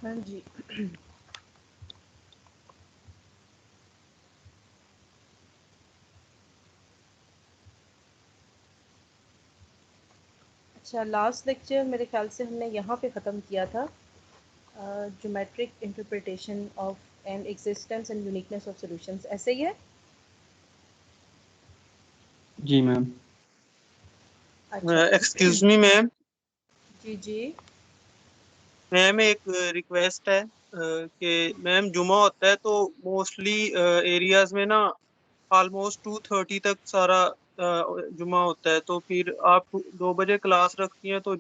हाँ जी। अच्छा, last lecture मेरे ख्याल से हमने यहाँ पे ख़त्म किया था, geometric interpretation of and existence and uniqueness of solutions, ऐसे ही है। जी मैम। अच्छा। Excuse me ma'am. जी जी। मैम एक रिक्वेस्ट है कि मैम जुमा होता है तो मोस्टली एरियाज में ना ऑलमोस्ट 2:30 तक सारा जुमा होता है, तो फिर आप 2 बजे क्लास रखती हैं तो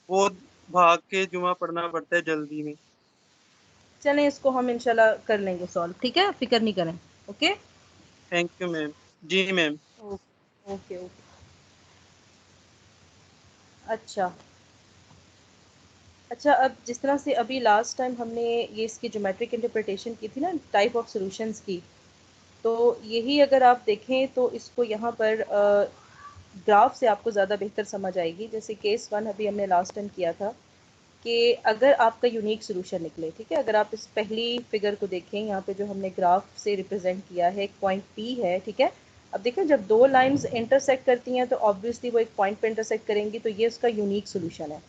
बहुत भाग के जुमा पढ़ना पड़ता है जल्दी में। चलें, इसको हम इंशाल्लाह कर लेंगे सॉल्व, ठीक है, फिक्र नहीं करें। Okay thank you ma'am. जी मैम। Okay okay okay. अच्छा अच्छा, अब जिस तरह से अभी लास्ट टाइम हमने ये इसकी ज्योमेट्रिक इंटरप्रिटेशन की थी ना, टाइप ऑफ सॉल्यूशंस की, तो यही अगर आप देखें तो इसको यहाँ पर ग्राफ से आपको ज़्यादा बेहतर समझ आएगी। जैसे केस 1 अभी हमने लास्ट टाइम किया था कि अगर आपका यूनिक सोल्यूशन निकले, ठीक है, अगर आप इस पहली फिगर को देखें, यहाँ पे जो हमने ग्राफ से रिप्रेजेंट किया है, एक पॉइंट पी है, ठीक है। अब देखें, जब दो लाइंस इंटरसेक्ट करती हैं तो ऑब्वियसली वो एक पॉइंट पे इंटरसेक्ट करेंगी, तो ये उसका यूनिक सोल्यूशन है।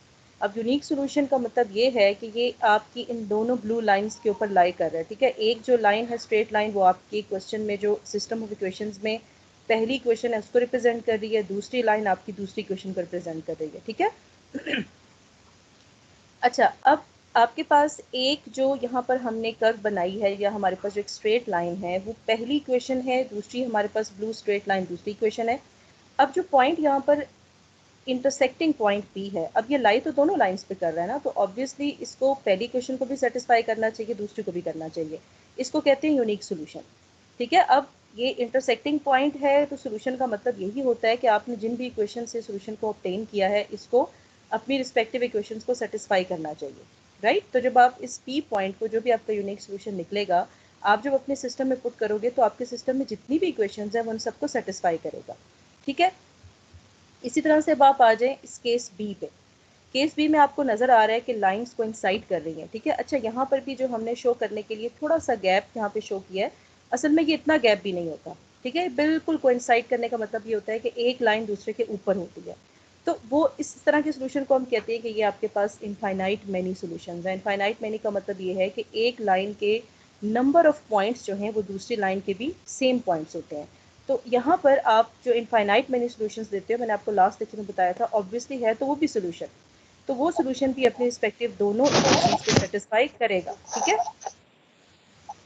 अब यूनिक सोल्यूशन का मतलब ये है कि ये आपकी इन दोनों ब्लू लाइंस के ऊपर लाई कर रहा है, ठीक है। एक जो लाइन है स्ट्रेट लाइन, वो आपकी क्वेश्चन में जो सिस्टम ऑफ इक्वेशंस में पहली क्वेश्चन है उसको रिप्रेजेंट कर रही है, दूसरी लाइन आपकी दूसरी क्वेश्चन को रिप्रेजेंट कर रही है, ठीक है। अच्छा, अब आपके पास एक जो यहाँ पर हमने कर्व बनाई है, या हमारे पास जो एक स्ट्रेट लाइन है, वो पहली इक्वेशन है, दूसरी हमारे पास ब्लू स्ट्रेट लाइन दूसरी इक्वेशन है। अब जो पॉइंट यहाँ पर इंटरसेक्टिंग पॉइंट पी है, अब ये लाई तो दोनों लाइंस पे कर रहा है ना, तो ऑब्वियसली इसको पहली इक्वेशन को भी सेटिस्फाई करना चाहिए, दूसरी को भी करना चाहिए। इसको कहते हैं यूनिक सोल्यूशन, ठीक है। अब ये इंटरसेक्टिंग पॉइंट है, तो सोल्यूशन का मतलब यही होता है कि आपने जिन भी इक्वेशन से सोल्यूशन को ऑब्टेन किया है, इसको अपनी रिस्पेक्टिव इक्वेशंस को सेटिस्फाई करना चाहिए, राइट। तो जब आप इस पी पॉइंट को, जो भी आपका यूनिक सोल्यूशन निकलेगा, आप जब अपने सिस्टम में पुट करोगे, तो आपके सिस्टम में जितनी भी इक्वेशंस हैं वो उन सबको सेटिस्फाई करेगा, ठीक है। इसी तरह से अब आप आ जाएं इस केस बी पे। केस बी में आपको नज़र आ रहा है कि लाइंस कोइंसाइड कर रही हैं, ठीक है। अच्छा, यहाँ पर भी जो हमने शो करने के लिए थोड़ा सा गैप यहाँ पे शो किया है, असल में ये इतना गैप भी नहीं होता, ठीक है। बिल्कुल कोइंसाइड करने का मतलब ये होता है कि एक लाइन दूसरे के ऊपर होती है, तो वो इस तरह के सोल्यूशन को हम कहते हैं कि ये आपके पास इनफाइनाइट मैनी सोल्यूशंस हैं। इनफाइनाइट मैनी का मतलब ये है कि एक लाइन के नंबर ऑफ पॉइंट्स जो हैं वो दूसरी लाइन के भी सेम पॉइंट्स होते हैं। तो यहाँ पर आप जो इनफाइनाइट मैनी सोल्यूशंस देते हो, मैंने आपको लास्ट लेक्चर में बताया था, ऑब्वियसली है तो वो भी सोल्यूशन, तो वो सोल्यूशन भी अपने रिस्पेक्टिव दोनों इक्वेशंस को सेटिस्फाई करेगा, ठीक है।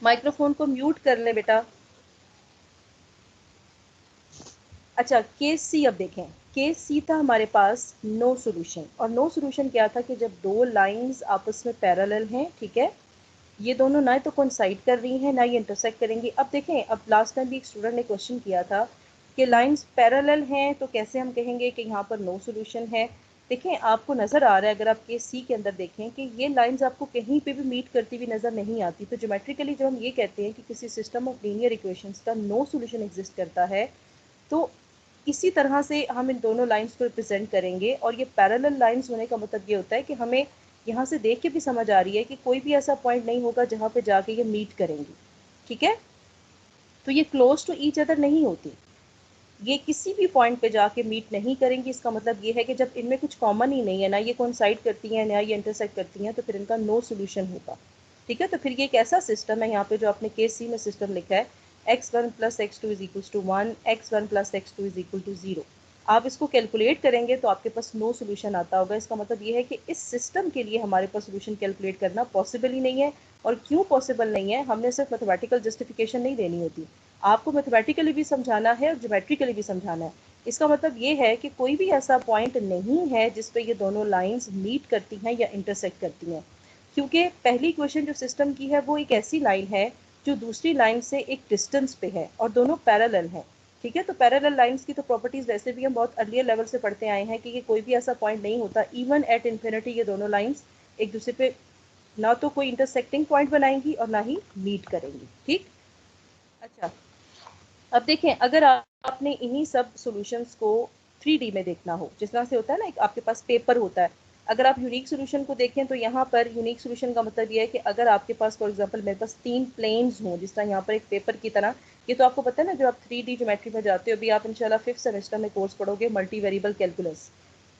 माइक्रोफोन को म्यूट कर ले बेटा। अच्छा, केस सी अब देखें। केस सी था हमारे पास नो सोल्यूशन, और नो सोल्यूशन क्या था कि जब दो लाइंस आपस में पैरेलल हैं, ठीक है, ये दोनों ना तो कोइंसाइड कर रही हैं ना ये इंटरसेक्ट करेंगी। अब देखें, अब लास्ट टाइम भी एक स्टूडेंट ने क्वेश्चन किया था कि लाइंस पैरेलल हैं तो कैसे हम कहेंगे कि यहाँ पर नो सोल्यूशन है। देखें, आपको नज़र आ रहा है, अगर आप केस सी के अंदर देखें, कि ये लाइंस आपको कहीं पे भी मीट करती हुई नज़र नहीं आती। तो ज्योमेट्रिकली जब हम ये कहते हैं कि किसी सिस्टम ऑफ लीनियर इक्वेशंस का नो सोल्यूशन एग्जिस्ट करता है, तो इसी तरह से हम इन दोनों लाइंस को रिप्रेजेंट करेंगे। और ये पैरेलल लाइंस होने का मतलब ये होता है कि हमें यहाँ से देख के भी समझ आ रही है कि कोई भी ऐसा पॉइंट नहीं होगा जहाँ पे जाके ये मीट करेंगी, ठीक है। तो ये क्लोज टू ईच अदर नहीं होती, ये किसी भी पॉइंट पे जाके मीट नहीं करेंगी। इसका मतलब ये है कि जब इनमें कुछ कॉमन ही नहीं है, ना ये कोइंसाइड करती हैं ना ये इंटरसेक्ट करती हैं, तो फिर इनका नो सोल्यूशन होगा, ठीक है। तो फिर ये एक ऐसा सिस्टम है, यहाँ पे जो आपने केस सी में सिस्टम लिखा है, x1 plus x2 is equal to 1, x1 plus x2 is equal to 0, आप इसको कैलकुलेट करेंगे तो आपके पास नो सोल्यूशन आता होगा। इसका मतलब ये है कि इस सिस्टम के लिए हमारे पास सोल्यूशन कैलकुलेट करना पॉसिबल ही नहीं है। और क्यों पॉसिबल नहीं है, हमने सिर्फ मैथमेटिकल जस्टिफिकेशन नहीं देनी होती, आपको मैथमेटिकली भी समझाना है और ज्योमेट्रिकली भी समझाना है। इसका मतलब ये है कि कोई भी ऐसा पॉइंट नहीं है जिस पे ये दोनों लाइंस मीट करती हैं या इंटरसेक्ट करती हैं, क्योंकि पहली क्वेश्चन जो सिस्टम की है वो एक ऐसी लाइन है जो दूसरी लाइन से एक डिस्टेंस पे है और दोनों पैरेलल हैं, ठीक है। तो पैरेलल लाइंस की तो प्रॉपर्टीज वैसे भी हम बहुत अर्लियर लेवल से पढ़ते आए हैं कि ये कोई भी ऐसा पॉइंट नहीं होता, इवन एट इन्फिनिटी ये दोनों लाइंस एक दूसरे पे ना तो कोई इंटरसेक्टिंग पॉइंट बनाएंगी और ना ही मीट करेंगी, ठीक। अच्छा, अब देखें, अगर आपने इन्हीं सब सॉल्यूशंस को 3D में देखना हो, जिस तरह से होता है ना, एक आपके पास पेपर होता है, अगर आप यूनिक सोल्यूशन को देखें तो यहाँ पर यूनिक सोल्यूशन का मतलब ये है कि अगर आपके पास फॉर एग्जांपल मेरे पास 3 प्लेन्स हों, जिस तरह यहाँ पर एक पेपर की तरह, ये तो आपको पता है ना, जो आप 3D ज्योमेट्री में जाते हो, अभी आप इंशाल्लाह 5th सेमेस्टर में कोर्स पढ़ोगे मल्टी वेरिएबल कैलकुलस,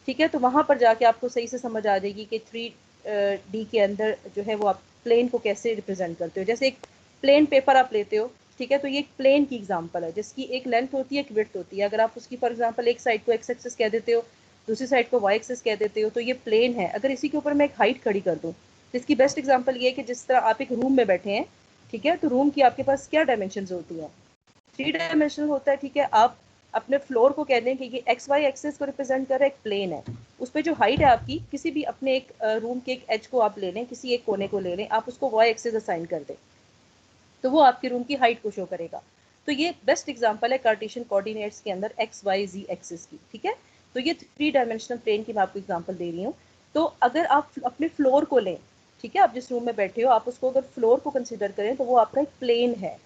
ठीक है, तो वहाँ पर जाके आपको सही से समझ आ जाएगी कि 3D के अंदर जो है वो आप प्लेन को कैसे रिप्रेजेंट करते हो। जैसे एक प्लेन पेपर आप लेते हो, ठीक है, तो ये एक प्लेन की एग्जांपल है जिसकी एक लेंथ होती है, एक विड्थ होती है। अगर आप उसकी फॉर एग्जांपल एक साइड को एक्स एक्सिस कह देते हो, दूसरी साइड को वाई एक्सिस कह देते हो, तो ये प्लेन है। अगर इसी के ऊपर मैं एक हाइट खड़ी कर दूँ, तो इसकी बेस्ट एग्जांपल ये है कि जिस तरह आप एक रूम में बैठे हैं, ठीक है, तो रूम की आपके पास क्या डायमेंशन होती है, 3 डायमेंशनल होता है, ठीक है। आप अपने फ्लोर को कह दें कि ये एक्स वाई एक्सिस को रिप्रेजेंट कर रहा है, एक प्लेन है, उस पर जो हाइट है आपकी, किसी भी अपने एक रूम के एक एज को आप ले लें, किसी एक कोने को ले लें, आप उसको वाई एक्सिस असाइन कर दें, तो वो आपके रूम की हाइट को शो करेगा। तो ये बेस्ट एग्जांपल है कार्टेशियन कोऑर्डिनेट्स के अंदर एक्स वाई जी एक्सिस की, ठीक है। तो ये 3 डायमेंशनल प्लेन की मैं आपको एग्जांपल दे रही हूँ। तो अगर आप अपने फ्लोर को लें, ठीक है, आप जिस रूम में बैठे हो, आप उसको अगर फ्लोर को कंसिडर करें तो वो आपका एक प्लेन है,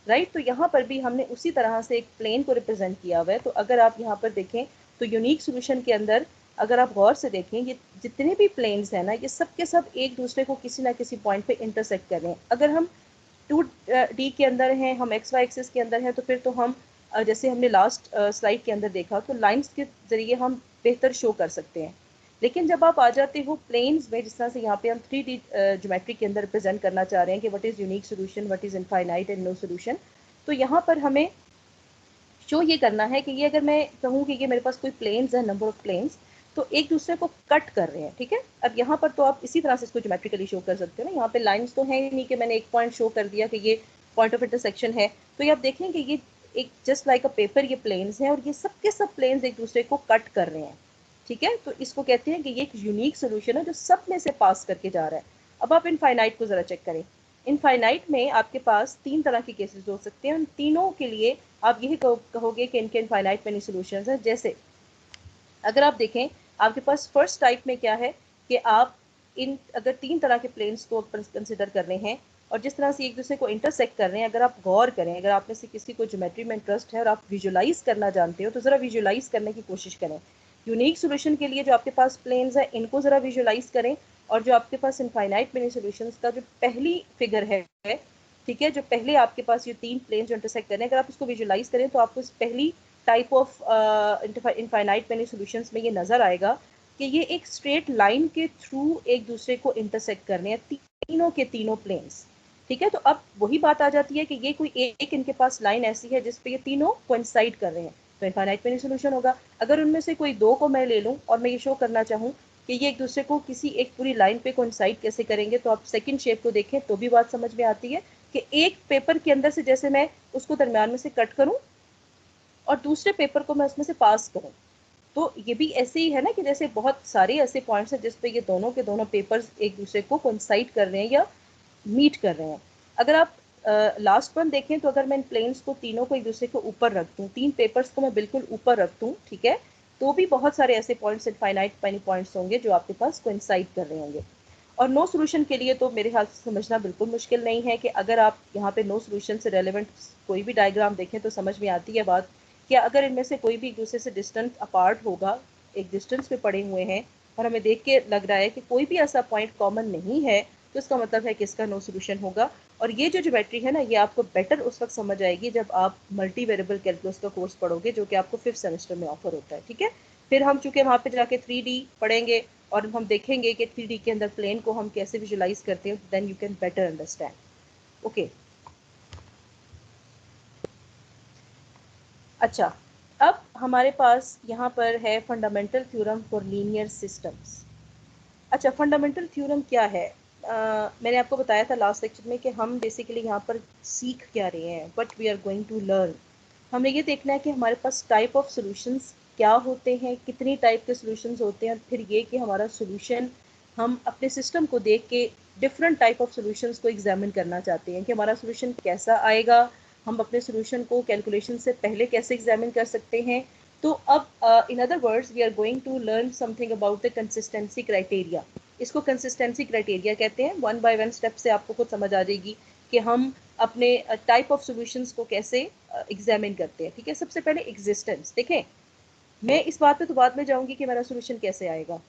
राइट। तो यहाँ पर भी हमने उसी तरह से एक प्लेन को रिप्रेजेंट किया हुआ है। तो अगर आप यहाँ पर देखें तो यूनिक सोल्यूशन के अंदर अगर आप गौर से देखें, ये जितने भी प्लेन्स हैं ना, ये सब के सब एक दूसरे को किसी ना किसी पॉइंट पे इंटरसेक्ट कर रहे हैं। अगर हम 2D के अंदर हैं, हम एक्स वाई एक्सिस के अंदर हैं, तो फिर तो हम जैसे हमने लास्ट स्लाइड के अंदर देखा, तो लाइंस के ज़रिए हम बेहतर शो कर सकते हैं। लेकिन जब आप आ जाते हो प्लेन्स में, जिस तरह से यहाँ पे हम 3D ज्योमेट्री के अंदर रिप्रेजेंट करना चाह रहे हैं कि what is unique solution, what is infinite and no solution, तो यहाँ पर हमें शो ये करना है कि ये अगर मैं कहूँ कि ये मेरे पास कोई प्लेन्स है, नंबर ऑफ प्लेन्स, तो एक दूसरे को कट कर रहे हैं, ठीक है। अब यहाँ पर तो आप इसी तरह से इसको ज्योमेट्रिकली शो कर सकते हो ना, यहाँ पे लाइंस तो है ही नहीं कि मैंने एक पॉइंट शो कर दिया कि ये पॉइंट ऑफ इंटरसेक्शन है। तो ये आप देखें कि ये एक जस्ट लाइक अ पेपर, ये प्लेन्स हैं और ये सब के सब प्लेन्स एक दूसरे को कट कर रहे हैं, ठीक है। तो इसको कहते हैं कि ये एक यूनिक सोल्यूशन है जो सब में से पास करके जा रहा है। अब आप इनफाइनाइट को ज़रा चेक करें। इनफाइनाइट में आपके पास 3 तरह के केसेस हो सकते हैं, उन तीनों के लिए आप यही कहोगे कि इनके इनफाइनाइट मेनी सॉल्यूशंस हैं। जैसे अगर आप देखें, आपके पास फर्स्ट टाइप में क्या है कि आप इन अगर 3 तरह के प्लेन्स को कंसिडर कर रहे हैं और जिस तरह से एक दूसरे को इंटरसेक्ट कर रहे हैं, अगर आप गौर करें, अगर आप में से किसी को ज्योमेट्री में इंटरेस्ट है और आप विजुलाइज करना जानते हो, तो ज़रा विजुलाइज करने की कोशिश करें। यूनिक सोल्यूशन के लिए जो आपके पास प्लेन्स है, इनको ज़रा विजुलाइज करें, और जो आपके पास इनफाइनाइट मेनी सॉल्यूशंस का जो पहली फिगर है, ठीक है, जो पहले आपके पास ये 3 प्लेन जो इंटरसेक्ट कर रहे हैं, अगर आप उसको विजुलाइज करें तो आपको इस पहली type of infinite many solutions में ये नज़र आएगा कि ये एक स्ट्रेट लाइन के थ्रू एक दूसरे को इंटरसेक्ट कर रहे हैं, तीनों के तीनों प्लेन्स, ठीक है। तो अब वही बात आ जाती है कि ये कोई एक इनके पास लाइन ऐसी है जिस पे ये तीनों कोइंसाइड कर रहे हैं, तो इनफाइनाइट मेनी सॉल्यूशन होगा। अगर उनमें से कोई 2 को मैं ले लूँ और मैं ये शो करना चाहूँ कि ये एक दूसरे को किसी एक पूरी लाइन पे कोइंसाइड कैसे करेंगे, तो आप सेकंड शेप को देखें तो भी बात समझ में आती है कि एक पेपर के अंदर से जैसे मैं उसको दरमियान में से कट करूं और दूसरे पेपर को मैं उसमें से पास करूं, तो ये भी ऐसे ही है ना कि जैसे बहुत सारे ऐसे पॉइंट्स हैं जिस पे ये दोनों के दोनों पेपर्स एक दूसरे को कोइंसाइड कर रहे हैं या मीट कर रहे हैं। अगर आप लास्ट वन देखें, तो अगर मैं इन प्लेन्स को तीनों को एक दूसरे को ऊपर रख दूं, 3 पेपर्स को मैं बिल्कुल ऊपर रख दूं, ठीक है, तो भी बहुत सारे ऐसे पॉइंट्स, इनफाइनाइट मेनी पॉइंट्स होंगे जो आपके पास कोइंसाइड कर रहे होंगे। और नो सोल्यूशन के लिए तो मेरे ख्याल से समझना बिल्कुल मुश्किल नहीं है कि अगर आप यहाँ पे नो सोल्यूशन से रेलेवेंट कोई भी डायग्राम देखें तो समझ में आती है बात कि अगर इनमें से कोई भी एक दूसरे से डिस्टेंट अपार्ट होगा, एक डिस्टेंस पे पड़े हुए हैं और हमें देख के लग रहा है कि कोई भी ऐसा पॉइंट कॉमन नहीं है, तो इसका मतलब है कि इसका नो सोल्यूशन होगा। और ये जो ज्योमेट्री है ना, ये आपको बेटर उस वक्त समझ आएगी जब आप मल्टी वेरिएबल कैलकुलस का कोर्स पढ़ोगे, जो कि आपको 5th सेमेस्टर में ऑफर होता है, ठीक है। फिर हम चूंकि वहाँ पे जाके 3D पढ़ेंगे और हम देखेंगे कि 3D के अंदर प्लेन को हम कैसे विजुलाइज करते हैं, then you can better understand. Okay, अच्छा, अब हमारे पास यहाँ पर है fundamental theorem for linear systems. अच्छा, फंडामेंटल थ्योरम क्या है? मैंने आपको बताया था लास्ट लेक्चर में कि हम बेसिकली यहाँ पर सीख क्या रहे हैं, what we are going to learn. हमें ये देखना है कि हमारे पास टाइप ऑफ सॉल्यूशंस क्या होते हैं, कितनी टाइप के सॉल्यूशंस होते हैं, और फिर ये कि हमारा सॉल्यूशन, हम अपने सिस्टम को देख के डिफरेंट टाइप ऑफ सॉल्यूशंस को एग्जामिन करना चाहते हैं कि हमारा सॉल्यूशन कैसा आएगा, हम अपने सॉल्यूशन को कैलकुलेशन से पहले कैसे एग्जामिन कर सकते हैं। तो अब in other words we are going to learn something about the consistency criteria. इसको कंसिस्टेंसी क्राइटेरिया कहते हैं। वन बाय वन स्टेप से आपको खुद समझ आ जाएगी कि हम अपने टाइप ऑफ सॉल्यूशंस को कैसे एग्जामिन करते हैं, ठीक है। सबसे पहले एग्जिस्टेंस देखें, मैं इस बात पे तो बाद में जाऊंगी कि मेरा सॉल्यूशन कैसे आएगा।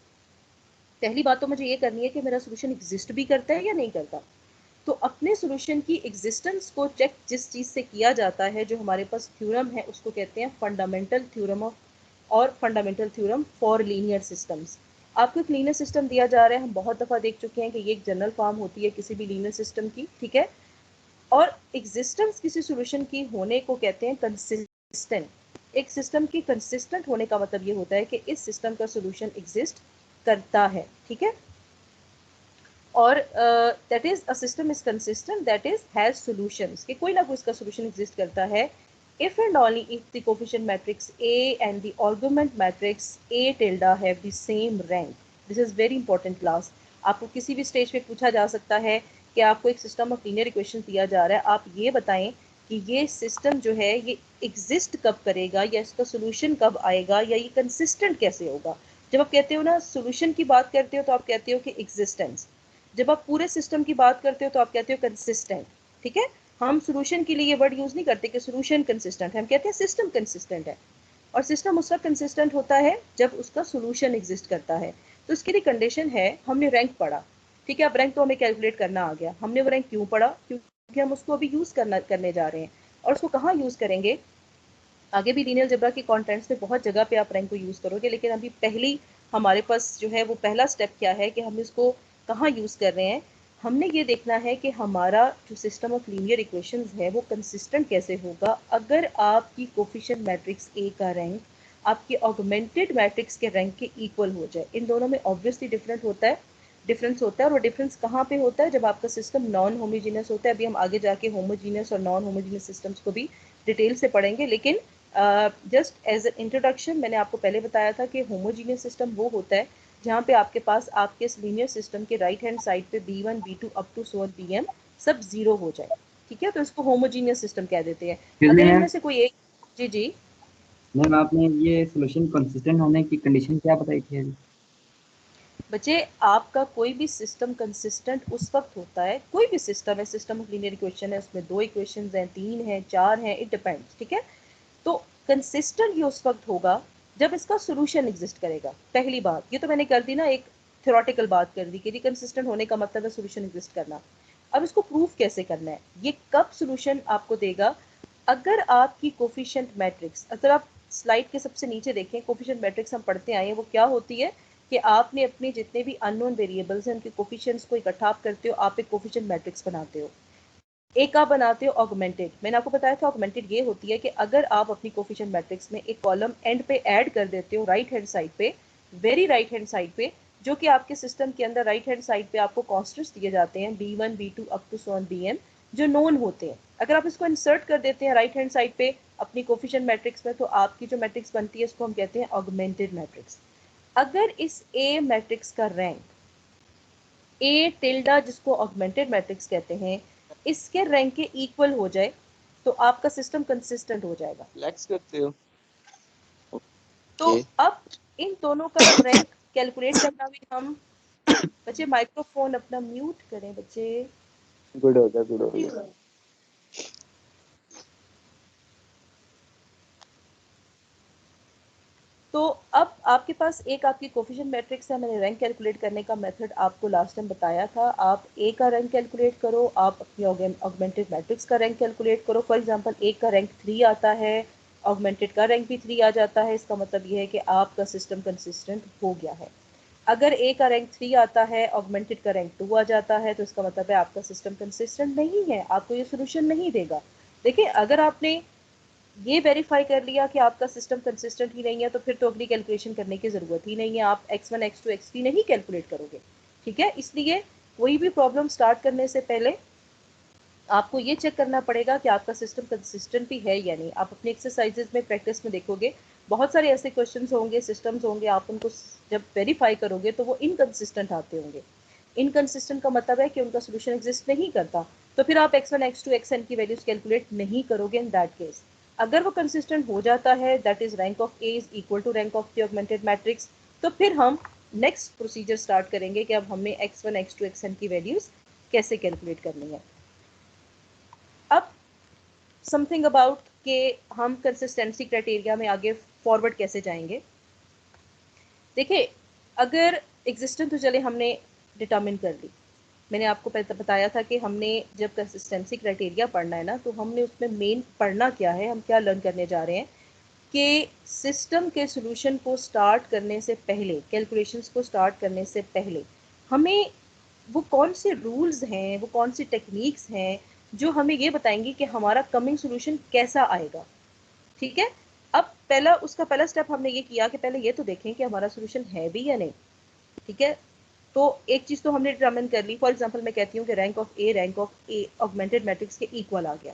पहली बात तो मुझे ये करनी है कि मेरा सोल्यूशन एग्जिस्ट भी करता है या नहीं करता। तो अपने सोल्यूशन की एग्जिस्टेंस को चेक जिस चीज़ से किया जाता है, जो हमारे पास थ्योरम है, उसको कहते हैं फंडामेंटल थ्योरम ऑफ, और fundamental theorem for linear systems. आपको एक लीनियर सिस्टम दिया जा रहा है, हम बहुत दफ़ा देख चुके हैं कि ये एक जनरल फॉर्म होती है किसी भी लीनियर सिस्टम की, ठीक है। और एग्जिस्टेंस किसी सोल्यूशन की होने को कहते हैं कंसिस्टेंट। एक सिस्टम की कंसिस्टेंट होने का मतलब ये होता है कि इस सिस्टम का सोल्यूशन एग्जिस्ट करता है, ठीक है। और that is a system is consistent, that is has solutions, कि कोई ना कोई इसका सॉल्यूशन एग्जिस्ट करता है if and only if the coefficient matrix A and the argument matrix A tilde have the same rank. This is very important class. आपको किसी भी स्टेज पे पूछा जा सकता है कि आपको एक सिस्टम ऑफ लीनियर इक्वेशन दिया जा रहा है, आप ये बताएं कि ये सिस्टम जो है ये एग्जिस्ट कब करेगा, या इसका सोल्यूशन कब आएगा, या ये कंसिस्टेंट कैसे होगा। जब आप कहते हो ना सोल्यूशन की बात करते हो तो आप कहते हो कि एग्जिस्टेंस, जब आप पूरे सिस्टम की बात करते हो तो आप कहते हो कंसिस्टेंट, ठीक है। हम सोल्यूशन के लिए ये वर्ड यूज नहीं करते कि सोल्यूशन कंसिस्टेंट है, हम कहते हैं सिस्टम कंसिस्टेंट है। और सिस्टम उस वक्त कंसिस्टेंट होता है जब उसका सोल्यूशन एग्जिस्ट करता है। तो इसके लिए कंडीशन है, हमने रैंक पढ़ा, ठीक है। अब रैंक तो हमें कैलकुलेट करना आ गया, हमने वो रैंक क्यों पढ़ा, क्योंकि हम उसको अभी यूज करने जा रहे हैं। और उसको कहाँ यूज करेंगे, आगे भी लीनियर अलजेब्रा के कॉन्टेंट्स में बहुत जगह पे आप रैंक को यूज करोगे, लेकिन अभी पहली हमारे पास जो है वो पहला स्टेप क्या है कि हम इसको कहाँ यूज कर रहे हैं। हमने ये देखना है कि हमारा जो सिस्टम ऑफ लीनियर इक्वेशंस है वो कंसिस्टेंट कैसे होगा अगर आपकी कोफिशिएंट मैट्रिक्स ए का रैंक आपकी ऑगमेंटेड मैट्रिक्स के रैंक के इक्वल हो जाए। इन दोनों में ऑब्वियसली डिफरेंस होता है। और वो डिफरेंस कहाँ पे होता है, जब आपका सिस्टम नॉन होमोजीनियस होता है। अभी हम आगे जाके होमोजीनियस और नॉन होमोजीनियस सिस्टम्स को भी डिटेल से पढ़ेंगे, लेकिन जस्ट एज एन इंट्रोडक्शन मैंने आपको पहले बताया था कि होमोजीनियस सिस्टम वो होता है जहाँ पे आपके पास आपके इस लीनियर सिस्टम के राइट हैंड साइड पे B1 B2 up to so Bm सब जीरो हो जाए, ठीक है। तो इसको होमोजीनियस सिस्टम कह देते हैं। फिर अगर मैम इनमें से कोई एक, जी जी मैम आपने ये सोल्यूशन कंसिस्टेंट होने की कंडीशन क्या बताई थी अभी? बच्चे, आपका कोई भी सिस्टम कंसिस्टेंट उस वक्त होता है, कोई भी सिस्टम है, सिस्टम ऑफ लीनियर इक्वेशन है, उसमें 2 इक्वेशंस हैं, 3 हैं, 4 हैं, इट डिपेंड्स, ठीक है। तो कंसिस्टेंट ये उस वक्त होगा जब इसका सोल्यूशन एग्जिस्ट करेगा। पहली बात ये तो मैंने कर दी ना, एक थ्योरेटिकल बात कर दी कि कंसिस्टेंट होने का मतलब है सोल्यूशन एग्जिस्ट करना। अब इसको प्रूफ कैसे करना है, ये कब सोल्यूशन आपको देगा, अगर आपकी कोफिशिएंट मैट्रिक्स, अगर आप स्लाइड के सबसे नीचे देखें, कोफिशिएंट मैट्रिक्स हम पढ़ते आए हैं, वो क्या होती है कि आपने अपने जितने भी अननोन वेरिएबल्स हैं उनके कोफिशिएंट्स को इकट्ठा करते हो, आप एक कोफिशिएंट मैट्रिक्स बनाते हो। एक आप बनाते हो ऑगमेंटेड, मैंने आपको बताया था ऑगमेंटेड ये होती है कि अगर आप अपनी कोफिशिएंट मैट्रिक्स में एक कॉलम एंड पे ऐड कर देते हो राइट हैंड साइड पे, वेरी राइट हैंड साइड पे, जो कि आपके सिस्टम के अंदर राइट हैंड साइड पे आपको कॉन्स्टेंट्स दिए जाते हैं B1 B2 up to so on Bm, जो नोन होते हैं। अगर आप इसको इंसर्ट कर देते हैं राइट हैंड साइड पे अपनी कोफिशिएंट मैट्रिक्स में, तो आपकी जो मैट्रिक्स बनती है इसको हम कहते हैं ऑगमेंटेड मैट्रिक्स। अगर इस ए मैट्रिक्स का रैंक ए टिल्डा, जिसको ऑगमेंटेड मैट्रिक्स कहते हैं, इसके रैंक के इक्वल हो जाए तो आपका सिस्टम कंसिस्टेंट हो जाएगा। रिलैक्स करते हो। तो ओके अब इन दोनों का रैंक कैलकुलेट करना भी हम, बच्चे माइक्रोफोन अपना म्यूट करें बच्चे। गुड हो गया। तो अब आपके पास एक आपकी कोफिशिएंट मैट्रिक्स है, मैंने रैंक कैलकुलेट करने का मेथड आपको लास्ट टाइम बताया था। आप ए का रैंक कैलकुलेट करो, आप अपनी ऑगमेंटेड मैट्रिक्स का रैंक कैलकुलेट करो। फॉर एग्जांपल ए का रैंक 3 आता है, ऑगमेंटेड का रैंक भी 3 आ जाता है, इसका मतलब ये है कि आपका सिस्टम कंसिस्टेंट हो गया है। अगर ए का रैंक 3 आता है, ऑगमेंटेड का रैंक 2 आ जाता है, तो इसका मतलब है आपका सिस्टम कंसिस्टेंट नहीं है, आपको ये सोल्यूशन नहीं देगा। देखिए, अगर आपने ये वेरीफाई कर लिया कि आपका सिस्टम कंसिस्टेंट ही नहीं है, तो फिर तो अगली कैलकुलेशन करने की ज़रूरत ही नहीं है, आप x1 x2 x3 नहीं कैलकुलेट करोगे, ठीक है। इसलिए कोई भी प्रॉब्लम स्टार्ट करने से पहले आपको ये चेक करना पड़ेगा कि आपका सिस्टम कंसिस्टेंट भी है या नहीं। आप अपने एक्सरसाइजेज में, प्रैक्टिस में देखोगे बहुत सारे ऐसे क्वेश्चंस होंगे, सिस्टम्स होंगे, आप उनको जब वेरीफाई करोगे तो वो इनकंसिस्टेंट आते होंगे। इनकंसिस्टेंट का मतलब है कि उनका सोल्यूशन एग्जिस्ट नहीं करता, तो फिर आप x1 x2 xn की वैल्यूज कैलकुलेट नहीं करोगे इन दैट केस। अगर वो कंसिस्टेंट हो जाता है, that is rank of A is equal to rank of the augmented matrix, तो फिर हम नेक्स्ट प्रोसीजर स्टार्ट करेंगे कि अब हमें x1 x2 xn की वैल्यूज कैसे कैलकुलेट करनी है। अब समथिंग अबाउट कि हम कंसिस्टेंसी क्राइटेरिया में आगे फॉरवर्ड कैसे जाएंगे। देखिए, अगर एग्जिस्टेंस तो चले हमने डिटर्मिन कर ली। मैंने आपको पहले बताया था कि हमने जब कंसिस्टेंसी क्राइटेरिया पढ़ना है ना, तो हमने उसमें मेन पढ़ना क्या है, हम क्या लर्न करने जा रहे हैं कि सिस्टम के सॉल्यूशन को स्टार्ट करने से पहले, कैलकुलेशंस को स्टार्ट करने से पहले हमें वो कौन से रूल्स हैं, वो कौन सी टेक्निक्स हैं जो हमें ये बताएंगी कि हमारा कमिंग सॉल्यूशन कैसा आएगा। ठीक है, अब उसका पहला स्टेप हमने ये किया कि पहले ये तो देखें कि हमारा सॉल्यूशन है भी या नहीं। ठीक है, तो एक चीज तो हमने डिटरमिन कर ली। फॉर एग्जांपल मैं कहती हूँ कि rank of A augmented matrix के इक्वल आ गया,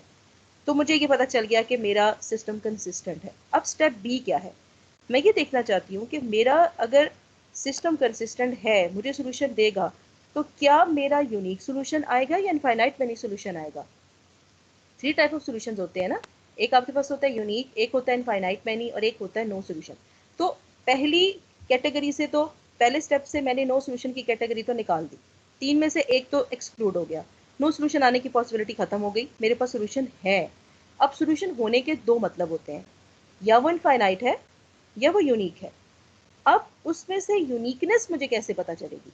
तो मुझे ये पता चल गया कि मेरा सिस्टम कंसिस्टेंट है। अब स्टेप बी क्या है, मैं ये देखना चाहती हूँ कि मेरा अगर सिस्टम कंसिस्टेंट है, मुझे सोल्यूशन देगा, तो क्या मेरा यूनिक सोल्यूशन आएगा या इनफाइनाइट मैनी सोल्यूशन आएगा। 3 टाइप ऑफ सोल्यूशंस होते हैं ना, एक आपके पास होता है यूनिक, एक होता है इनफाइनाइट मैनी और एक होता है नो सोल्यूशन। तो पहली कैटेगरी से, तो पहले स्टेप से मैंने नो सोल्यूशन की कैटेगरी तो निकाल दी, 3 में से एक तो एक्सक्लूड हो गया, नो सोल्यूशन आने की पॉसिबिलिटी खत्म हो गई, मेरे पास सोल्यूशन है। अब सोल्यूशन होने के दो मतलब होते हैं, या वो इनफाइनाइट है या वो यूनिक है। अब उसमें से यूनिकनेस मुझे कैसे पता चलेगी।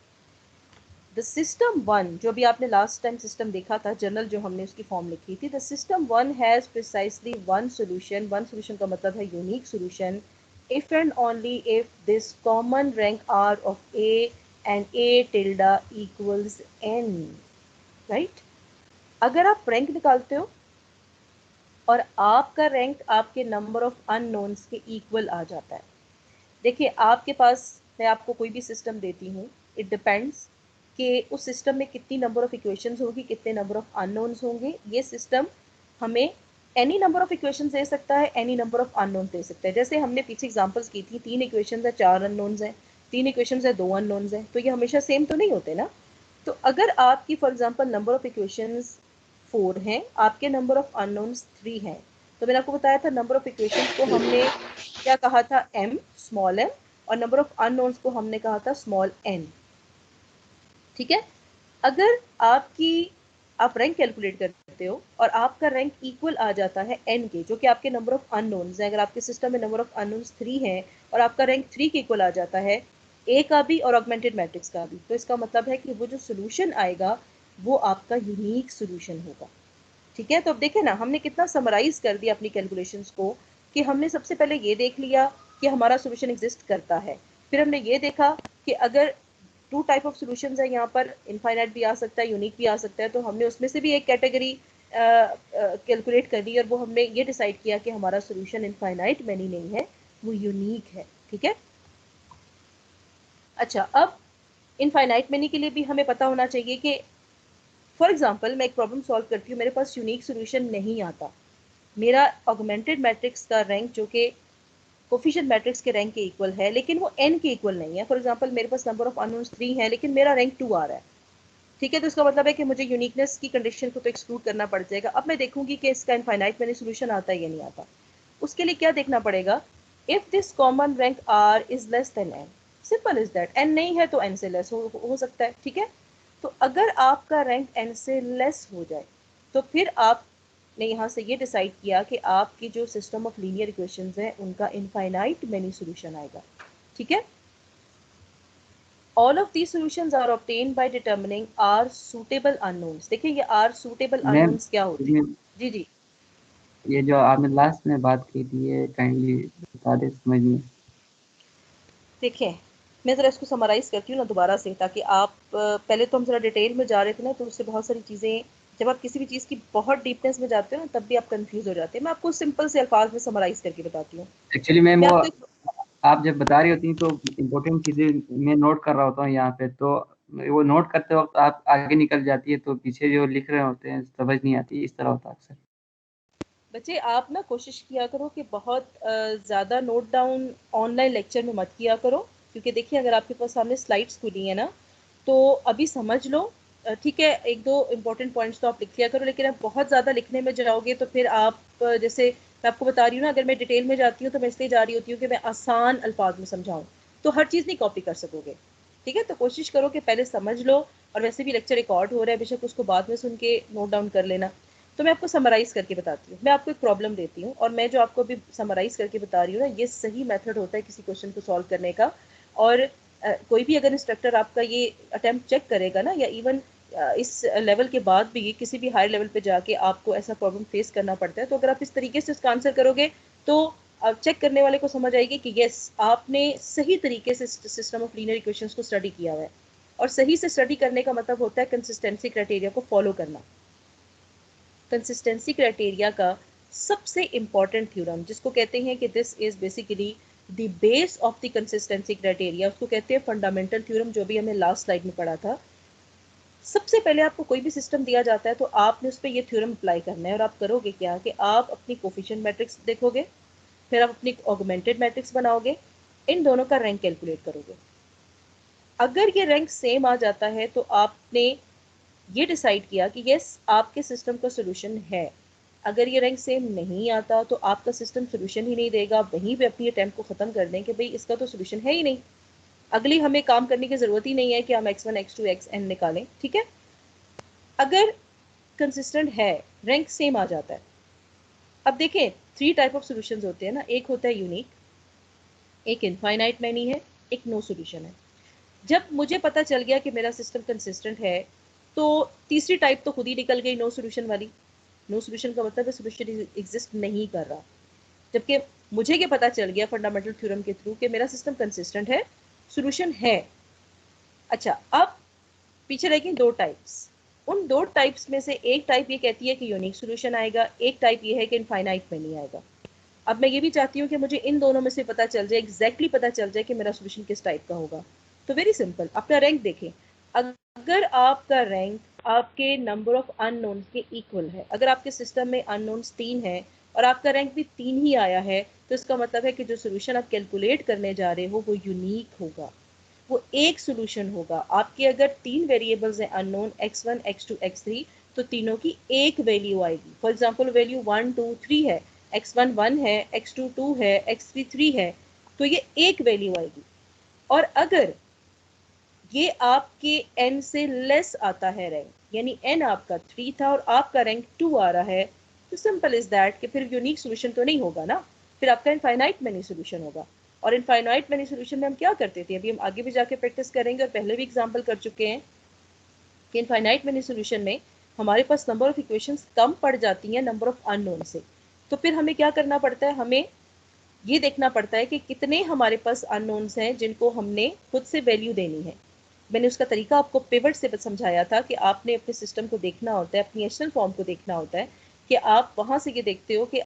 द सिस्टम वन, जो भी आपने लास्ट टाइम सिस्टम देखा था जनरल, जो हमने उसकी फॉर्म लिखी थी, the system one has precisely one solution, one solution का मतलब है unique solution, if and only if this common rank r of a and a tilde equals n, right? अगर आप रैंक निकालते हो और आपका रैंक आपके नंबर ऑफ अननोन्स के इक्वल आ जाता है। देखिए आपके पास, मैं आपको कोई भी सिस्टम देती हूँ, इट डिपेंड्स कि उस सिस्टम में कितनी नंबर ऑफ इक्वेशंस होगी, कितने नंबर ऑफ अननोन्स होंगे। ये सिस्टम हमें एनी नंबर ऑफ इक्वेशंस दे सकता है, एनी नंबर ऑफ अननोन्स दे सकता है। जैसे हमने पीछे एग्जांपल्स की थी, 3 इक्वेशंस है, 4 अननोन्स हैं, 3 इक्वेशंस है, 2 अननोन्स हैं, तो ये हमेशा सेम तो नहीं होते ना। तो अगर आपकी for example number of equations 4 हैं, आपके नंबर ऑफ अननोन्स 3 हैं, तो मैंने आपको बताया था नंबर ऑफ इक्वेशंस को हमने क्या कहा था, m, स्मॉल m, और नंबर ऑफ अननोन्स को हमने कहा था स्मॉल n। ठीक है, अगर आप रैंक कैलकुलेट करते हो और आपका रैंक इक्वल आ जाता है n के, जो कि आपके नंबर ऑफ अननोन्स हैं, अगर आपके सिस्टम में नंबर ऑफ अननोन्स 3 हैं और आपका रैंक 3 के इक्वल आ जाता है, a का भी और ऑगमेंटेड मैट्रिक्स का भी, तो इसका मतलब है कि वो जो सोल्यूशन आएगा वो आपका यूनिक सोल्यूशन होगा। ठीक है, तो अब देखें ना, हमने कितना समराइज कर दिया अपनी कैलकुलेशंस को, कि हमने सबसे पहले ये देख लिया कि हमारा सोल्यूशन एग्जिस्ट करता है, फिर हमने ये देखा कि अगर 2 टाइप ऑफ सोल्यूशंस है, यहाँ पर इनफाइनाइट भी आ सकता है, यूनिक भी आ सकता है, तो हमने उसमें से भी एक कैटेगरी कैलकुलेट कर ली और वो हमने ये डिसाइड किया कि हमारा सोल्यूशन इनफाइनाइट मैनी नहीं है, वो यूनिक है। ठीक है, अच्छा, अब इनफाइनाइट मैनी के लिए भी हमें पता होना चाहिए कि फॉर एग्जाम्पल मैं एक प्रॉब्लम सॉल्व करती हूँ, मेरे पास यूनिक सोल्यूशन नहीं आता, मेरा ऑगमेंटेड मैट्रिक्स का रैंक जो कि कोफिशिएंट मैट्रिक्स के रैंक के इक्वल है, लेकिन वो n के इक्वल नहीं है। फॉर एग्जांपल मेरे पास नंबर ऑफ अननोन्स 3 है, लेकिन मेरा रैंक 2 आ रहा है। ठीक है, तो इसका मतलब है कि मुझे यूनिकनेस की कंडीशन को तो एक्सक्लूड करना पड़ जाएगा। अब मैं देखूंगी कि इसका इनफाइनाइट मैनी सोल्यूशन आता है या नहीं आता। उसके लिए क्या देखना पड़ेगा, if this common rank r is less than n, simple is that, n नहीं है तो n से लेस हो सकता है। ठीक है, तो अगर आपका रैंक n से लेस हो जाए, तो फिर आपने यहाँ से ये डिसाइड किया कि आपकी जो सिस्टम ऑफ लीनियर इक्वेशंस हैं उनका इनफाइनाइट मैनी सोल्यूशन आएगा। ठीक है, all of these solutions are obtained by determining r suitable unknowns। देखिए ये r suitable मैम unknowns क्या होते हैं। जी जी, ये जो आपने लास्ट में बात की थी ये काइंडली बता दे समझ में। देखिए मैं ज़रा इसको समराइज़ करती हूँ ना दोबारा से, ताकि आप पहले तो हम ज़रा डिटेल में जा रहे थे ना, तो उससे बहुत सारी चीज़ें, जब आप किसी भी चीज़ की बहुत डीपनेस में जाते हो ना, तब भी आप कंफ्यूज हो जाते हैं। मैं आपको सिंपल से अल्फाज में समराइज़ करके बताती हूँ। एक्चुअली मैम मैं वो आपको आप जब बता रही होती हैं तो इम्पोर्टेंट चीजें मैं नोट कर रहा होता हूँ यहाँ पे, तो वो नोट करते वक्त आप आगे निकल जाती है तो पीछे जो लिख रहे होते हैं समझ नहीं आती, इस तरह होता है अक्सर। बच्चे आप ना कोशिश किया करो कि बहुत ज़्यादा नोट डाउन ऑनलाइन लेक्चर में मत किया करो, क्योंकि देखिए अगर आपके पास सामने स्लाइड्स खुली हैं ना, तो अभी समझ लो। ठीक है, एक दो इम्पोर्टेंट पॉइंट्स तो आप लिख लिया करो, लेकिन आप बहुत ज़्यादा लिखने में जाओगे तो फिर आप जैसे मैं आपको बता रही हूँ ना, अगर मैं डिटेल में जाती हूँ तो मैं इसलिए जा रही होती हूँ कि मैं आसान अल्फाज में समझाऊँ, तो हर चीज़ नहीं कॉपी कर सकोगे। ठीक है, तो कोशिश करो कि पहले समझ लो, और वैसे भी लेक्चर रिकॉर्ड हो रहा है, बेशक उसको बाद में सुन के नोट डाउन कर लेना। तो मैं आपको समराइज़ करके बताती हूँ, मैं आपको एक प्रॉब्लम देती हूँ, और मैं जो आपको अभी समराइज़ करके बता रही हूँ ना, ये सही मेथड होता है किसी क्वेश्चन को सॉल्व करने का। और कोई भी अगर इंस्ट्रक्टर आपका ये अटेम्प्ट चेक करेगा ना, या इवन इस लेवल के बाद भी किसी भी हायर लेवल पे जाके आपको ऐसा प्रॉब्लम फेस करना पड़ता है, तो अगर आप इस तरीके से उसका आंसर करोगे तो चेक करने वाले को समझ आएगी कि यस, आपने सही तरीके से सिस्टम ऑफ लीनियर इक्वेशंस को स्टडी किया हुआ है। और सही से स्टडी करने का मतलब होता है कंसिस्टेंसी क्राइटेरिया को फॉलो करना। कंसिस्टेंसी क्राइटेरिया का सबसे इंपॉर्टेंट थ्योरम, जिसको कहते हैं कि this is basically the base of the consistency criteria, उसको कहते हैं फंडामेंटल थ्योरम, जो भी हमने लास्ट स्लाइड में पढ़ा था। सबसे पहले आपको कोई भी सिस्टम दिया जाता है तो आपने उस पर यह थ्योरम अप्लाई करना है, और आप करोगे क्या कि आप अपनी कोफिशिएंट मैट्रिक्स देखोगे, फिर आप अपनी ऑगमेंटेड मैट्रिक्स बनाओगे, इन दोनों का रैंक कैलकुलेट करोगे। अगर ये रैंक सेम आ जाता है तो आपने ये डिसाइड किया कि यस, आपके सिस्टम का सोल्यूशन है। अगर ये रैंक सेम नहीं आता तो आपका सिस्टम सोल्यूशन ही नहीं देगा, वहीं पे अपनी अटेम्प्ट को ख़त्म कर दें कि भाई इसका तो सोल्यूशन है ही नहीं, अगली हमें काम करने की ज़रूरत ही नहीं है कि हम x1 x2 xn निकालें। ठीक है, अगर कंसिस्टेंट है, रैंक सेम आ जाता है। अब देखें, 3 टाइप ऑफ सोल्यूशंस होते हैं ना, एक होता है यूनिक, एक इनफाइनाइट मैनी है, एक नो सोल्यूशन है। जब मुझे पता चल गया कि मेरा सिस्टम कंसिस्टेंट है, तो तीसरी टाइप तो खुद ही निकल गई, नो सोल्यूशन वाली। नो सोल्यूशन का मतलब है सोल्यूशन एग्जिस्ट नहीं कर रहा। जबकि मुझे ये पता चल गया फंडामेंटल थ्योरम के थ्रू कि मेरा सिस्टम कंसिस्टेंट है, सोल्यूशन है। अच्छा, अब पीछे रह गई 2 टाइप्स। उन 2 टाइप्स में से एक टाइप ये कहती है कि यूनिक सोल्यूशन आएगा, एक टाइप ये है कि इनफाइनाइट में नहीं आएगा। अब मैं ये भी चाहती हूँ कि मुझे इन दोनों में से पता चल जाए, एग्जैक्टली पता चल जाए कि मेरा सोल्यूशन किस टाइप का होगा। तो वेरी सिंपल, अपना रैंक देखें। अगर आपका रैंक आपके नंबर ऑफ अननोन्स के इक्वल है, अगर आपके सिस्टम में अननोन्स 3 है और आपका रैंक भी 3 ही आया है, तो इसका मतलब है कि जो सोल्यूशन आप कैलकुलेट करने जा रहे हो वो यूनिक होगा, वो एक सोल्यूशन होगा। आपके अगर 3 वेरिएबल्स हैं अननोन, x1 x2 x3, तो तीनों की एक वैल्यू आएगी। फॉर एग्जांपल वैल्यू 1 2 3 है, x1 1 है, x2 2 है, x3 3 है, तो ये एक वैल्यू आएगी। और अगर ये आपके n से लेस आता है रैंक, यानी n आपका 3 था और आपका रैंक 2 आ रहा है, तो सिंपल इज दैट कि फिर यूनिक सोल्यूशन तो नहीं होगा ना, फिर आपका इनफाइनाइट मैनी सोल्यूशन होगा। और इनफाइनाइट मैनी सोल्यूशन में हम क्या करते थे, अभी हम आगे भी जाके प्रैक्टिस करेंगे और पहले भी एग्जांपल कर चुके हैं कि इनफाइनाइट मैनी सोल्यूशन में हमारे पास नंबर ऑफ इक्वेशंस कम पड़ जाती हैं नंबर ऑफ अननोन से। तो फिर हमें क्या करना पड़ता है, हमें ये देखना पड़ता है कि कितने हमारे पास अननोन्स हैं जिनको हमने खुद से वैल्यू देनी है। मैंने उसका तरीका आपको पिवट से समझाया था कि आपने अपने सिस्टम को देखना होता है, अपनी एचएसएल फॉर्म को देखना होता है, कि आप वहां से ये देखते हो कि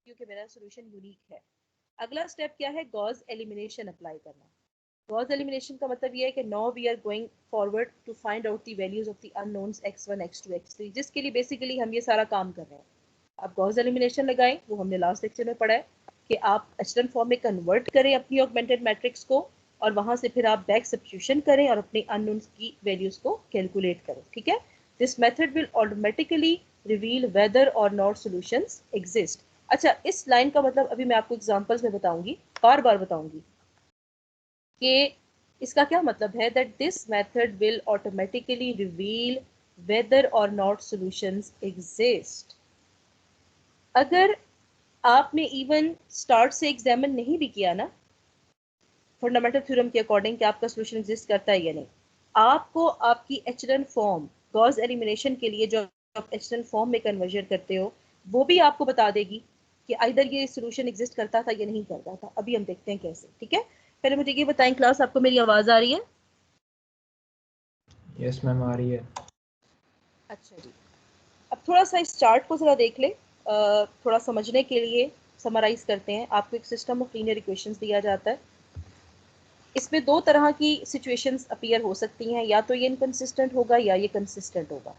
क्योंकि मेरा सोल्यूशन यूनिक है। अगला स्टेप क्या है, गॉस एलिमिनेशन अप्लाई करना। गॉस एलिमिनेशन का मतलब ये है कि now we are going forward to find out the values of the unknowns x1 x2 x3, जिसके लिए बेसिकली हम ये सारा काम कर रहे हैं। अब गॉस एलिमिनेशन लगाएं, वो हमने लास्ट लेक्चर में पढ़ा है कि आप एचएसएल फॉर्म में कन्वर्ट करें अपनी ऑगमेंटेड मैट्रिक्स को, और वहां से फिर आप बैक सब्स्टिट्यूशन करें और अपने अननोन्स की वैल्यूज को कैलकुलेट करें। ठीक है, this method will automatically reveal whether or not solutions exist. अच्छा, इस लाइन का मतलब अभी मैं आपको एग्जांपल्स में बताऊंगी, बार बार बताऊंगी कि इसका क्या मतलब है, that this method will automatically reveal whether or not solutions exist. अगर आपने इवन स्टार्ट से एग्जामिन नहीं भी किया ना फंडामेंटल थ्योरम के अकॉर्डिंग कि आपका सॉल्यूशन एग्जिस्ट करता है या नहीं, आपको आपकी एचएसएल फॉर्म गॉस एलिमिनेशन के लिए जो आप एचएसएल फॉर्म में कन्वर्जन करते हो, वो भी आपको बता देगी कि आइदर ये सॉल्यूशन एग्जिस्ट करता था या नहीं करता था। अभी हम देखते हैं कैसे। ठीक है, पहले मुझे ये बताएं क्लास, आपको मेरी आवाज आ रही है? यस मैम, आ रही है। अच्छा जी, अब थोड़ा सा इस चार्ट को जरा देख ले, थोड़ा समझने के लिए समराइज करते हैं। आपको एक सिस्टम ऑफ लीनियर इक्वेशंस दिया जाता है, इसमें 2 तरह की सिचुएशंस अपीयर हो सकती हैं, या तो ये इनकंसिस्टेंट होगा या ये कंसिस्टेंट होगा।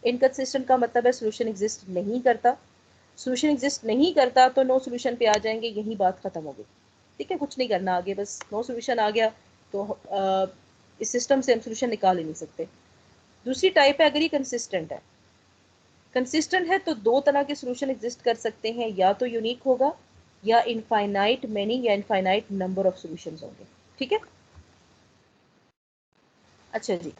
इनकंसिस्टेंट का मतलब है सोल्यूशन एग्जिस्ट नहीं करता। सोल्यूशन एग्जिस्ट नहीं करता तो नो सोल्यूशन पे आ जाएंगे, यही बात खत्म हो गई। ठीक है, कुछ नहीं करना आगे, बस नो सोल्यूशन आ गया तो इस सिस्टम से हम सोल्यूशन निकाल ही नहीं सकते। दूसरी टाइप है अगर ये कंसिस्टेंट है। कंसिस्टेंट है तो दो तरह के सोल्यूशन एग्जिस्ट कर सकते हैं, या तो यूनिक होगा या इनफाइनाइट मेनी या इनफाइनाइट नंबर ऑफ सॉल्यूशंस होंगे। ठीक है, अच्छा जी।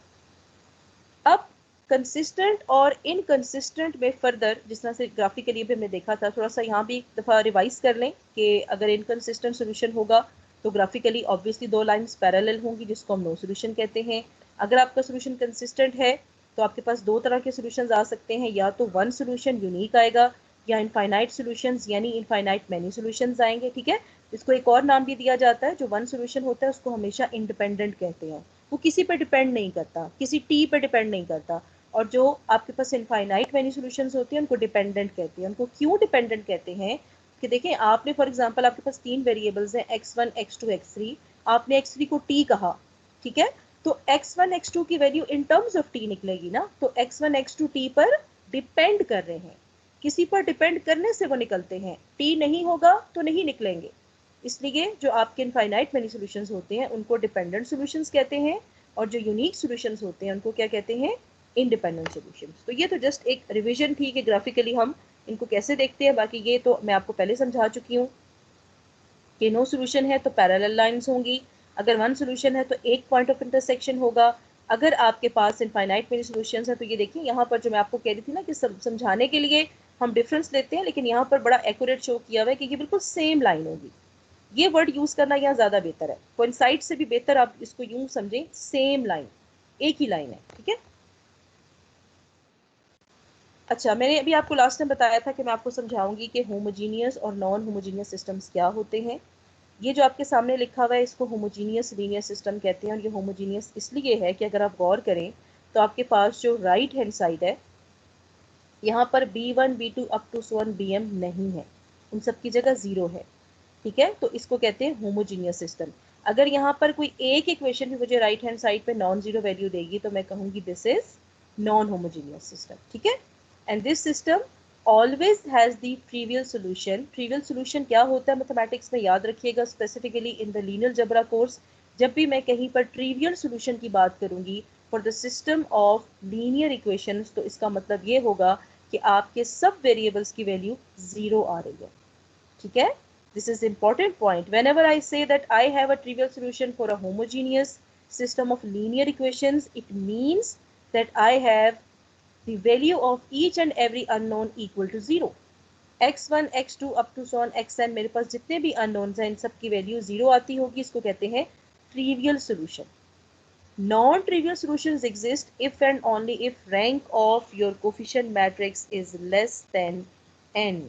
अब कंसिस्टेंट और इनकंसिस्टेंट में फर्दर जिस तरह से ग्राफिकली भी हमने देखा था, थोड़ा सा यहाँ भी एक दफ़ा रिवाइज कर लें कि अगर इनकंसिस्टेंट सोल्यूशन होगा तो ग्राफिकली ऑब्वियसली दो लाइंस पैरेलल होंगी जिसको हम नो सोल्यूशन कहते हैं। अगर आपका सोल्यूशन कंसिस्टेंट है तो आपके पास दो तरह के सोल्यूशन आ सकते हैं, या तो वन सोल्यूशन यूनिक आएगा या इनफाइनाइट सोल्यूशंस यानी इनफाइनाइट मैनी सोल्यूशंस आएंगे। ठीक है, इसको एक और नाम भी दिया जाता है। जो वन सोल्यूशन होता है उसको हमेशा इंडिपेंडेंट कहते हैं, वो किसी पे डिपेंड नहीं करता, किसी टी पे डिपेंड नहीं करता। और जो आपके पास इनफाइनाइट मैनी सॉल्यूशंस होती हैं उनको डिपेंडेंट कहते हैं। उनको क्यों डिपेंडेंट कहते हैं कि देखें, आपने फॉर एग्जांपल आपके पास तीन वेरिएबल्स हैं x1 x2 x3, आपने x3 को t कहा, ठीक है, तो x1 x2 की value in terms of t निकलेगी ना, तो x1 x2 t पर डिपेंड कर रहे हैं, किसी पर डिपेंड करने से वो निकलते हैं, t नहीं होगा तो नहीं निकलेंगे। इसलिए जो आपके इनफाइनाइट मैनी सॉल्यूशंस होते हैं उनको डिपेंडेंट सॉल्यूशंस कहते हैं, और जो यूनिक सॉल्यूशंस होते हैं उनको क्या कहते हैं, इंडिपेंडेंट सॉल्यूशंस। तो ये तो जस्ट एक रिवीजन थी कि ग्राफिकली हम इनको कैसे देखते हैं। बाकी ये तो मैं आपको पहले समझा चुकी हूँ कि नो सॉल्यूशन है तो पैरेलल लाइंस होंगी, अगर वन सॉल्यूशन है तो एक पॉइंट ऑफ इंटरसेक्शन होगा। अगर आपके पास इनफाइनाइट मेनी सॉल्यूशंस है तो ये देखिए यहाँ पर जो मैं आपको कह रही थी ना कि समझाने के लिए हम डिफरेंस लेते हैं, लेकिन यहाँ पर बड़ा एक्यूरेट शो किया हुआ है कि ये बिल्कुल सेम लाइन होगी। ये वर्ड यूज करना यहाँ ज्यादा बेहतर है, कोइंसाइड से भी बेहतर आप इसको यूं समझें, सेम लाइन, एक ही लाइन है। ठीक है, अच्छा, मैंने अभी आपको लास्ट टाइम बताया था कि मैं आपको समझाऊंगी कि होमोजीनियस और नॉन होमोजीनियस सिस्टम्स क्या होते हैं। ये जो आपके सामने लिखा हुआ है इसको होमोजीनियस लीनियर सिस्टम कहते हैं, और ये होमोजीनियस इसलिए है कि अगर आप गौर करें तो आपके पास जो राइट हैंड साइड है यहाँ पर b1 b2 up to so on bm नहीं है, उन सब की जगह जीरो है। ठीक है, तो इसको कहते हैं होमोजीनियस सिस्टम। अगर यहाँ पर कोई एक इक्वेशन भी मुझे राइट हैंड साइड पे नॉन जीरो वैल्यू देगी तो मैं कहूँगी this is non homogeneous system. ठीक है, and this system always has the trivial solution. Trivial solution क्या होता है मैथमेटिक्स में, याद रखिएगा, specifically in the linear algebra course जब भी मैं कहीं पर ट्रिवियल सॉल्यूशन की बात करूंगी for the system of linear equations, तो इसका मतलब ये होगा कि आपके सब वेरिएबल्स की वैल्यू जीरो आ रही है। ठीक है, this is important point. Whenever I say that I have a trivial solution for a homogeneous system of linear equations, it means that I have the value of each and every unknown equal to zero. x1 x2 up to so on xn, मेरे पास जितने भी unknowns हैं इन सब की value zero आती होगी, इसको कहते हैं trivial solution. Non-trivial solutions exist if and only if rank of your coefficient matrix is less than n.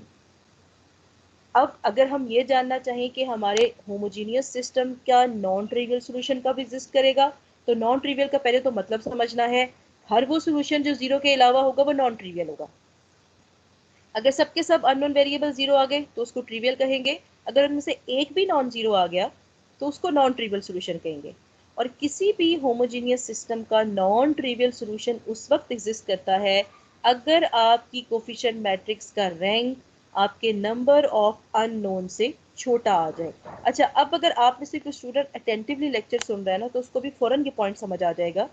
अब अगर हम ये जानना चाहें कि हमारे होमोजीनियस सिस्टम क्या नॉन ट्रिवियल सॉल्यूशन कब एग्जिस्ट करेगा, तो नॉन ट्रिवियल का पहले तो मतलब समझना है, हर वो सॉल्यूशन जो जीरो के अलावा होगा वो नॉन ट्रिवियल होगा। अगर सबके सब अननोन वेरिएबल जीरो आ गए तो उसको ट्रिवियल कहेंगे, अगर उनमें से एक भी नॉन जीरो आ गया तो उसको नॉन ट्रिवियल सॉल्यूशन कहेंगे। और किसी भी होमोजीनियस सिस्टम का नॉन ट्रिवियल सॉल्यूशन उस वक्त एग्जिस्ट करता है अगर आपकी कोफिशिएंट मैट्रिक्स का रैंक आपके नंबर ऑफ अननोन से छोटा आ जाए। अच्छा, अब अगर आप में से कोई स्टूडेंट अटेंटिवली लेक्चर सुन रहा है ना तो उसको भी फौरन ये पॉइंट समझ आ जाएगा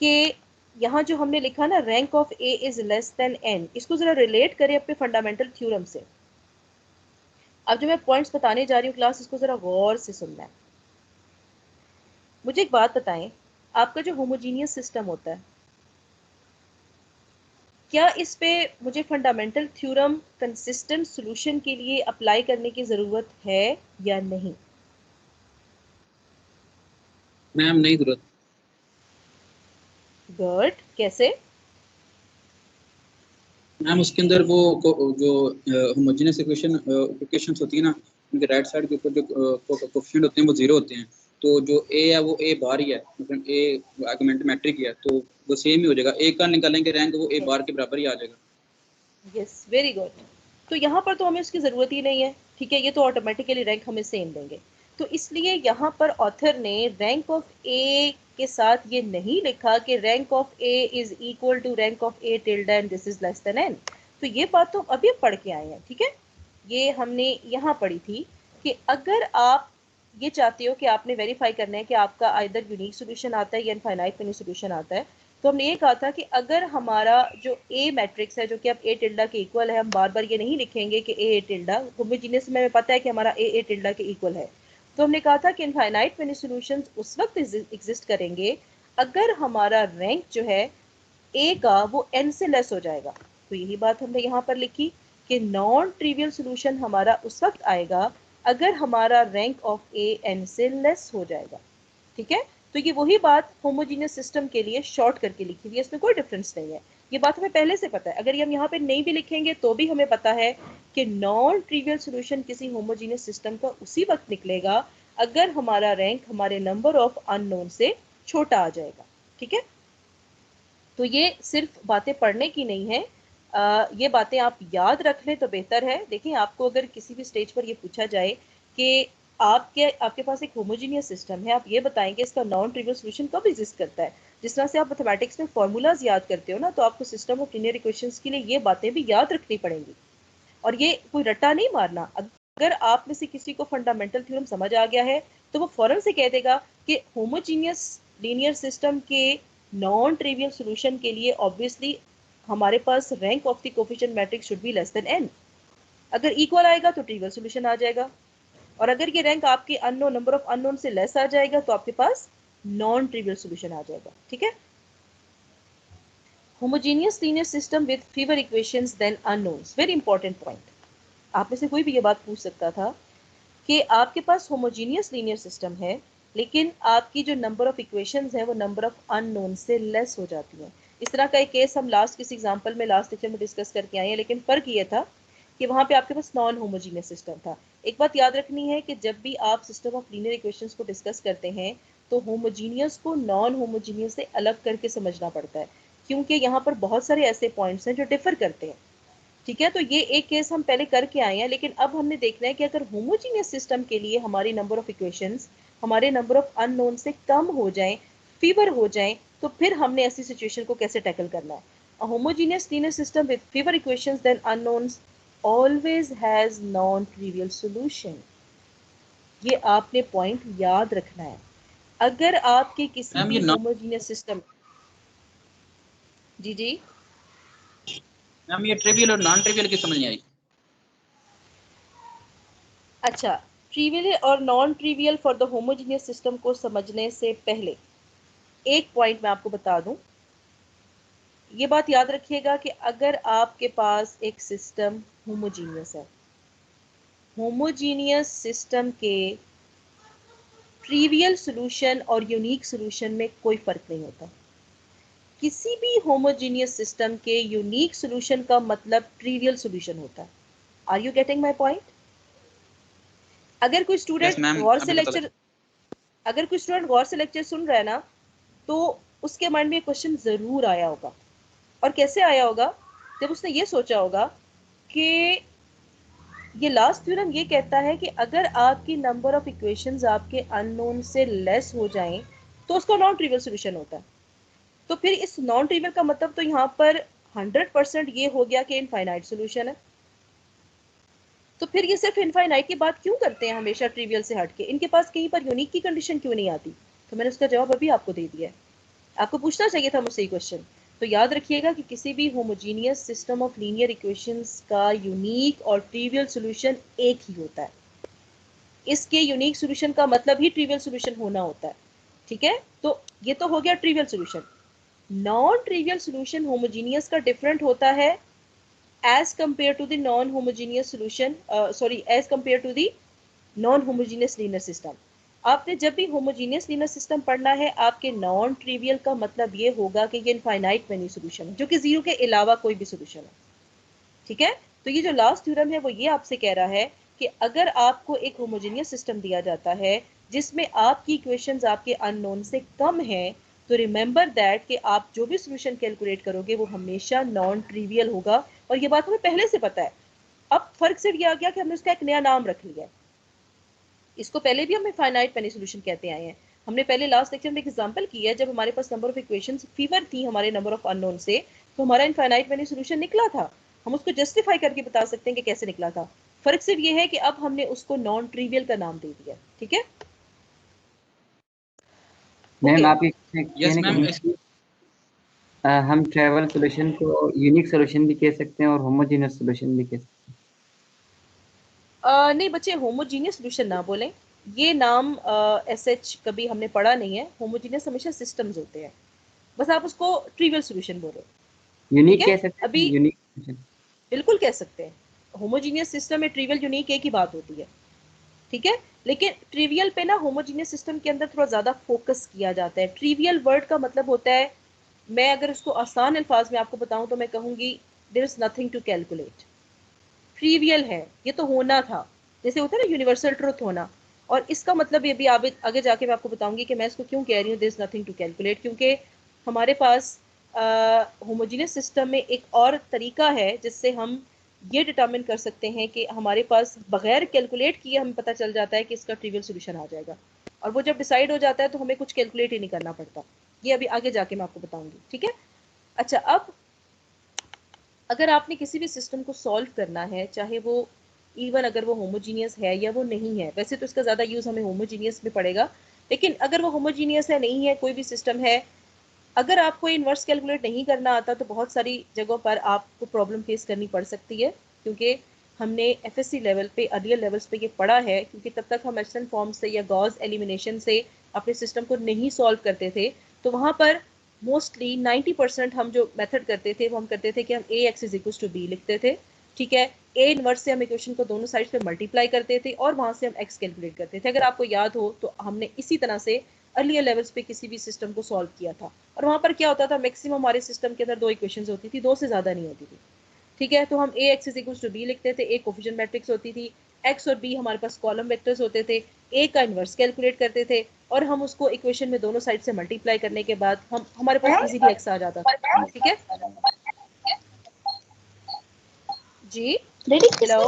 कि यहाँ जो हमने लिखा ना rank of A is less than n, इसको जरा रिलेट करें अपने फंडामेंटल थ्योरम से। अब जो मैं पॉइंट्स बताने जा रही हूँ क्लास, इसको जरा गौर से सुनना है। मुझे एक बात बताएं, आपका जो होमोजीनियस सिस्टम होता है क्या इस पे मुझे फंडामेंटल थ्योरम कंसिस्टेंट सॉल्यूशन के लिए अप्लाई करने की जरूरत है या नहीं? मैम नहीं जरूरत। गुड, कैसे? मैम उसके अंदर वो जो होमोजेनियस इक्वेशंस होती है ना, उनके राइट साइड के ऊपर जो कोफिशिएंट होते हैं वो जीरो होते हैं, तो जो ए है वो ए बार ही है, मतलब ए आर्गुमेंट मैट्रिक है, तो वो सेम ही हो जाएगा, ए का निकालेंगे रैंक वो ए बार के बराबर ही आ जाएगा। Yes, very good. तो यहाँ पर तो हमें उसकी ज़रूरत ही नहीं है, ठीक है, ये तो ऑटोमेटिकली रैंक हमें सेम देंगे। तो इसलिए यहाँ पर ऑथर ने रैंक ऑफ ए के साथ ये नहीं लिखा कि rank of A is equal to rank of A tilde and this is less than n. तो ये बात तो अभी पढ़ के आए हैं, ठीक है। ये हमने यहाँ पढ़ी थी कि अगर आप ये चाहते हो कि आपने वेरीफाई करना है कि आपका आइदर यूनिक सोल्यूशन आता है या इनफाइनाइट मेनी सोल्यूशन आता है, तो हमने ये कहा था कि अगर हमारा जो ए मैट्रिक्स है जो कि अब ए टिल्डा के इक्वल है, हम बार बार ये नहीं लिखेंगे कि ए टिल्डा, होमोजीनियस में हमें पता है कि हमारा ए टिल्डा के इक्वल है, तो हमने कहा था कि इनफाइनाइट मेनी सॉल्यूशंस उस वक्त एग्जिस्ट करेंगे अगर हमारा रैंक जो है ए का वो एन से लेस हो जाएगा। तो यही बात हमने यहाँ पर लिखी कि नॉन ट्रिवियल सॉल्यूशन हमारा उस वक्त आएगा अगर हमारा रैंक ऑफ ए एन से लेस हो जाएगा, ठीक है। तो ये वही बात होमोजीनियस सिस्टम के लिए शॉर्ट करके लिखी हुई है, इसमें कोई डिफरेंस नहीं है, ये बात हमें पहले से पता है। अगर हम यहाँ पे नहीं भी लिखेंगे तो भी हमें पता है कि नॉन ट्रिवियल सॉल्यूशन किसी होमोजीनियस सिस्टम का उसी वक्त निकलेगा अगर हमारा रैंक हमारे नंबर ऑफ अननोन से छोटा आ जाएगा, ठीक है। तो ये सिर्फ बातें पढ़ने की नहीं है, ये बातें आप याद रख लें तो बेहतर है। देखिए, आपको अगर किसी भी स्टेज पर ये पूछा जाए कि आपके पास एक होमोजीनियस सिस्टम है, आप ये बताएंगे इसका नॉन ट्रिवियल सॉल्यूशन कब एग्जिस्ट करता है, जिस तरह से आप मैथमेटिक्स में फॉर्मूलाज याद करते हो ना, तो आपको सिस्टम ऑफ लीनियर इक्वेशंस के लिए ये बातें भी याद रखनी पड़ेंगी। और ये कोई रट्टा नहीं मारना। अगर आप में से किसी को फंडामेंटल थ्योरम समझ आ गया है तो वो फौरन से कह देगा कि होमोजीनियस लीनियर सिस्टम के नॉन ट्रिवियल सॉल्यूशन के लिए ऑब्वियसली हमारे पास rank of the coefficient matrix should be less than n। अगर इक्वल आएगा तो ट्रिवियल सॉल्यूशन आ जाएगा, और अगर ये रैंक आपके अननोन नंबर ऑफ अननोन से लेस आ जाएगा तो आपके पास नॉन ट्रिवियल सॉल्यूशन आ जाएगा, ठीक है। Homogeneous linear system with fewer equations than unknowns, very important point. आप में से कोई भी ये बात पूछ सकता था कि आपके पास होमोजीनियस लीनियर सिस्टम है लेकिन आपकी जो नंबर ऑफ इक्वेशंस है वो नंबर ऑफ अननोन से लेस हो जाती हैं। इस तरह का एक केस हम लास्ट किसी एग्जांपल में लास्ट लेक्चर में डिस्कस करके आए हैं, लेकिन फ़र्क ये था कि वहाँ पे आपके पास नॉन होमोजीनियस सिस्टम था। एक बात याद रखनी है कि जब भी आप सिस्टम ऑफ लीनियर इक्वेशंस को डिस्कस करते हैं तो होमोजीनियस को नॉन होमोजीनियस से अलग करके समझना पड़ता है, क्योंकि यहाँ पर बहुत सारे ऐसे पॉइंट्स हैं जो डिफर करते हैं, ठीक है। तो ये एक केस हम पहले करके आए हैं, लेकिन अब हमने देखना है कि अगर होमोजीनियस सिस्टम के लिए हमारी नंबर ऑफ इक्वेशंस हमारे नंबर ऑफ अननोन से कम हो जाएं, फीवर हो जाएं, तो फिर हमने ऐसी सिचुएशन को कैसे टैकल करना है। A homogeneous linear system with fewer equations than unknowns always has non trivial solution. ये आपने पॉइंट याद रखना है। अगर आपके किसी मैम भी ये होमोजीनियस सिस्टम, जी जी मैम ये ट्रिवियल और नॉन ट्रिवियल की समझ नहीं आई। अच्छा, ट्रिवियल और non trivial for the homogeneous system को समझने से पहले एक पॉइंट मैं आपको बता दूं। ये बात याद रखिएगा कि अगर आपके पास एक सिस्टम होमोजीनियस है, होमोजीनियस सिस्टम के ट्रिवियल सॉल्यूशन और यूनिक सॉल्यूशन में कोई फर्क नहीं होता। किसी भी होमोजीनियस सिस्टम के यूनिक सॉल्यूशन का मतलब ट्रिवियल सॉल्यूशन होता है। Are you getting my point? अगर कोई स्टूडेंट गौर से लेक्चर सुन रहा है ना, तो उसके माइंड में क्वेश्चन जरूर आया होगा। और कैसे आया होगा? जब उसने ये सोचा होगा कि ये लास्ट थ्योरम ये कहता है कि अगर आपकी नंबर ऑफ इक्वेशंस आपके अननोन से लेस हो जाएं तो उसका नॉन ट्रिवियल सॉल्यूशन होता है। तो फिर इस नॉन ट्रिवियल का मतलब तो यहाँ पर 100% ये हो गया कि इनफाइनाइट सॉल्यूशन है। तो फिर ये सिर्फ इनफाइनाइट की बात क्यों करते हैं हमेशा ट्रिवियल से हटके? इनके पास कहीं पर यूनिक की कंडीशन क्यों नहीं आती? तो मैंने उसका जवाब अभी आपको दे दिया है। आपको पूछना चाहिए था मुझसे ये क्वेश्चन। तो याद रखिएगा कि किसी भी homogeneous system of linear equations का यूनिक और ट्रिवियल सॉल्यूशन एक ही होता है। इसके यूनिक सॉल्यूशन का मतलब ही ट्रिवियल सॉल्यूशन होना होता है, ठीक है। तो ये तो हो गया trivial solution. Non trivial solution homogeneous का डिफरेंट होता है as compared to the non-homogeneous solution, as compared to the non-homogeneous linear system। आपने जब भी होमोजीनियस लीनियर सिस्टम पढ़ना है, आपके नॉन ट्रिवियल का मतलब ये होगा कि ये इनफाइनाइट मेनी सॉल्यूशन है, जो कि जीरो के अलावा कोई भी सॉल्यूशन है, ठीक है। तो ये जो लास्ट थ्योरम है वो ये आपसे कह रहा है कि अगर आपको एक होमोजीनियस सिस्टम दिया जाता है जिसमें आपकी इक्वेशंस आपके अननोन से कम है, तो रिमेंबर दैट कि आप जो भी सॉल्यूशन कैलकुलेट करोगे वो हमेशा नॉन ट्रिवियल होगा। और ये बात हमें पहले से पता है। अब फर्क सिर्फ ये आ गया कि हमने उसका एक नया नाम रख लिया है। इसको पहले भी हम फाइनाइट मैनी सोल्यूशन कहते आए हैं। हमने पहले लास्ट लेक्चर में एक एग्जांपल किया है, जब हमारे पास नंबर ऑफ इक्वेशंस फीवर थी हमारे नंबर ऑफ अननोन से, तो हमारा इनफाइनाइट मैनी सोल्यूशन निकला था। हम उसको जस्टिफाई करके बता सकते हैं कि कैसे निकला था। फर्क सिर्फ ये है कि अब हमने उसको नॉन ट्रिवियल का नाम दे दिया। ठीक है मैम आप यस मैम। हम ट्रैवल सॉल्यूशन को यूनिक सॉल्यूशन भी कह सकते हैं और होमोजेनियस सॉल्यूशन भी कह सकते नहीं बच्चे, होमोजीनियस सोल्यूशन ना बोलें, ये नाम एसएच कभी हमने पढ़ा नहीं है। होमोजीनियस हमेशा सिस्टम्स होते हैं, बस आप उसको ट्रिवियल सोल्यूशन बोलो। हैं। यूनिक ठीक है, कह सकते हैं, अभी यूनिक सॉल्यूशन। बिल्कुल कह सकते हैं। होमोजीनियस सिस्टम में ट्रिवियल यूनिक एक ही बात होती है। ठीक है, लेकिन ट्रिवियल पे ना होमोजीनियस सिस्टम के अंदर थोड़ा ज़्यादा फोकस किया जाता है। ट्रिवियल वर्ड का मतलब होता है, मैं अगर उसको आसान अल्फाज में आपको बताऊं तो मैं कहूंगी there is nothing to calculate. Trivial है, ये तो होना था, जैसे होता है ना यूनिवर्सल ट्रुथ होना। और इसका मतलब ये भी आगे जाके मैं आपको बताऊंगी कि मैं इसको क्यों कह रही हूँ there is nothing to calculate, क्योंकि हमारे पास होमोजीनियस सिस्टम में एक और तरीका है जिससे हम ये डिटरमिन कर सकते हैं कि हमारे पास बगैर कैलकुलेट किए हमें पता चल जाता है कि इसका ट्रिवियल सोल्यूशन आ जाएगा। और वो जब डिसाइड हो जाता है तो हमें कुछ कैलकुलेट ही नहीं करना पड़ता। ये अभी आगे जाके मैं आपको बताऊंगी। ठीक है, अच्छा, अब अगर आपने किसी भी सिस्टम को सॉल्व करना है, चाहे वो इवन अगर वो होमोजीनियस है या वो नहीं है, वैसे तो इसका ज़्यादा यूज़ हमें होमोजीनियस में पड़ेगा, लेकिन अगर वो होमोजीनियस है नहीं है, कोई भी सिस्टम है, अगर आपको इन्वर्स कैलकुलेट नहीं करना आता तो बहुत सारी जगहों पर आपको प्रॉब्लम फेस करनी पड़ सकती है। क्योंकि हमने एफएससी लेवल पे, अर्लियर लेवल्स पे ये पढ़ा है, क्योंकि तब तक हम एशरन फॉर्म से या गॉस एलिमिनेशन से अपने सिस्टम को नहीं सॉल्व करते थे, तो वहाँ पर मोस्टली 90% हम जो मेथड करते थे वो हम करते थे कि हम A X is equal to B लिखते थे। ठीक है, ए इनवर्स से हम इक्वेशन को दोनों साइड पे मल्टीप्लाई करते थे और वहाँ से हम एक्स कैलकुलेट करते थे। अगर आपको याद हो तो हमने इसी तरह से अर्लियर लेवल्स पे किसी भी सिस्टम को सॉल्व किया था। और वहाँ पर क्या होता था, मैक्सिमम हमारे सिस्टम के अंदर दो इक्वेशंस होती थी, दो से ज़्यादा नहीं होती थी। ठीक है, तो हम A X is equal to B लिखते थे, एक कोफिशिएंट मैट्रिक्स होती थी, एक्स और बी हमारे पास कॉलम वेक्टर्स होते थे, ए का इन्वर्स कैलकुलेट करते थे और हम उसको इक्वेशन में दोनों साइड से मल्टीप्लाई करने के बाद हम हमारे पास इजीली एक्स आ जाता था। ठीक है जी, हेलो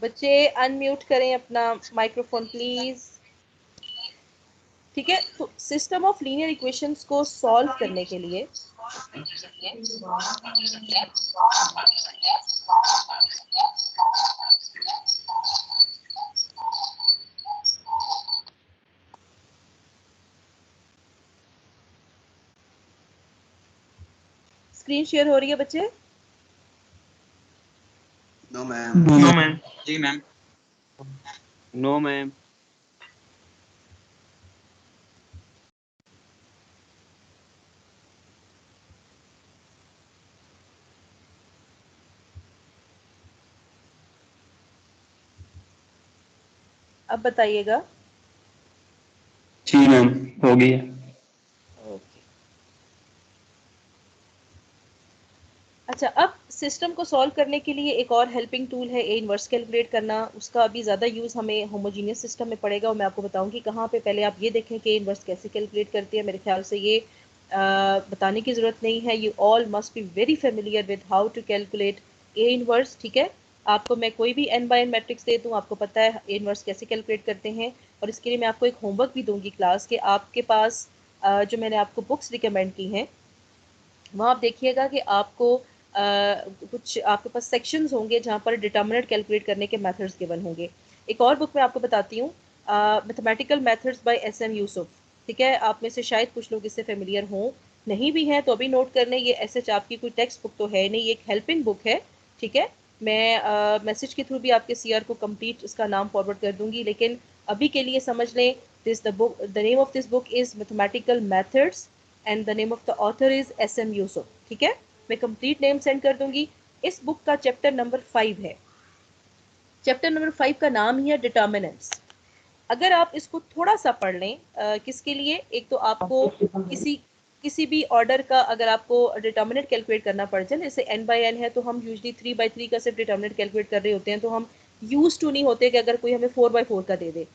बच्चे, अनम्यूट करें अपना माइक्रोफोन प्लीज। ठीक है, तो सिस्टम ऑफ लीनियर इक्वेशंस को सॉल्व करने के लिए स्क्रीन शेयर हो रही है बच्चे? No ma'am. No ma'am. जी मैम। No ma'am. अब बताइएगा। जी मैम, हो गई है। ओके, अच्छा, अब सिस्टम को सॉल्व करने के लिए एक और हेल्पिंग टूल है ए इनवर्स कैलकुलेट करना। उसका अभी ज़्यादा यूज़ हमें होमोजीनियस सिस्टम में पड़ेगा और मैं आपको बताऊंगी कहाँ पे। पहले आप ये देखें कि ए इनवर्स कैसे कैलकुलेट करती है। मेरे ख्याल से ये बताने की ज़रूरत नहीं है, you all must be very familiar with how to calculate a inverse. ठीक है, आपको मैं कोई भी n बाय n मैट्रिक्स दे दूँ, आपको पता है ए इनवर्स कैसे कैलकुलेट करते हैं। और इसके लिए मैं आपको एक होमवर्क भी दूंगी क्लास के। आपके पास जो मैंने आपको बुक्स रिकमेंड की हैं, वहाँ आप देखिएगा कि आपको कुछ आपके पास सेक्शंस होंगे जहाँ पर डिटर्मिनेंट कैलकुलेट करने के मेथड्स गिवन होंगे। एक और बुक मैं आपको बताती हूँ, mathematical methods by SM Yusuf. ठीक है, आप में से शायद कुछ लोग इससे फेमिलियर हों, नहीं भी हैं तो अभी नोट कर लें। ये ऐसे आपकी कोई टेक्स्ट बुक तो है नहीं, ये एक हेल्पिंग बुक है। ठीक है, मैं मैसेज के थ्रू भी आपके CR को कंप्लीट इसका नाम फॉरवर्ड कर दूंगी, लेकिन अभी के लिए समझ लें this the name of this book is mathematical methods and the name of the author is SM Yusuf. ठीक है, मैं कंप्लीट नेम सेंड कर दूंगी। इस बुक का चैप्टर नंबर 5 है। चैप्टर नंबर 5 का नाम ही है डिटर्मिनेंट्स। अगर आप इसको थोड़ा सा पढ़ लें, किसके लिए, एक तो आपको किसी भी ऑर्डर का अगर आपको डिटर्मिनेंट कैलकुलेट करना पड़ जाए, जैसे n बाई n है तो हम यूजली 3 बाई 3 का सिर्फ डिटर्मिनेंट कैलकुलेट कर रहे होते हैं, तो हम यूज टू नहीं होते कि अगर कोई हमें 4 बाई 4 का दे दे,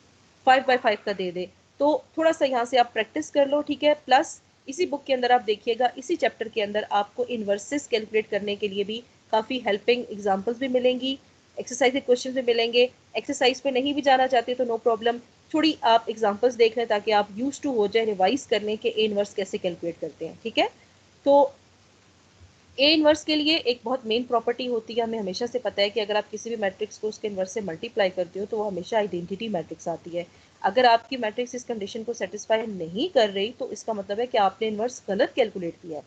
5 बाई 5 का दे दे, तो थोड़ा सा यहाँ से आप प्रैक्टिस कर लो। ठीक है, प्लस इसी बुक के अंदर आप देखिएगा, इसी चैप्टर के अंदर आपको इन्वर्सेस कैलकुलेट करने के लिए भी काफ़ी हेल्पिंग एग्जाम्पल्स भी मिलेंगी, एक्सरसाइज के क्वेश्चन भी मिलेंगे, एक्सरसाइज पे नहीं भी जाना चाहते तो नो प्रॉब्लम, थोड़ी आप एग्जांपल्स देख लें ताकि आप यूज टू हो जाए, रिवाइज कर लें कि ए इनवर्स कैसे कैलकुलेट करते हैं, ठीक है। तो ए इनवर्स के लिए एक बहुत मेन प्रॉपर्टी होती है, हमें हमेशा से पता है कि अगर आप किसी भी मैट्रिक्स को उसके इनवर्स से मल्टीप्लाई करते हो तो वो हमेशा आइडेंटिटी मैट्रिक्स आती है। अगर आपकी मैट्रिक्स इस कंडीशन को सेटिस्फाई नहीं कर रही तो इसका मतलब है कि आपने इनवर्स गलत कैलकुलेट किया है।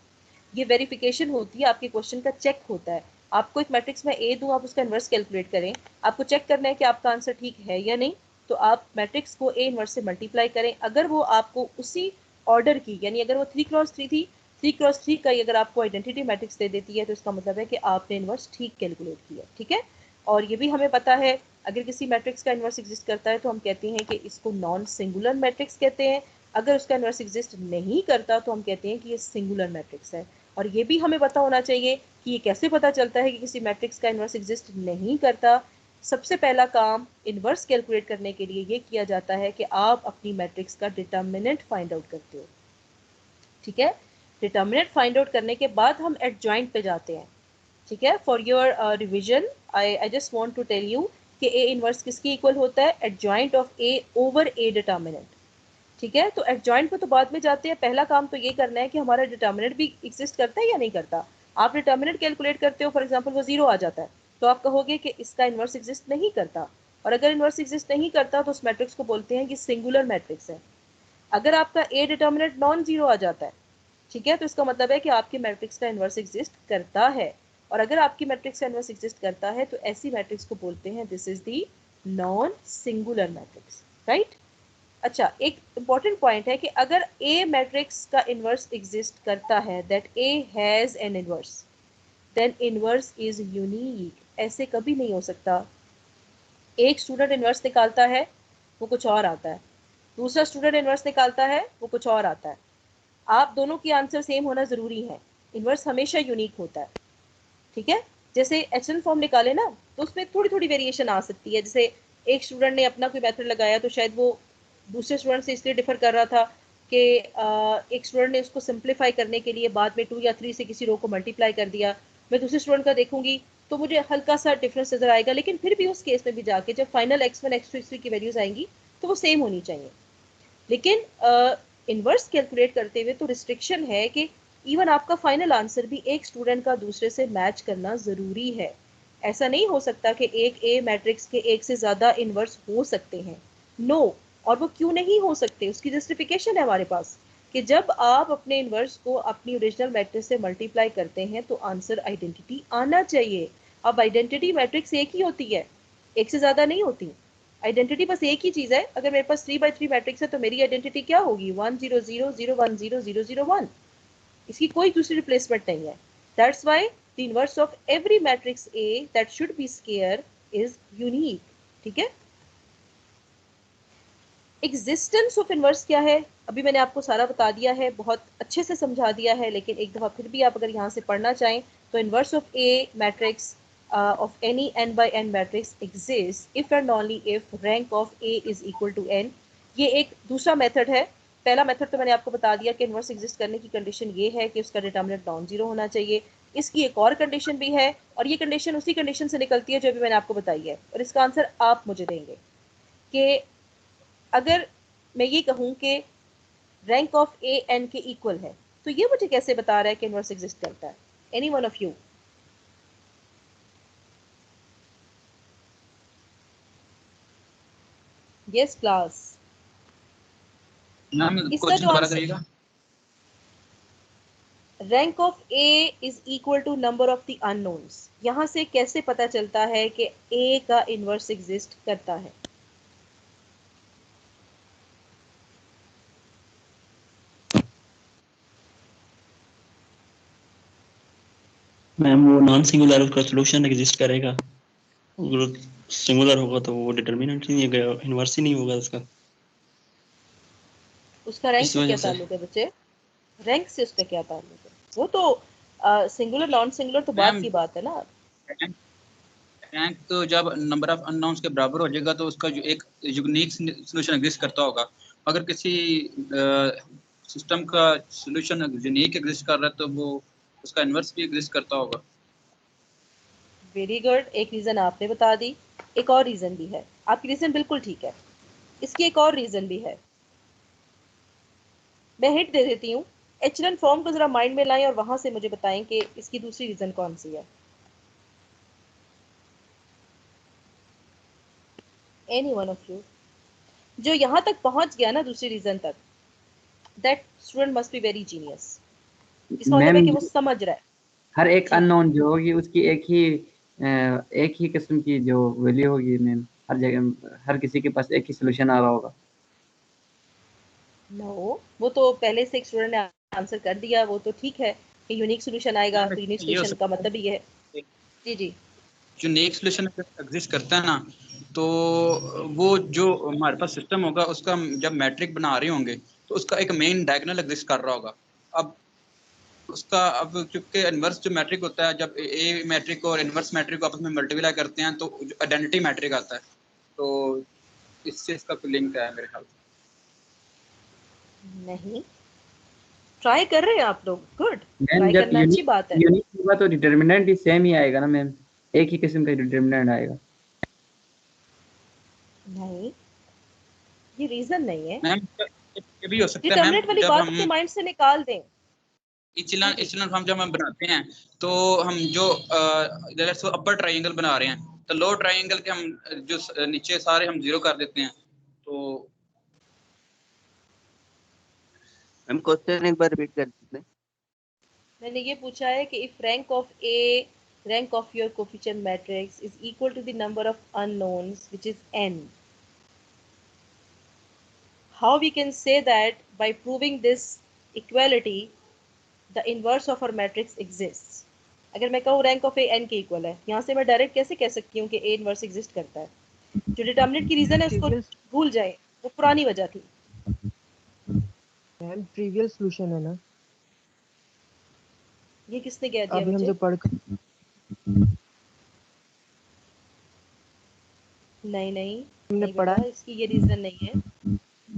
ये वेरिफिकेशन होती है, आपके क्वेश्चन का चेक होता है। आपको एक मैट्रिक्स में ए दूं, आप उसका इनवर्स कैलकुलेट करें, आपको चेक करना है कि आपका आंसर ठीक है या नहीं, तो आप मैट्रिक्स को ए इनवर्स से मल्टीप्लाई करें। अगर वो आपको उसी ऑर्डर की, यानी अगर वो 3x3 थी, 3x3 का अगर आपको आइडेंटिटी मैट्रिक्स दे देती है तो इसका मतलब है कि आपने इनवर्स ठीक कैलकुलेट किया, ठीक है। और ये भी हमें पता है अगर किसी मैट्रिक्स का इनवर्स एग्जिस्ट करता है तो हम कहते हैं कि इसको नॉन सिंगुलर मैट्रिक्स कहते हैं। अगर उसका इनवर्स एग्जिस्ट नहीं करता तो हम कहते हैं कि ये सिंगुलर मैट्रिक्स है। और ये भी हमें पता होना चाहिए कि ये कैसे पता चलता है कि किसी मैट्रिक्स का इनवर्स एग्जिस्ट नहीं करता। सबसे पहला काम इनवर्स कैलकुलेट करने के लिए ये किया जाता है कि आप अपनी मैट्रिक्स का डिटर्मिनेंट फाइंड आउट करते हो, ठीक है। डिटर्मिनेंट फाइंड आउट करने के बाद हम एडजॉइंट पे जाते हैं, ठीक है। For your revision I just want to tell you कि ए इनवर्स किसकी इक्वल होता है, adjoint of A over A determinant, ठीक है। तो एडजॉइंट पे तो बाद में जाते हैं, पहला काम तो ये करना है कि हमारा डिटर्मिनेंट भी एग्जिस्ट करता है या नहीं करता। आप डिटर्मिनेंट कैलकुलेट करते हो, फॉर एग्जांपल वो 0 आ जाता है, तो आप कहोगे कि इसका इनवर्स एग्जिस्ट नहीं करता। और अगर इनवर्स एग्जिस्ट नहीं करता तो उस मैट्रिक्स को बोलते हैं कि सिंगुलर मैट्रिक्स है। अगर आपका ए डिटर्मिनेंट नॉन जीरो आ जाता है, ठीक है, तो इसका मतलब है कि आपकी मैट्रिक्स का इनवर्स एग्जिस्ट करता है। और अगर आपकी मैट्रिक्स का इनवर्स एग्जिस्ट करता है तो ऐसी मैट्रिक्स को बोलते हैं this is the non singular matrix, right. अच्छा, एक इंपॉर्टेंट पॉइंट है कि अगर ए मैट्रिक्स का इनवर्स एग्जिस्ट करता है, that A has an inverse, then inverse is unique. ऐसे कभी नहीं हो सकता एक स्टूडेंट इनवर्स निकालता है वो कुछ और आता है, दूसरा स्टूडेंट इनवर्स निकालता है वो कुछ और आता है। आप दोनों की आंसर सेम होना जरूरी है, इनवर्स हमेशा यूनिक होता है, ठीक है। जैसे एचएन फॉर्म निकाले ना तो उसमें थोड़ी थोड़ी वेरिएशन आ सकती है। जैसे एक स्टूडेंट ने अपना कोई मेथड लगाया तो शायद वो दूसरे स्टूडेंट से इसलिए डिफर कर रहा था कि एक स्टूडेंट ने उसको सिंप्लीफाई करने के लिए बाद में 2 या 3 से किसी रो को मल्टीप्लाई कर दिया। मैं दूसरे स्टूडेंट का देखूंगी तो मुझे हल्का सा डिफरेंस नजर आएगा, लेकिन फिर भी उस केस में भी जाके जब फाइनल x1 x2 x3 की वैल्यूज आएंगी तो वो सेम होनी चाहिए। लेकिन इनवर्स कैलकुलेट करते हुए तो रिस्ट्रिक्शन है कि इवन आपका फाइनल आंसर भी एक स्टूडेंट का दूसरे से मैच करना जरूरी है। ऐसा नहीं हो सकता कि एक ए मैट्रिक्स के एक से ज्यादा इनवर्स हो सकते हैं, नो। और वो क्यों नहीं हो सकते, उसकी जस्टिफिकेशन है हमारे पास कि जब आप अपने इनवर्स को अपनी ओरिजिनल मैट्रिक्स से मल्टीप्लाई करते हैं तो आंसर आइडेंटिटी आना चाहिए। अब आइडेंटिटी मैट्रिक्स एक ही होती है, एक से ज्यादा नहीं होती। आइडेंटिटी बस एक ही चीज है। अगर मेरे पास 3x3 मैट्रिक्स है तो मेरी आइडेंटिटी क्या होगी, 1 0 0 0 1 0 0 0 1। इसकी कोई दूसरी रिप्लेसमेंट नहीं है। That's why the inverse of every matrix A that should be square is unique, ठीक है। एग्जिस्टेंस ऑफ इनवर्स क्या है, अभी मैंने आपको सारा बता दिया है, बहुत अच्छे से समझा दिया है, लेकिन एक दफा फिर भी आप अगर यहाँ से पढ़ना चाहें तो inverse of A matrix of any n by n matrix exists if and only if rank of A is equal to n। ये एक दूसरा मेथड है। पहला मेथड तो मैंने आपको बता दिया कि इनवर्स एग्जिस्ट करने की कंडीशन ये है कि उसका डिटर्मिनेंट नॉन जीरो होना चाहिए। इसकी एक और कंडीशन भी है और ये कंडीशन उसी कंडीशन से निकलती है जो भी मैंने आपको बताई है, और इसका आंसर आप मुझे देंगे कि अगर मैं ये कहूँ कि रैंक ऑफ ए एन के इक्वल है तो ये मुझे कैसे बता रहा है कि इनवर्स एग्जिस्ट करता है। Any one of you? Yes class. Ma'am इसका क्वेश्चन जो दोबारा आंसर, करिएगा। Rank of A is equal to number of the unknowns, यहां से कैसे पता चलता है कि ए का इनवर्स एग्जिस्ट करता है? मैम वो नॉन सिंगुलर का सॉल्यूशन एग्जिस्ट करेगा, अगर सिंगुलर होगा तो वो डिटरमिनेंट ही नहीं है, इनवर्स ही नहीं होगा उसका। उसका रैंक इस से क्या वजह से ताल्लुक है बच्चे? रैंक से उसका क्या ताल्लुक है? वो तो सिंगुलर नॉन सिंगुलर तो बाद मैम की बात है ना। रैंक तो जब नंबर ऑफ अननोन्स के बराबर हो जाएगा तो उसका जो एक यूनिक सॉल्यूशन एग्जिस्ट करता होगा। अगर किसी सिस्टम का सॉल्यूशन यूनिक एग्जिस्ट कर रहा है तो वो उसका इनवर्स भी एग्जिस्ट करता होगा। वेरी गुड, एक रीजन आपने बता दी, एक और रीजन भी है। आपकी रीज़न बिल्कुल ठीक है। इसकी एक और रीज़न भी है, मैं हिंट दे देती हूँ। एचलन फॉर्म को ज़रा माइंड में लाएं और वहाँ से मुझे बताएं कि इसकी दूसरी रीज़न कौन सी है। एनी वन ऑफ यू जो यहाँ तक पहुँच गया ना दूसरी रीज़न तक, that student must be very genius. इसका मतलब है मैम कि वो समझ रहा है। हर एक जी अननोन जो होगी उसकी एक ही किस्म की जो वैल्यू होगी मैम, हर जगह हर किसी के पास एक ही सोल्यूशन आ रहा होगा। नो, वो तो पहले से एक स्टूडेंट ने आंसर कर दिया, वो तो ठीक है कि यूनिक सोल्यूशन आएगा, मैम तो यूनिक ये हो सोल्यूशन का सकता मतलब ये है। है जी जी जो नेक सोल्यूशन एग्जिस्ट करता है ना, तो वो जो हमारे पास सिस्टम होगा उसका जब मैट्रिक बना रहे होंगे तो उसका एक मेन डायगोनल एग्जिस्ट कर रहा होगा। अब उसका अब क्योंकि इनवर्स जो मैट्रिक होता है, जब ए मैट्रिक और इनवर्स मैट्रिक को आपस में मल्टीप्लाई करते हैं तो जो आइडेंटिटी मैट्रिक आता है, तो इससे इसका कोई लिंक है मेरे ख्याल से। नहीं, ट्राई कर रहे हैं आप लोग, गुड, मैम ट्राई जब करना अच्छी बात है। यूनिक होगा तो डिटर्मिनेंट भी सेम ही आएगा ना मैम, एक ही किस्म का डिटर्मिनेंट आएगा। नहीं, ये रीजन नहीं है। मैम ये भी हो सकता है मैम, डिटर्मिनेंट वाली जब बात हम अपने माइंड से निकाल दें। जी इचलन जी इचलन फॉर्म जब हम बनाते हैं तो हम जो जैसे अपर ट्रायंगल बना रहे हैं तो लोअर ट्रायंगल के हम जो नीचे सारे हम जीरो कर देते हैं। तो मैम क्वेश्चन एक बार रिपीट कर दीजिए। मैंने ये पूछा है कि if rank of your coefficient matrix is equal to the number of unknowns which is n, how we can say that by proving this equality the inverse of our matrix exists। अगर मैं कहूँ rank of A n के equal है, यहाँ से मैं direct कैसे कह सकती हूँ कि ए इनवर्स एग्जिस्ट करता है। जो डिटर्मिनेंट की रीजन है उसको ट्रिवियल भूल जाए, वो पुरानी वजह थी। मैम ट्रिवियल सॉल्यूशन है ना, ये किसने कह दिया अभी हम मुझे? जो पढ़ नहीं नहीं हमने नहीं पढ़ा बेटा, इसकी ये रीजन नहीं है।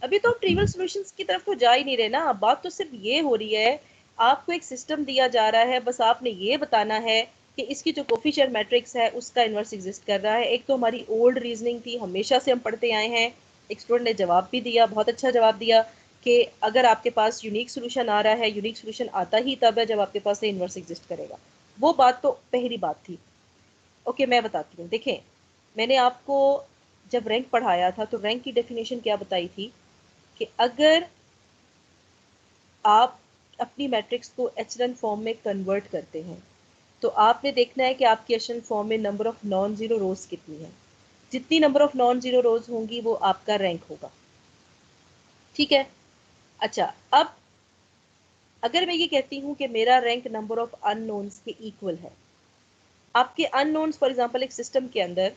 अभी तो ट्रिवियल सॉल्यूशंस की तरफ तो जा ही नहीं रहे ना, बात तो सिर्फ ये हो रही है, आपको एक सिस्टम दिया जा रहा है, बस आपने ये बताना है कि इसकी जो कोफिशिएंट मैट्रिक्स है उसका इन्वर्स एग्जिस्ट कर रहा है। एक तो हमारी ओल्ड रीजनिंग थी, हमेशा से हम पढ़ते आए हैं। एक स्टूडेंट ने जवाब भी दिया, बहुत अच्छा जवाब दिया कि अगर आपके पास यूनिक सोल्यूशन आ रहा है, यूनिक सोल्यूशन आता ही तब है जब आपके पास इन्वर्स एग्जिस्ट करेगा। वो बात तो पहली बात थी। ओके, मैं बताती हूँ। देखें, मैंने आपको जब रैंक पढ़ाया था तो रैंक की डेफिनेशन क्या बताई थी कि अगर आप अपनी मैट्रिक्स को एचलन फॉर्म में कन्वर्ट करते हैं तो आपने देखना है कि आपकी एचलन फॉर्म में नंबर ऑफ नॉन जीरो रोज कितनी है। जितनी नंबर ऑफ नॉन जीरो रोज होंगी वो आपका रैंक होगा। ठीक है, अच्छा, अब अगर मैं ये कहती हूँ कि मेरा रैंक नंबर ऑफ अननोन्स के इक्वल है, आपके अननोन्स फॉर एग्जांपल एक सिस्टम के अंदर,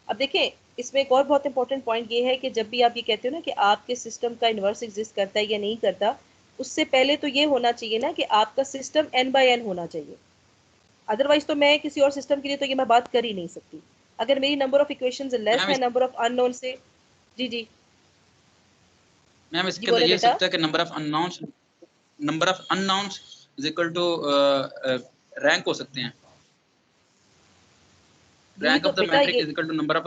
अब देखें इसमें एक और बहुत इंपॉर्टेंट पॉइंट ये है कि जब भी आप ये कहते हो ना कि आपके सिस्टम का इन्वर्स एग्जिस्ट करता है या नहीं करता, उससे पहले तो ये होना चाहिए ना कि आपका सिस्टम n/n होना चाहिए। अदरवाइज तो मैं किसी और सिस्टम के लिए तो ये मैं बात कर ही नहीं सकती। अगर मेरी number of equations less ma'am है नंबर ऑफ अननोन से। जी जी मैम जी इसके अंदर बोले ये हो बेटा। सकता है कि number of unknowns is equal to rank हो सकते हैं। यही रैंक तो ऑफ द बेटा, मैट्रिक ये is equal to number of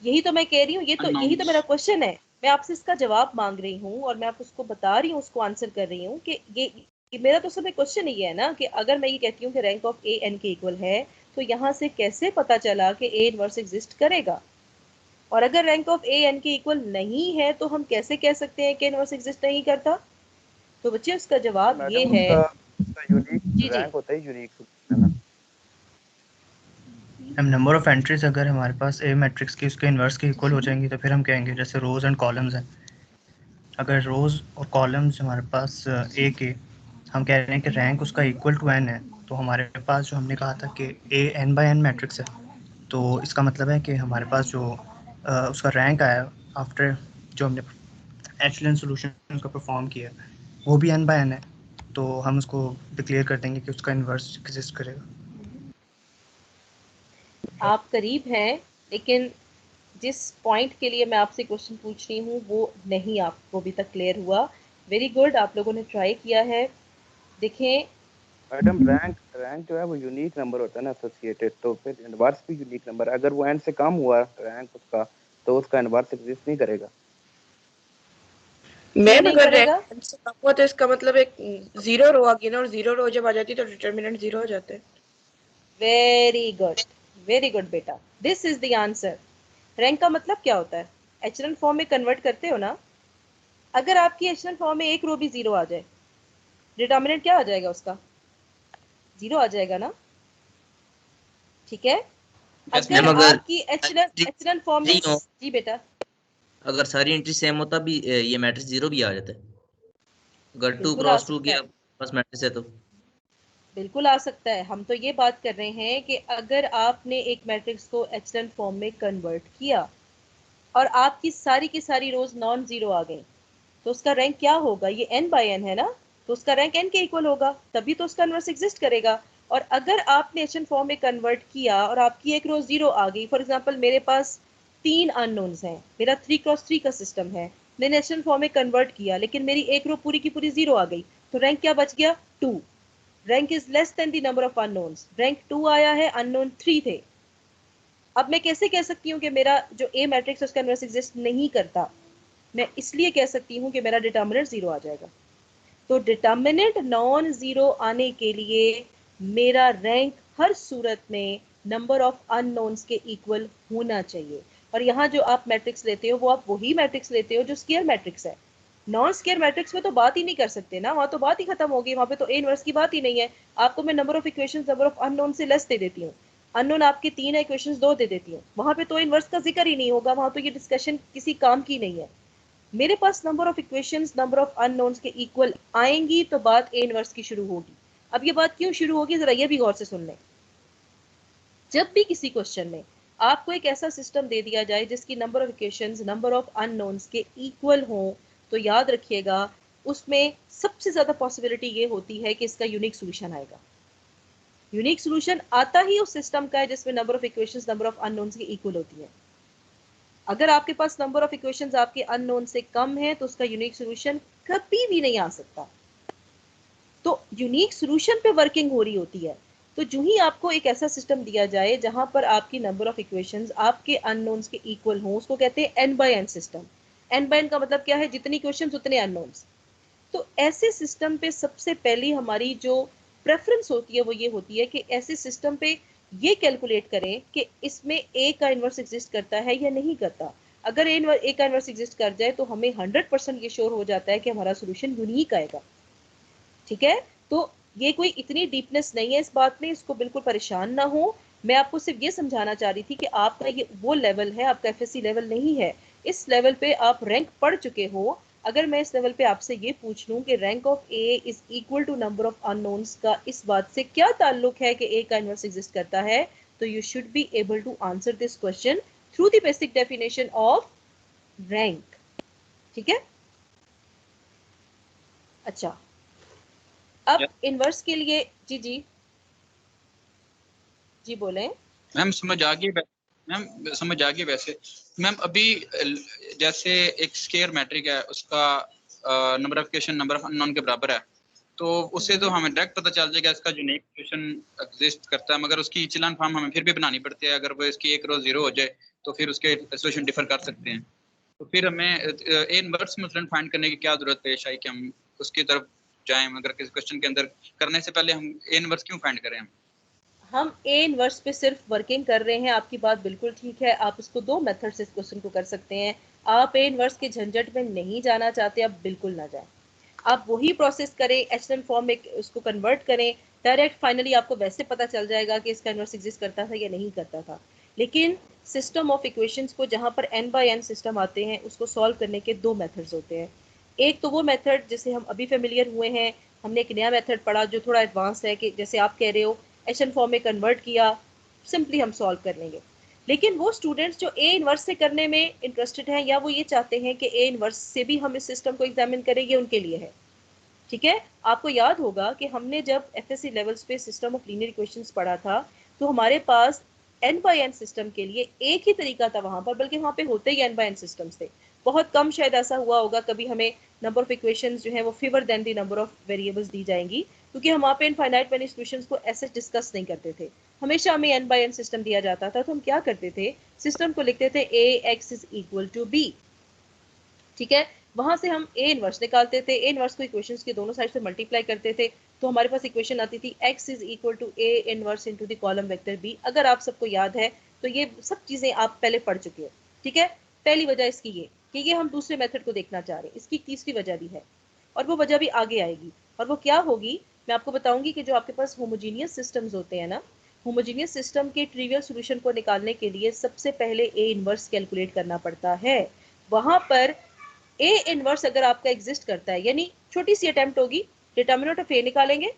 यही तो मैं कह रही हूँ, यही तो अननोन्स। मेरा क्वेश्चन है। मैं आपसे इसका जवाब मांग रही हूँ और मैं आपको उसको बता रही हूँ, उसको आंसर कर रही हूँ कि ये मेरा तो समय क्वेश्चन ये है ना कि अगर मैं ये कहती हूँ कि रैंक ऑफ ए एन के इक्वल है, तो यहाँ से कैसे पता चला कि ए इनवर्स एग्जिस्ट करेगा? और अगर रैंक ऑफ ए एन के इक्वल नहीं है तो हम कैसे कह सकते हैं कि इनवर्स एग्जिस्ट नहीं करता? तो बच्चे उसका जवाब ये मैडम है। उसका यूनिक जी जी रैंक होता है यूनिक सॉल्यूशन है। हम नंबर ऑफ एंट्रीज अगर हमारे पास ए मैट्रिक्स की उसके इन्वर्स के इक्वल हो जाएंगी तो फिर हम कहेंगे, जैसे रोज एंड कॉलम्स हैं, अगर रोज और कॉलम्स हमारे पास ए के, हम कह रहे हैं कि रैंक उसका इक्वल टू एन है, तो हमारे पास जो हमने कहा था कि ए n/n मैट्रिक्स है, तो इसका मतलब है कि हमारे पास जो उसका रैंक आया आफ्टर जो हमने एचलन सॉल्यूशन का परफॉर्म किया वो भी n/n है, तो हम उसको डिक्लेयर कर देंगे कि उसका इन्वर्स एग्जिस्ट करेगा। आप करीब हैं, लेकिन जिस पॉइंट के लिए मैं आपसे क्वेश्चन पूछ रही हूँ वो नहीं आपको अभी तक क्लियर हुआ। वेरी गुड, आप लोगों ने ट्राई किया है। देखें, मैडम रैंक जो है वो यूनिक नंबर होता है ना एसोसिएटेड, तो फिर इनवर्स भी यूनिक नंबर, अगर वो एंड से कम हुआ रैंक उसका तो उसका इनवर्स एग्जिस्ट नहीं करेगा। मैम नहीं अगर करेगा? रैंक से कम हुआ तो इसका मतलब एक जीरो रो आ गई ना, और जीरो रो जब आ जाती है तो डिटरमिनेंट जीरो हो जाता है। वेरी गुड बेटा, this is the answer. Rank का मतलब क्या होता है? एचरन फॉर्म में कन्वर्ट करते हो ना, अगर आपकी एचरन फॉर्म में एक रो भी जीरो आ जाए, डिटर्मिनेंट क्या आ जाएगा उसका? जीरो आ जाएगा ना, ठीक है? Yes, अगर मैम अगर आपकी एचरन फॉर्म में, हो, जी बेटा, अगर सारी एंट्री सेम हो तब भी ये मैट्रिक्स जीरो भी आ जाता है, अगर 2 बिल्कुल आ क्रॉस 2 सकता की है, बस मैट्रिक्स है तो। बिल्कुल आ सकता है। हम तो ये बात कर रहे हैं कि अगर आपने एक मैट्रिक्स को एचरन फॉर्म में कन्वर्ट किया और आपकी सारी की सारी रोज नॉन जीरो आ गई, तो उसका रैंक क्या होगा? ये n बाय n है ना, तो उसका रैंक n के इक्वल होगा, तभी तो उसका इनवर्स एग्जिस्ट करेगा। और अगर आपने एचरन फॉर्म में कन्वर्ट किया और आपकी एक रो जीरो आ गई, फॉर एग्जांपल मेरे पास 3 अननोन्स हैं, मेरा 3x3 का सिस्टम है, मैंने एचरन फॉर्म में कन्वर्ट किया लेकिन मेरी एक रो पूरी की पूरी जीरो आ गई, तो रैंक क्या बच गया? 2। Rank is less then the number of unknowns, rank 2 आया है, अननोन 3 थे। अब मैं कैसे कह सकती हूँ कि मेरा जो ए मैट्रिक्स उसका इनवर्स एग्जिस्ट नहीं करता? मैं इसलिए कह सकती हूँ कि मेरा डिटर्मिनेंट जीरो आ जाएगा। तो डिटर्मिनेंट नॉन जीरो आने के लिए मेरा रैंक हर सूरत में नंबर ऑफ अननोन्स के इक्वल होना चाहिए। और यहाँ जो आप मैट्रिक्स लेते हो वो आप वही मैट्रिक्स लेते हो जो स्केयर मैट्रिक्स है। नॉन स्केयर मैट्रिक्स में तो बात ही नहीं कर सकते ना, वहाँ तो बात ही खत्म होगी, वहाँ पे तो ए इनवर्स की बात ही नहीं है। आपको मैं number of equations number of unknown से लेस दे देती हूँ, अननोन आपके 3 है, इक्वेशंस 2 दे देती हूँ, वहाँ पे तो इनवर्स का जिक्र ही नहीं होगा, वहाँ तो ये डिस्कशन किसी काम की नहीं है। मेरे पास number of equations number of unknowns के इक्वल आएंगी तो बात ए इनवर्स की शुरू होगी। अब ये बात क्यों शुरू होगी, जरा ये भी गौर से सुन लें। जब भी किसी क्वेश्चन में आपको एक ऐसा सिस्टम दे दिया जाए जिसकी number of equations number of unknowns के इक्वल हो, तो याद रखिएगा उसमें सबसे ज्यादा पॉसिबिलिटी ये होती है कि इसका यूनिक सोल्यूशन आएगा। यूनिक सोल्यूशन आता ही उस सिस्टम का है जिसमें number of equations number of unknowns के इक्वल होती है। अगर आपके पास नंबर ऑफ इक्वेशंस आपके अननोन से कम है तो उसका यूनिक सॉल्यूशन कभी भी नहीं आ सकता। तो यूनिक सॉल्यूशन पे वर्किंग हो रही होती है। तो जो ही आपको एक ऐसा सिस्टम दिया जाए जहां पर आपकी नंबर ऑफ इक्वेशंस आपके अननोन्स के इक्वल हो, उसको कहते हैं n by n system. n by n का मतलब क्या है? जितनी इक्वेशंस उतने अननोन्स। तो ऐसे सिस्टम पे सबसे पहली हमारी जो प्रेफरेंस होती है वो ये होती है कि ऐसे सिस्टम पे ये कैलकुलेट करें कि इसमें ए का इनवर्स एग्जिस्ट करता है या नहीं करता। अगर ए का इनवर्स एग्जिस्ट कर जाए तो हमें 100% ये श्योर हो जाता है कि हमारा सोल्यूशन यूनिक आएगा। ठीक है, तो ये कोई इतनी डीपनेस नहीं है इस बात में, इसको बिल्कुल परेशान ना हो। मैं आपको सिर्फ ये समझाना चाह रही थी कि आपका ये वो लेवल है, आपका एफएससी लेवल नहीं है। इस लेवल पे आप रैंक पढ़ चुके हो। अगर मैं इस लेवल पे आपसे ये पूछ लूं कि rank of A is equal to number of unknowns का इस बात से क्या ताल्लुक है कि ए का इनवर्स एग्जिस्ट करता है, तो you should be able to answer this question through the basic definition of rank. ठीक है, अच्छा अब इनवर्स के लिए जी जी जी बोलें। मैम समझ आ गई, मैम समझ आ गई। वैसे मैम अभी जैसे एक स्केयर मैट्रिक है, उसका number of equation number of unknown के बराबर है, तो उससे तो हमें डायरेक्ट पता चल जाएगा इसका यूनिक सोल्यूशन एग्जिस्ट करता है, मगर उसकी इचेलॉन फॉर्म हमें फिर भी बनानी पड़ती है। अगर वो इसकी एक रो जीरो हो जाए तो फिर उसके सोल्यूशन डिफर कर सकते हैं। तो फिर हमें ए इनवर्स मसलन फाइंड करने की क्या जरूरत पेश आई कि हम उसकी तरफ जाएं? अगर किसी क्वेश्चन के अंदर करने से पहले हम ए इनवर्स क्यों फाइंड करें? हम ए इनवर्स पे सिर्फ वर्किंग कर रहे हैं, आपकी बात बिल्कुल ठीक है। आप इसको दो मेथड से इस क्वेश्चन को कर सकते हैं। आप ए इनवर्स के झंझट में नहीं जाना चाहते, आप बिल्कुल ना जाएं। आप वही प्रोसेस करें, एचएन फॉर्म में उसको कन्वर्ट करें, डायरेक्ट फाइनली आपको वैसे पता चल जाएगा कि इसका इनवर्स एग्जिस्ट करता था या नहीं करता था। लेकिन सिस्टम ऑफ इक्वेशंस को जहाँ पर n बाय n सिस्टम आते हैं उसको सॉल्व करने के दो मेथड्स होते हैं। एक तो वो मेथड जिसे हम अभी फेमिलियर हुए हैं, हमने एक नया मेथड पढ़ा जो थोड़ा एडवांस है कि जैसे आप कह रहे हो एचएन फॉर्म में कन्वर्ट किया, सिंपली हम सॉल्व कर लेंगे। लेकिन वो स्टूडेंट्स जो ए इनवर्स से करने में इंटरेस्टेड हैं या वो ये चाहते हैं कि ए इनवर्स से भी हम इस सिस्टम को एग्जामिन करें, ये उनके लिए है। ठीक है, आपको याद होगा कि हमने जब एफएससी लेवल्स पे सिस्टम ऑफ लीनियर इक्वेशंस पढ़ा था तो हमारे पास n बाय n सिस्टम के लिए एक ही तरीका था वहां पर, बल्कि वहां पे होते ही n बाय n सिस्टम्स थे। बहुत कम शायद ऐसा हुआ होगा कभी हमें नंबर ऑफ इक्वेशंस जो है वो fewer than the number of variables दी जाएंगी, क्योंकि हम वहाँ पे इनफाइनाइट मैनी सॉल्यूशंस को ऐसे डिस्कस नहीं करते थे, हमेशा हमें n बाय n सिस्टम दिया जाता था, तो हम क्या करते थे, सिस्टम को लिखते थे ax is equal to b, ठीक है। वहां से हम a इनवर्स निकालते थे, a इनवर्स को इक्वेशंस के दोनों साइड से मल्टीप्लाई करते थे, तो हमारे पास इक्वेशन आती थी x is equal to a inverse into the column vector b। अगर आप सबको याद है तो ये सब चीजें आप पहले पढ़ चुके हो, ठीक है। पहली वजह इसकी ये कि ये हम दूसरे मेथड को देखना चाह रहे हैं, इसकी तीसरी वजह भी है और वो वजह भी आगे आएगी, और वो क्या होगी मैं आपको बताऊंगी कि जो आपके पास होमोजीनियस सिस्टम्स होते हैं ना, होमोजीनियस सिस्टम के ट्रिवियल सॉल्यूशन को निकालने के लिए सबसे पहले a इनवर्स कैलकुलेट करना पड़ता है। वहां पर a इनवर्स अगर आपका एग्जिस्ट करता है, यानी छोटी सी अटेम्प्ट होगी, डिटर्मिनेंट ऑफ a निकालेंगे,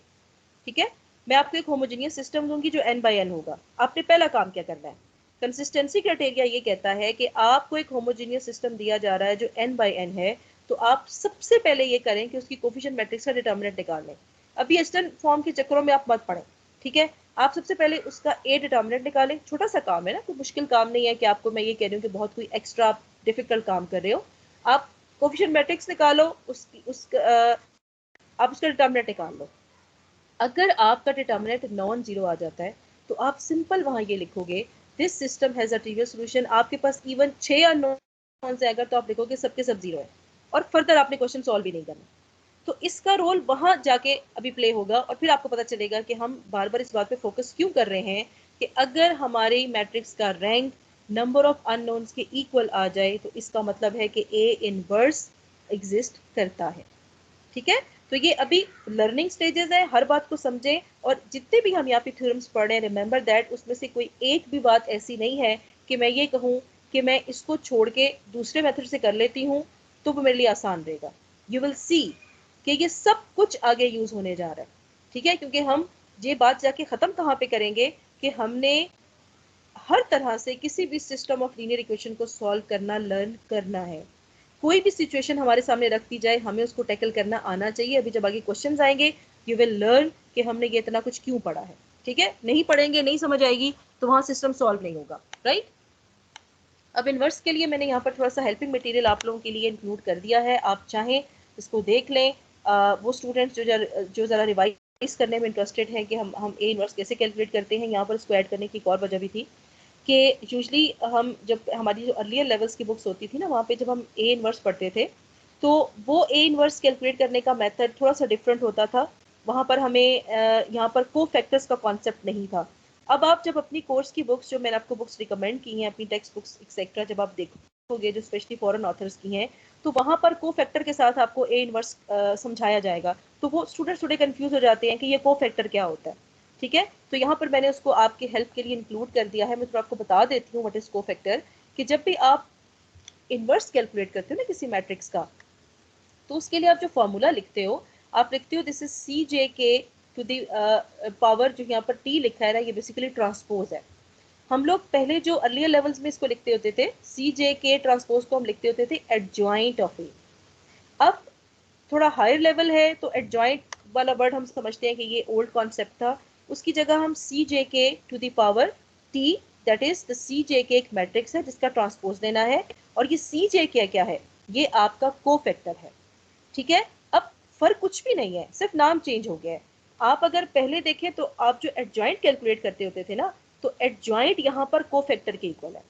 ठीक है। मैं आपको एक होमोजीनियस सिस्टम दूंगी जो n बाय n होगा। आपने पहला काम क्या करना है, कंसिस्टेंसी क्राइटेरिया ये कहता है कि आपको एक होमोजीनियस सिस्टम दिया जा रहा है जो n बाय n है, तो आप सबसे पहले ये करें कि उसकी कोफिशिएंट मैट्रिक्स का डिटर्मिनेंट निकाल लें। अभी एस्टर्न फॉर्म के चक्करों में आप मत पड़ें, ठीक है। आप सबसे पहले उसका a डिटर्मिनेंट निकालें, छोटा सा काम है ना, कोई मुश्किल काम नहीं है कि आपको मैं ये कह रही हूँ कि बहुत कोई एक्स्ट्रा डिफिकल्ट काम कर रहे हो। आप कोफिशिएंट मैट्रिक्स निकालो, आप उसका डिटर्मिनेंट निकाल लो। अगर आपका डिटर्मिनेंट नॉन जीरो आ जाता है तो आप सिंपल वहां ये लिखोगे this system has a trivial solution. आपके पास इवन 6 अननोन्स है, अगर तो आप लिखोगे सबके सब जीरो है, और फर्दर आपने क्वेश्चन सॉल्व भी नहीं करना। तो इसका रोल वहां जाके अभी प्ले होगा, और फिर आपको पता चलेगा कि हम बार बार इस बात पे फोकस क्यों कर रहे हैं कि अगर हमारे मैट्रिक्स का रैंक नंबर ऑफ अननोन्स के इक्वल आ जाए तो इसका मतलब है कि ए इनवर्स एग्जिस्ट करता है, ठीक है। तो ये अभी लर्निंग स्टेजेस है, हर बात को समझें, और जितने भी हम यहाँ पे थ्योरम्स पढ़ रहे हैं रिमेंबर दैट उसमें से कोई एक भी बात ऐसी नहीं है कि मैं ये कहूँ कि मैं इसको छोड़ के दूसरे मेथड से कर लेती हूँ तो वो मेरे लिए आसान रहेगा। यू विल सी कि ये सब कुछ आगे यूज होने जा रहा है, ठीक है। क्योंकि हम ये बात जाके खत्म कहाँ पे करेंगे कि हमने हर तरह से किसी भी सिस्टम ऑफ लीनियर इक्वेशन को सॉल्व करना लर्न करना है। कोई भी सिचुएशन हमारे सामने रख दी जाए हमें उसको टैकल करना आना चाहिए। अभी जब आगे क्वेश्चंस आएंगे यू विल लर्न कि हमने ये इतना कुछ क्यों पढ़ा है, ठीक है। नहीं पढ़ेंगे, नहीं समझ आएगी तो वहां सिस्टम सॉल्व नहीं होगा, राइट। अब इनवर्स के लिए मैंने यहाँ पर थोड़ा सा हेल्पिंग मटेरियल आप लोगों के लिए इंक्लूड कर दिया है, आप चाहें इसको देख लें। वो स्टूडेंट्स जो ज़रा रिवाइज करने में इंटरेस्टेड हैं कि हम ए इनवर्स कैसे कैलकुलेट करते हैं, यहाँ पर इसको ऐड करने की एक और वजह भी थी कि यूजली हम जब हमारी जो अर्लियर लेवल्स की बुक्स होती थी ना, वहाँ पे जब हम ए इनवर्स पढ़ते थे तो वो ए इनवर्स कैलकुलेट करने का मेथड थोड़ा सा डिफरेंट होता था। वहाँ पर हमें यहाँ पर को फैक्टर्स का कॉन्सेप्ट नहीं था। अब आप जब अपनी कोर्स की बुक्स, जो मैंने आपको बुक्स रिकमेंड की हैं, अपनी टेक्स्ट बुक्स एक्सेट्रा, जब आप देखोगे जो स्पेशली फॉरेन ऑथर्स की हैं, तो वहाँ पर को फैक्टर के साथ आपको ए इनवर्स समझाया जाएगा। तो वो स्टूडेंट्स थोड़े कंफ्यूज हो जाते हैं कि ये को फैक्टर क्या होता है, ठीक है। तो यहाँ पर मैंने उसको आपके हेल्प के लिए इंक्लूड कर दिया है। मैं तो आपको बता देती हूँ व्हाट इज को फैक्टर, कि जब भी आप इनवर्स कैलकुलेट करते हो ना किसी मैट्रिक्स का, तो उसके लिए आप जो फॉर्मूला लिखते हो, आप लिखते हो this is C J K to the power, जो यहाँ पर टी लिखा है ना, ये बेसिकली ट्रांसपोज है। हम लोग पहले जो अर्लियर लेवल्स में इसको लिखते होते थे, सी जे के ट्रांसपोज को हम लिखते होते थे एडजॉइंट ऑफ ए। अब थोड़ा हायर लेवल है तो एडजॉइंट वाला वर्ड हम समझते हैं कि ये ओल्ड कॉन्सेप्ट था, उसकी जगह हम C J K to the power T, that is the C J K एक मैट्रिक्स है जिसका ट्रांसपोज देना है, और ये सी जे के क्या है, ये आपका को फैक्टर है, ठीक है। अब फर्क कुछ भी नहीं है, सिर्फ नाम चेंज हो गया है। आप अगर पहले देखें तो आप जो एडजॉइंट कैलकुलेट करते होते थे ना, तो एडजॉइंट यहाँ पर को फैक्टर के इक्वल है,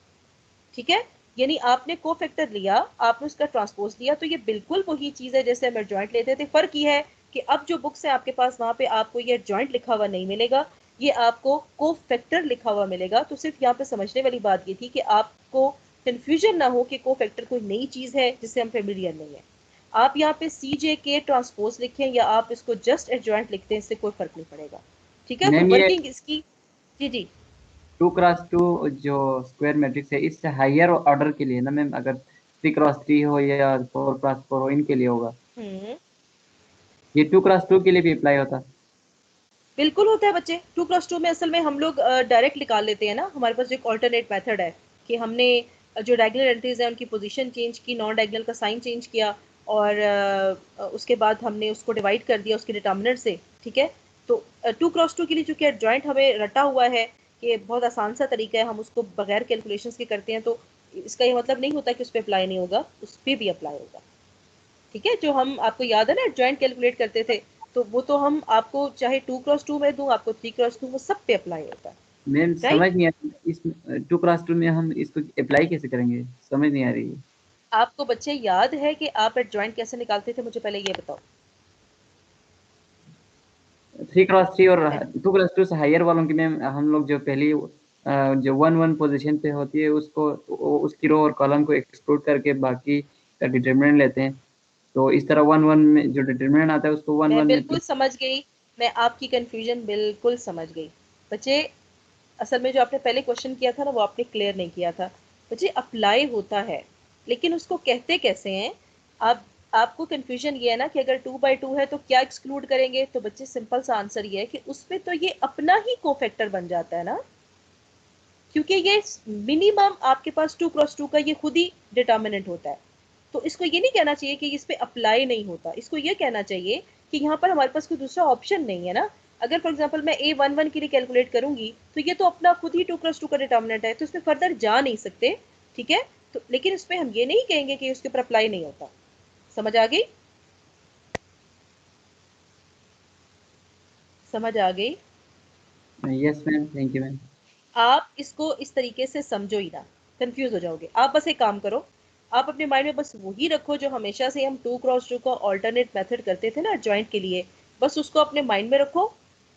ठीक है। यानी आपने को फैक्टर लिया, आपने उसका ट्रांसपोज लिया, तो ये बिल्कुल वही चीज है जैसे हम एडजॉइंट लेते थे। फर्क ये है कि अब जो बुक्स है आपके पास, वहां पे आपको ये एडजॉइंट लिखा हुआ नहीं मिलेगा, ये आपको को फैक्टर लिखा हुआ मिलेगा। तो सिर्फ यहाँ पे समझने वाली बात ये थी कि आपको कंफ्यूजन ना हो कि को फैक्टर कोई नई चीज है जिससे हम फेमिलियर नहीं है। आप यहाँ पे सी जे के ट्रांसपोज लिखें या आप इसको जस्ट एडजॉइंट लिखते हैं, इससे कोई फर्क नहीं पड़ेगा, ठीक है। तो मैम ये वर्किंग इसकी, जी जी 2x2 जो स्क्वायर मैट्रिक्स है इससे हायर ऑर्डर के लिए ना मैम, अगर 3x3 हो या 4x4 हो, इनके लिए होगा। ये 2x2 के लिए भी अप्लाई होता है? बिल्कुल होता है बच्चे। 2x2 में असल में हम लोग डायरेक्ट निकाल लेते हैं ना, हमारे पास एक ऑल्टरनेट मेथड है कि हमने जो डायगोनल एंट्रीज है उनकी पोजीशन चेंज की, नॉन डायगोनल का साइन चेंज किया, और उसके बाद हमने उसको डिवाइड कर दिया उसके डिटर्मिनेंट से, ठीक है। तो 2x2 के लिए चूंकि एडजॉइंट हमें रटा हुआ है कि बहुत आसान सा तरीका है, हम उसको बगैर कैलकुलेशंस के करते हैं, तो इसका ये मतलब नहीं होता कि उस पर अप्लाई नहीं होगा, उस पर भी अप्लाई होगा, ठीक है। जो हम, आपको याद है ना एडजॉइंट कैलकुलेट करते थे, तो वो तो हम आपको चाहे 2x2 में दूं, आपको 3x2, वो सब पे अप्लाई होता है। मैम राइट, समझ नहीं आ रही, इस 2x2 में हम इसको अप्लाई कैसे करेंगे, समझ नहीं आ रही है। आपको बच्चे याद है कि आप एडजॉइंट कैसे निकालते थे, मुझे पहले ये बताओ। 3x3 और 2x2 से हायर वालों की मैम हम लोग जो पहली जो 1-1 पोजीशन पे होती है उसको उसकी रो और कॉलम को एक्सक्लूड करके बाकी का डिटरमिनेंट लेते हैं। तो इस तरह 1-1 में जो डिटरमिनेंट आता है उसको 1-1 मैं में बिल्कुल समझ गई, मैं आपकी कंफ्यूजन बिल्कुल समझ गई। बच्चे असल में जो आपने पहले क्वेश्चन किया था ना, वो आपने क्लियर नहीं किया था। बच्चे अप्लाई होता है, लेकिन उसको कहते कैसे हैं? आप आपको कंफ्यूजन ये है ना कि अगर 2/2 है तो क्या एक्सक्लूड करेंगे? तो बच्चे सिंपल सा आंसर ये है कि उसमें तो ये अपना ही कोफैक्टर बन जाता है ना, क्योंकि ये मिनिमम आपके पास 2x2 का ये खुद ही डिटर्मिनेंट होता है। तो इसको ये नहीं कहना चाहिए कि इस पे अप्लाई नहीं होता, इसको ये कहना चाहिए कि यहाँ पर हमारे पास कोई दूसरा ऑप्शन नहीं है ना। अगर फॉर एग्जांपल मैं A11 के लिए कैलकुलेट करूंगी तो ये तो अपना खुद ही 2x2 का डिटर्मिनेंट है, तो इसमें फर्दर जा नहीं सकते, ठीक है। तो लेकिन इसमें हम ये नहीं कहेंगे कि उसके ऊपर अप्लाई नहीं होता। समझ आ गई? समझ आ गई? Yes ma'am, thank you ma'am. आप इसको इस तरीके से समझो ही ना, कंफ्यूज हो जाओगे। आप बस एक काम करो, आप अपने माइंड में बस वही रखो जो हमेशा से हम 2x2 का ऑल्टरनेट मेथड करते थे ना जॉइंट के लिए, बस उसको अपने माइंड में रखो,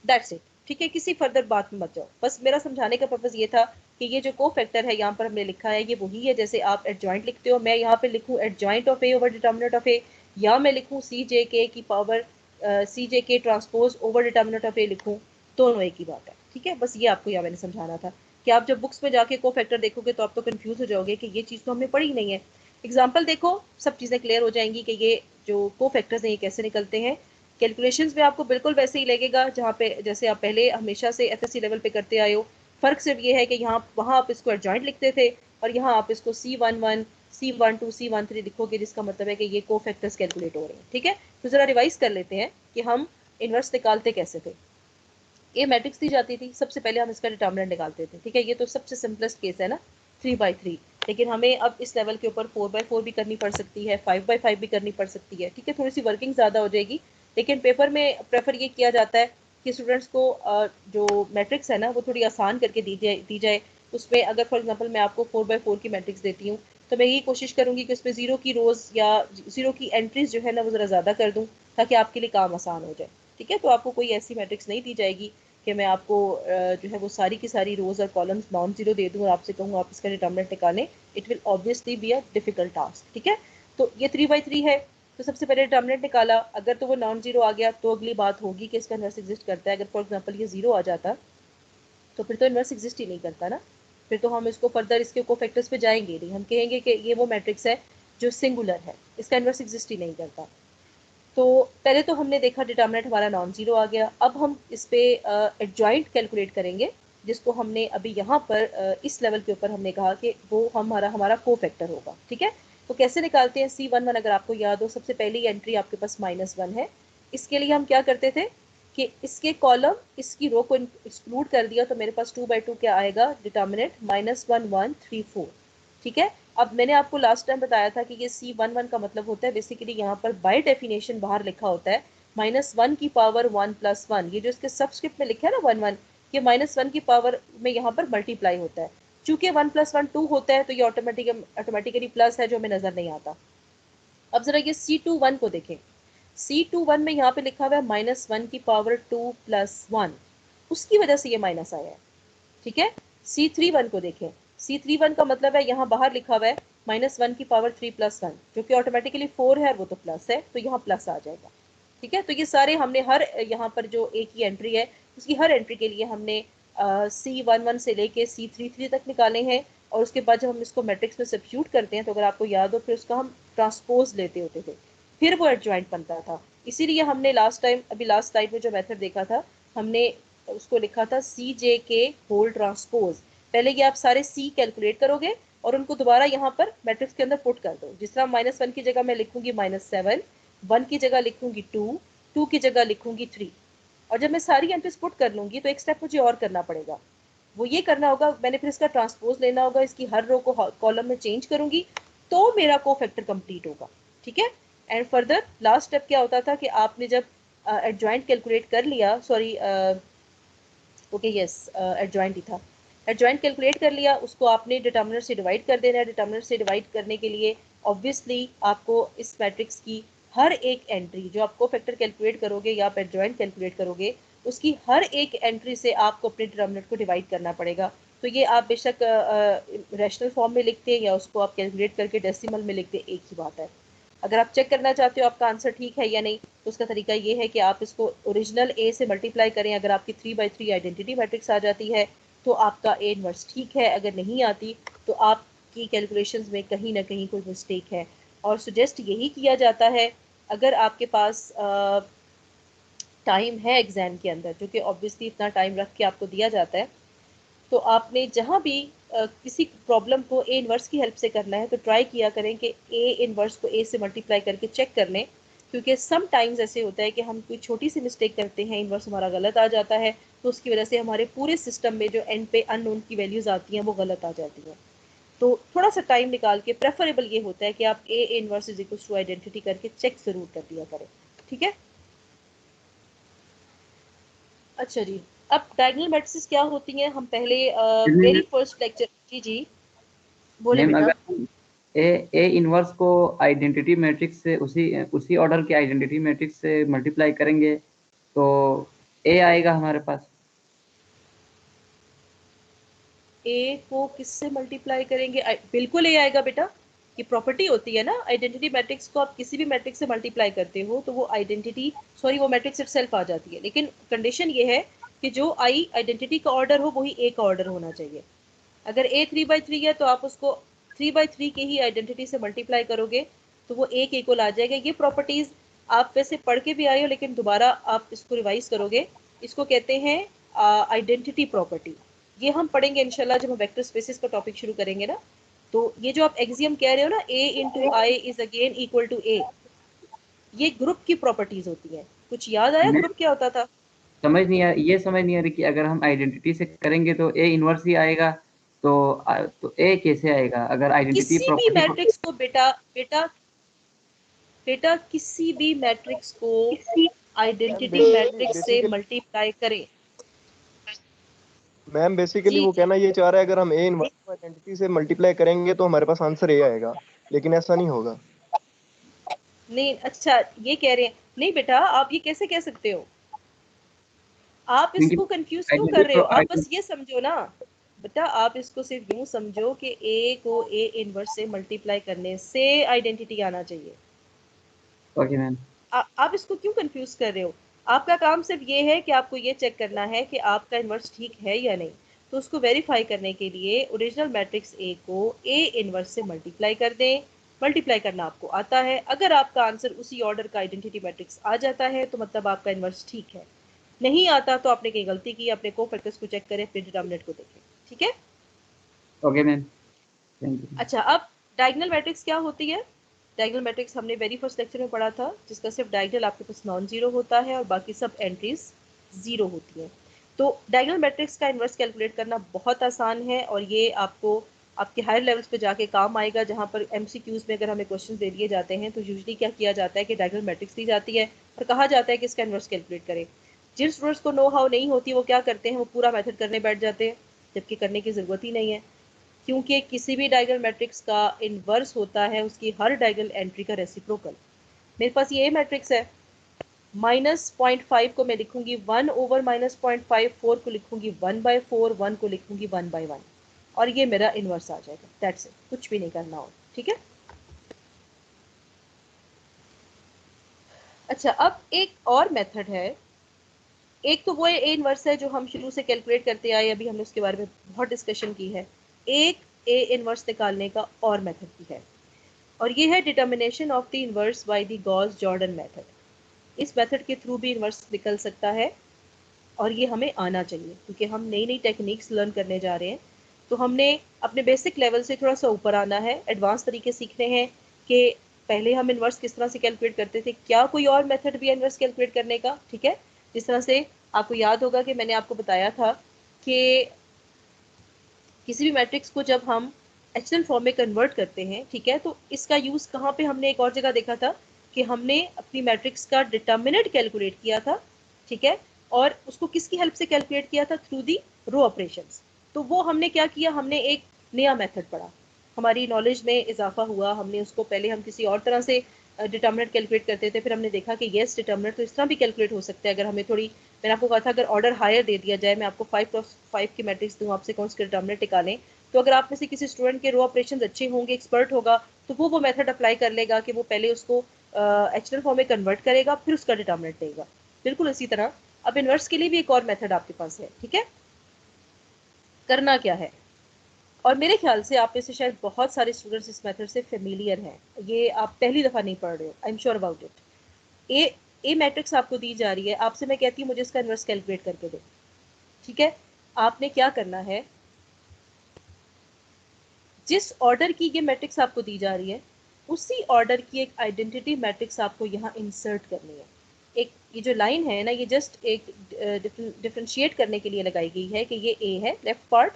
दैट्स इट, ठीक है। किसी फर्दर बात में मत जाओ। बस मेरा समझाने का पर्पज ये था कि ये जो को फैक्टर है यहाँ पर हमने लिखा है, ये वही है जैसे आप एडजॉइंट लिखते हो। मैं यहाँ पे लिखूँ adjoint of A over determinant of A, या मैं लिखूँ सी जे के की पावर सी जे के ट्रांसपोज ओवर डिटर्मिनेंट ऑफ ए लिखूँ, दोनों एक ही बात है, ठीक है। बस ये आपको यहाँ मैंने समझाना था कि आप जब बुक्स में जाके को फैक्टर देखोगे तो आप तो कंफ्यूज हो जाओगे कि ये चीज़ तो हमने पढ़ी नहीं है। एग्जाम्पल देखो, सब चीज़ें क्लियर हो जाएंगी कि ये जो को फैक्टर्स हैं ये कैसे निकलते हैं। कैलकुलेशंस में आपको बिल्कुल वैसे ही लगेगा जहाँ पे जैसे आप पहले हमेशा से एफएससी लेवल पे करते आए हो। फर्क सिर्फ ये है कि यहाँ वहाँ आप इसको एडजॉइंट लिखते थे और यहाँ आप इसको C11 C12 C13 लिखोगे, जिसका मतलब है कि ये को फैक्टर्स कैलकुलेट हो रहे हैं, ठीक है। तो जरा रिवाइज कर लेते हैं कि हम इन्वर्स निकालते कैसे थे। ये मैट्रिक्स दी जाती थी, सबसे पहले हम इसका डिटर्मिनेंट निकालते थे, ठीक है। ये तो सबसे सिंपलेस्ट केस है ना, 3/3। लेकिन हमें अब इस लेवल के ऊपर 4/4 भी करनी पड़ सकती है, 5/5 भी करनी पड़ सकती है, ठीक है। थोड़ी सी वर्किंग ज़्यादा हो जाएगी, लेकिन पेपर में प्रेफर ये किया जाता है कि स्टूडेंट्स को जो मैट्रिक्स है ना वो थोड़ी आसान करके दी जाए। उसमें अगर फॉर एग्जाम्पल मैं आपको 4/4 की मैट्रिक्स देती हूँ तो मैं यही कोशिश करूँगी कि उसमें ज़ीरो की रोज़ या ज़ीरो की एंट्रीज जो है ना वो ज़रा ज़्यादा कर दूँ, ताकि आपके लिए काम आसान हो जाए, ठीक है। तो आपको कोई ऐसी मैट्रिक्स नहीं दी जाएगी कि मैं आपको जो है वो सारी की सारी रोज और कॉलम्स नॉन जीरो दे दूँ और आपसे कहूँ आप इसका डिटर्मिनेंट निकालें। It will obviously be a difficult task, ठीक है। तो ये 3/3 है, तो सबसे पहले डिटर्मिनेंट निकाला। अगर तो वो नॉन जीरो आ गया तो अगली बात होगी कि इसका इन्वर्स एग्जिस्ट करता है। अगर फॉर एग्जाम्पल ये जीरो आ जाता तो फिर तो इन्वर्स एग्जिस्ट ही नहीं करता ना, फिर तो हम इसको फर्दर इसके को फैक्टर्स पे जाएंगे नहीं, हम कहेंगे कि ये वो मैट्रिक्स है जो सिंगुलर है, इसका इन्वर्स एग्जिस्ट ही नहीं करता। तो पहले तो हमने देखा डिटर्मिनेंट हमारा नॉन जीरो आ गया। अब हम इस पे एडजॉइंट कैलकुलेट करेंगे, जिसको हमने अभी यहाँ पर इस लेवल के ऊपर हमने कहा कि वो हमारा हमारा को फैक्टर होगा, ठीक है। तो कैसे निकालते हैं? C11 अगर आपको याद हो, सबसे पहली एंट्री आपके पास -1 है। इसके लिए हम क्या करते थे कि इसके कॉलम इसकी रो को एक्सक्लूड कर दिया, तो मेरे पास 2/2 क्या आएगा डिटर्मिनेंट -1 1 3 4, ठीक है। अब मैंने आपको लास्ट टाइम बताया था कि ये C11 का मतलब होता है बेसिकली यहाँ पर बाय डेफिनेशन बाहर लिखा होता है -1 की पावर 1 + 1। ये जो इसके सबस्क्रिप्ट में लिखा है ना 1 1, ये -1 की पावर में यहाँ पर मल्टीप्लाई होता है। चूंकि 1 + 1 2 होता है तो ये ऑटोमेटिकली प्लस है जो हमें नजर नहीं आता। अब जरा ये C21 को देखें। C21 में यहाँ पे लिखा हुआ है -1 की पावर 2 + 1, उसकी वजह से ये माइनस आया है, ठीक है। C31 को देखें। C31 का मतलब है यहाँ बाहर लिखा हुआ है -1 की पावर 3 + 1, जो कि ऑटोमेटिकली 4 है, वो तो प्लस है, तो यहाँ प्लस आ जाएगा, ठीक है। तो ये सारे हमने हर यहाँ पर जो एक ही एंट्री है उसकी हर एंट्री के लिए हमने C11 से लेके C33 तक निकाले हैं। और उसके बाद जब हम इसको मैट्रिक्स में सब्स्टिट्यूट करते हैं तो अगर आपको याद हो फिर उसका हम ट्रांसपोज लेते होते थे, फिर वो एडजॉइंट बनता था। इसीलिए हमने लास्ट टाइम अभी लास्ट स्लाइड में जो मेथड देखा था, हमने उसको लिखा था CJK होल ट्रांसपोज। पहले ये आप सारे C कैलकुलेट करोगे और उनको दोबारा यहाँ पर मैट्रिक्स के अंदर पुट कर दो। जिस तरह -1 की जगह मैं लिखूंगी -7, 1 की जगह लिखूंगी 2, 2 की जगह लिखूंगी 3। और जब मैं सारी एंट्रीज पुट कर लूंगी तो एक स्टेप मुझे और करना पड़ेगा, वो ये करना होगा, मैंने फिर इसका ट्रांसपोज लेना होगा, इसकी हर रो को कॉलम में चेंज करूंगी तो मेरा को फैक्टर कंप्लीट होगा, ठीक है। एंड फर्दर लास्ट स्टेप क्या होता था कि आपने जब एडजॉइंट कैलकुलेट कर लिया, सॉरी ओके यस एडजॉइंट ही था, एडजॉइंट कैलकुलेट कर लिया, उसको आपने डिटर्मिनर से डिवाइड कर देना है। डिटर्मिनर से डिवाइड करने के लिए ऑब्वियसली आपको इस मैट्रिक्स की हर एक एंट्री जो आप कोफैक्टर कैलकुलेट करोगे या आप एडजॉइंट कैलकुलेट करोगे उसकी हर एक एंट्री से आपको अपने डिटर्मिनर को डिवाइड करना पड़ेगा। तो ये आप बेशक रैशनल फॉर्म में लिखते हैं या उसको आप कैलकुलेट करके डेसिमल में लिखते हैं, एक ही बात है। अगर आप चेक करना चाहते हो आपका आंसर ठीक है या नहीं तो उसका तरीका ये है कि आप इसको ओरिजिनल ए से मल्टीप्लाई करें। अगर आपकी 3/3 आइडेंटिटी मैट्रिक्स आ जाती है तो आपका ए इनवर्स ठीक है, अगर नहीं आती तो आपकी कैलकुलेशंस में कहीं ना कहीं कोई मिस्टेक है। और सुजेस्ट यही किया जाता है अगर आपके पास टाइम है एग्जाम के अंदर, जो कि ऑब्वियसली इतना टाइम रख के आपको दिया जाता है, तो आपने जहाँ भी किसी प्रॉब्लम को ए इनवर्स की हेल्प से करना है तो ट्राई किया करें कि ए इनवर्स को ए से मल्टीप्लाई करके चेक कर लें, क्योंकि सम टाइम्स ऐसे होता है कि हम कोई छोटी सी मिस्टेक करते हैं, इनवर्स हमारा गलत आ जाता है, तो उसकी वजह से हमारे पूरे सिस्टम में जो एंड पे अननोन की वैल्यूज आती हैं वो गलत आ जाती हैं। तो थोड़ा सा टाइम निकाल के प्रेफरेबल ये होता है कि आप A inverse is equal to identity करके चेक जरूर कर दिया करें, ठीक है। अच्छा जी, अब डायगोनल मैट्रिसेस क्या होती हैं हम पहले वेरी फर्स्ट लेक्चर, जी जी बोले मैम बेटा। अगर ए इनवर्स को आइडेंटिटी मैट्रिक्स से उसी ऑर्डर के आइडेंटिटी मैट्रिक्स से मल्टीप्लाई करेंगे तो ए आएगा हमारे पास। ए को किससे मल्टीप्लाई करेंगे? बिल्कुल ए आएगा बेटा, ये प्रॉपर्टी होती है ना, आइडेंटिटी मैट्रिक्स को आप किसी भी मैट्रिक्स से मल्टीप्लाई करते हो तो वो आइडेंटिटी वो मैट्रिक्स इटसेल्फ आ जाती है, लेकिन कंडीशन ये है कि जो आई आइडेंटिटी का ऑर्डर हो वही ए का ऑर्डर होना चाहिए। अगर ए 3/3 है तो आप उसको 3/3 के ही आइडेंटिटी से मल्टीप्लाई करोगे तो वो एक इक्वल आ जाएगा। ये प्रॉपर्टीज आप वैसे पढ़ के भी आए हो लेकिन दोबारा आप इसको रिवाइज करोगे, इसको कहते हैं आइडेंटिटी प्रॉपर्टी। ये हम पढ़ेंगे इंशाल्लाह जब हम वेक्टर स्पेसेस का टॉपिक शुरू करेंगे ना। तो ये जो आप एक्सियम कह रहे हो ना, a into I is again equal to a, ये ग्रुप की प्रॉपर्टीज होती है। कुछ याद आया ग्रुप क्या होता था? ये समझ नहीं आ रही कि अगर हम आइडेंटिटी से करेंगे तो ए इनवर्स ही आएगा, तो ए कैसे आएगा अगर आइडेंटिटी किसी भी प्रॉपर्टी मैट्रिक्स को बेटा बेटा बेटा किसी भी मैट्रिक्स को आइडेंटिटी मैट्रिक्स से मल्टीप्लाई करें। मैम बेसिकली वो कहना ये चाह रहा है अगर हम ए इनवर्स को आइडेंटिटी से मल्टीप्लाई करेंगे तो हमारे पास आंसर ए आएगा, लेकिन ऐसा नहीं होगा। नहीं, अच्छा ये कह रहे हैं, नहीं बेटा आप ये कैसे कह सकते हो? आप इसको कंफ्यूज क्यों कर रहे हो? आप बस ये समझो ना बेटा, आप इसको सिर्फ यूं समझो कि ए को ए इनवर्स से मल्टीप्लाई करने से आइडेंटिटी आना चाहिए। Okay ma'am. आप इसको क्यों कंफ्यूज कर रहे हो? आपका काम सिर्फ ये है कि आपको ये चेक करना है कि आपका इनवर्स ठीक है या नहीं। तो उसको वेरीफाई करने के लिए ओरिजिनल मैट्रिक्स ए को ए इनवर्स से मल्टीप्लाई कर दें। मल्टीप्लाई करना आपको आता है, अगर आपका आंसर उसी ऑर्डर का आइडेंटिटी मैट्रिक्स आ जाता है तो मतलब आपका इनवर्स ठीक है, नहीं आता तो आपने कहीं गलती की, अपने कोफैक्टर्स को चेक करें, फिर डिटर्मिनेंट को देखें, ठीक है। Okay ma'am, thank you. अच्छा, अब डायगोनल मैट्रिक्स क्या होती है? डायगोनल मैट्रिक्स हमने वेरी फर्स्ट लेक्चर में पढ़ा था, जिसका सिर्फ डायगोनल आपके पास नॉन जीरो होता है और बाकी सब एंट्रीज जीरो होती हैं। तो डायगोनल मैट्रिक्स का इन्वर्स कैलकुलेट करना बहुत आसान है और ये आपको आपके हायर लेवल्स पे जाके काम आएगा, जहाँ पर MCQs में अगर हमें क्वेश्चन दे दिए जाते हैं तो यूजली क्या किया जाता है कि डायगोनल मैट्रिक्स दी जाती है और कहा जाता है कि इसका इन्वर्स कैलकुलेट करें। जिन स्टूडेंट्स को नो हाउ नहीं होती वो क्या करते हैं, वो पूरा मेथड करने बैठ जाते हैं, जबकि करने की ज़रूरत ही नहीं है, क्योंकि किसी भी डायगोनल मैट्रिक्स का इन्वर्स होता है उसकी हर डायगोनल एंट्री का रेसिप्रोकल। मेरे पास ये मैट्रिक्स है, -0.5 को मैं लिखूंगी 1/-0.5, 4 को लिखूंगी 1/4, 1 को लिखूंगी 1/1 और ये मेरा इन्वर्स आ जाएगा। दैट्स इट, कुछ भी नहीं करना हो, ठीक है। अच्छा, अब एक और मेथड है, एक तो वो ए इन्वर्स है जो हम शुरू से कैलकुलेट करते आए, अभी हमने उसके बारे में बहुत डिस्कशन की है। एक ए इन्वर्स निकालने का और मेथड भी है और ये है determination of the inverse by the Gauss Jordan method. इस मेथड के थ्रू भी इन्वर्स निकल सकता है और ये हमें आना चाहिए, क्योंकि हम नई नई टेक्निक्स लर्न करने जा रहे हैं। तो हमने अपने बेसिक लेवल से थोड़ा सा ऊपर आना है, एडवांस तरीके सीखने हैं कि पहले हम इन्वर्स किस तरह से कैलकुलेट करते थे, क्या कोई और मेथड भी है इन्वर्स कैलकुलेट करने का, ठीक है। जिस तरह से आपको याद होगा कि मैंने आपको बताया था कि किसी भी मैट्रिक्स को जब हम एचएल फॉर्म में कन्वर्ट करते हैं, ठीक है, तो इसका यूज़ कहाँ पे हमने एक और जगह देखा था कि हमने अपनी मैट्रिक्स का डिटर्मिनेंट कैलकुलेट किया था, ठीक है, और उसको किसकी हेल्प से कैलकुलेट किया था? Through the row operations. तो वो हमने क्या किया, हमने एक नया मेथड पढ़ा, हमारी नॉलेज में इजाफा हुआ। हमने उसको पहले हम किसी और तरह से डिटर्मिनेंट कैलकुलेट करते थे, फिर हमने देखा कि येस डिटर्मिनेंट तो इस तरह भी कैलकुलेट हो सकता है। अगर हमें थोड़ी, मैंने आपको कहा था अगर ऑर्डर हायर दे दिया जाए, मैं आपको 5x5 की मैट्रिक्स दूँ, आपसे कौन सी डिटर्मिनेंट निकालें, तो अगर आप में से किसी स्टूडेंट के रो ऑपरेशन अच्छे होंगे, एक्सपर्ट होगा, तो वो मेथड अप्लाई कर लेगा कि वो पहले उसको एचएनएल फॉर्म में कन्वर्ट करेगा, फिर उसका डिटर्मिनेंट देगा। बिल्कुल इसी तरह अब इन्वर्स के लिए भी एक और मेथड आपके पास है, ठीक है। करना क्या है, और मेरे ख्याल से आप में से शायद बहुत सारे स्टूडेंट्स इस मेथड से फेमिलियर हैं, ये आप पहली दफ़ा नहीं पढ़ रहे हो, I am sure about it. A matrix आपको दी जा रही है, आपसे मैं कहती हूँ मुझे इसका इन्वर्स कैलकुलेट करके दो, ठीक है। आपने क्या करना है, जिस ऑर्डर की ये मैट्रिक्स आपको दी जा रही है, उसी ऑर्डर की एक आइडेंटिटी मैट्रिक्स आपको यहाँ इंसर्ट करनी है। एक ये जो लाइन है ना, ये जस्ट एक डिफरेंशिएट करने के लिए लगाई गई है कि ये ए है लेफ्ट पार्ट,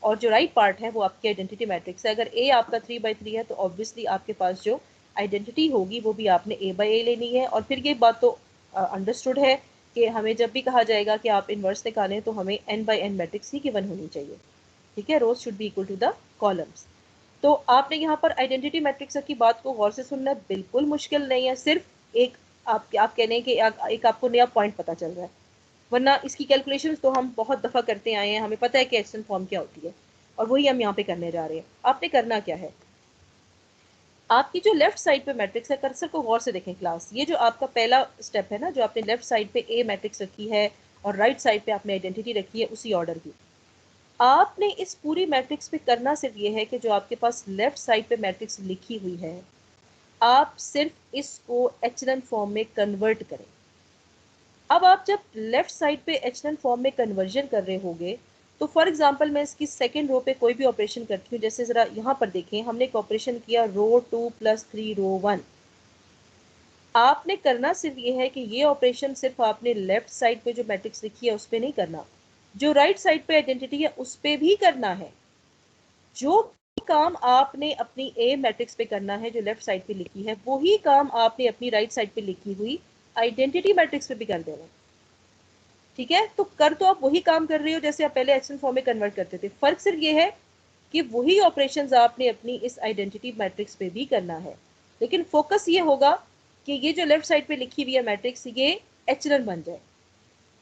और जो राइट पार्ट है वो आपकी आइडेंटिटी मैट्रिक्स है। अगर ए आपका 3/3 है तो ऑब्वियसली आपके पास जो आइडेंटिटी होगी वो भी आपने a/a लेनी है। और फिर ये बात तो अंडरस्टूड है कि हमें जब भी कहा जाएगा कि आप इन्वर्स निकालें तो हमें n/n मैट्रिक्स ही गिवन होनी चाहिए, ठीक है। Rows should be equal to the columns. तो आपने यहाँ पर आइडेंटिटी मैट्रिक्स की बात को गौर से सुनना, बिल्कुल मुश्किल नहीं है, सिर्फ एक आप कह रहे हैं कि एक आपको नया पॉइंट पता चल रहा है, वरना इसकी कैलकुलेशंस तो हम बहुत दफ़ा करते आए हैं, हमें पता है कि एक्शन फॉर्म क्या होती है, और वही हम यहाँ पे करने जा रहे हैं। आपने करना क्या है, आपकी जो लेफ्ट साइड पे मैट्रिक्स है, कर्सर को गौर से देखें क्लास, ये जो आपका पहला स्टेप है ना, जो आपने लेफ्ट साइड पे ए मैट्रिक्स रखी है और राइट साइड पे आपने आइडेंटिटी रखी है उसी ऑर्डर की, आपने इस पूरी मैट्रिक्स पे करना सिर्फ ये है कि जो आपके पास लेफ्ट साइड पे मैट्रिक्स लिखी हुई है, आप सिर्फ इसको एचएनएन फॉर्म में कन्वर्ट करें। अब आप जब लेफ्ट साइड पे एचएनएन फॉर्म में कन्वर्जन कर रहे होंगे, तो फॉर एग्जांपल मैं इसकी सेकंड रो पे कोई भी ऑपरेशन करती हूँ, जैसे ज़रा यहाँ पर देखें, हमने एक ऑपरेशन किया रो 2 + 3 रो 1। आपने करना सिर्फ ये है कि ये ऑपरेशन सिर्फ आपने लेफ्ट साइड पे जो मैट्रिक्स लिखी है उस पर नहीं करना, जो राइट साइड पे आइडेंटिटी है उस पर भी करना है। जो काम आपने अपनी ए मैट्रिक्स पे करना है जो लेफ्ट साइड पे लिखी है, वही काम आपने अपनी राइट साइड पे लिखी हुई आइडेंटिटी मैट्रिक्स पे भी कर देना, ठीक है। तो कर तो आप वही काम कर रहे हो जैसे आप पहले एक्शन फॉर्म में कन्वर्ट करते थे, फर्क सिर्फ ये है कि वही ऑपरेशंस आपने अपनी इस आइडेंटिटी मैट्रिक्स पे भी करना है, लेकिन फोकस ये होगा कि ये जो लेफ्ट साइड पे लिखी हुई है मैट्रिक्स, ये एचएनएन बन जाए।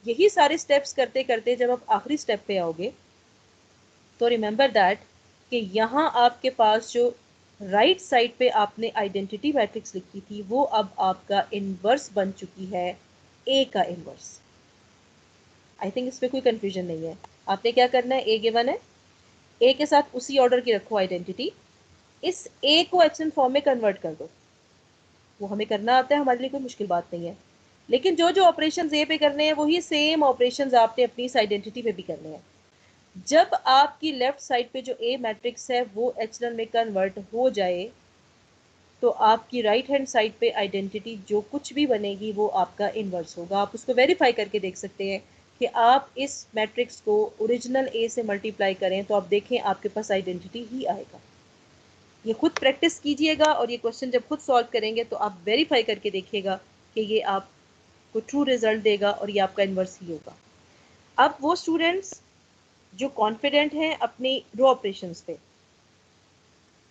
यही सारे स्टेप्स करते करते जब आप आखिरी स्टेप पे आओगे तो रिमेंबर दैट कि यहाँ आपके पास जो राइट साइड पे आपने आइडेंटिटी मैट्रिक्स लिखी थी वो अब आपका इनवर्स बन चुकी है, ए का इनवर्स। आई थिंक इस पे कोई कंफ्यूजन नहीं है। आपने क्या करना है, ए गिवन है, ए के साथ उसी ऑर्डर की रखो आइडेंटिटी, इस ए को एचएन फॉर्म में कन्वर्ट कर दो। वो हमें करना आता है, हमारे लिए कोई मुश्किल बात नहीं है, लेकिन जो जो ऑपरेशंस ए पे करने हैं वही सेम ऑपरेशंस आपने अपनी इस आइडेंटिटी पे भी करने हैं। जब आपकी लेफ्ट साइड पे जो ए मैट्रिक्स है वो एचएनएल में कन्वर्ट हो जाए तो आपकी राइट हैंड साइड पे आइडेंटिटी जो कुछ भी बनेगी वो आपका इनवर्स होगा। आप उसको वेरीफाई करके देख सकते हैं कि आप इस मैट्रिक्स को ओरिजिनल ए से मल्टीप्लाई करें तो आप देखें आपके पास आइडेंटिटी ही आएगा। ये खुद प्रैक्टिस कीजिएगा और ये क्वेश्चन जब खुद सॉल्व करेंगे तो आप वेरीफाई करके देखिएगा कि ये आपको ट्रू रिजल्ट देगा और ये आपका इनवर्स ही होगा। अब वो स्टूडेंट्स जो कॉन्फिडेंट हैं अपनी रो ऑपरेशंस पे,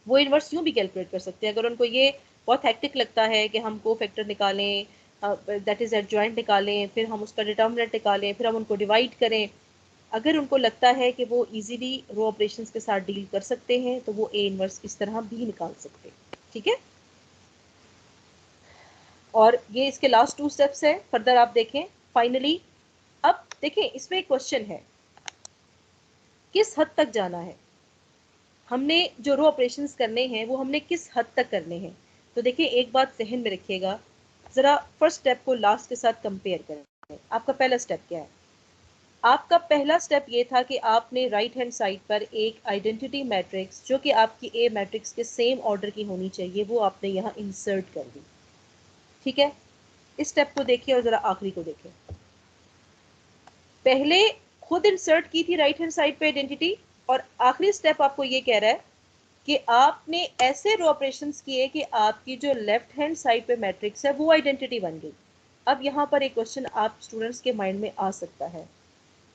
वो इनवर्स यूँ भी कैलकुलेट कर सकते हैं। अगर उनको ये बहुत हेक्टिक लगता है कि हम कोफैक्टर निकालें, दैट इज़ एडजॉइंट निकालें, फिर हम उसका डिटर्मिनेंट निकालें, फिर हम उनको डिवाइड करें, अगर उनको लगता है कि वो इजीली रो ऑपरेशंस के साथ डील कर सकते हैं तो वो ए इनवर्स इस तरह भी निकाल सकते हैं, ठीक है। और ये इसके लास्ट 2 स्टेप्स हैं, फर्दर आप देखें। फाइनली अब देखें इसमें एक क्वेश्चन है, किस हद तक जाना है, हमने जो रो ऑपरेशंस करने हैं वो हमने किस हद तक करने हैं। तो देखिए एक बात जहन में रखिएगा, ज़रा फर्स्ट स्टेप को लास्ट के साथ कंपेयर करें। आपका पहला स्टेप क्या है, आपका पहला स्टेप ये था कि आपने राइट हैंड साइड पर एक आइडेंटिटी मैट्रिक्स जो कि आपकी ए मैट्रिक्स के सेम ऑर्डर की होनी चाहिए वो आपने यहाँ इंसर्ट कर दी, ठीक है। इस स्टेप को देखिए और ज़रा आखिरी को देखिए। पहले खुद इंसर्ट की थी राइट हैंड साइड पे आइडेंटिटी और आखिरी स्टेप आपको ये कह रहा है कि आपने ऐसे रो ऑपरेशंस किए कि आपकी जो लेफ्ट हैंड साइड पे मैट्रिक्स है वो आइडेंटिटी बन गई। अब यहाँ पर एक क्वेश्चन आप स्टूडेंट्स के माइंड में आ सकता है,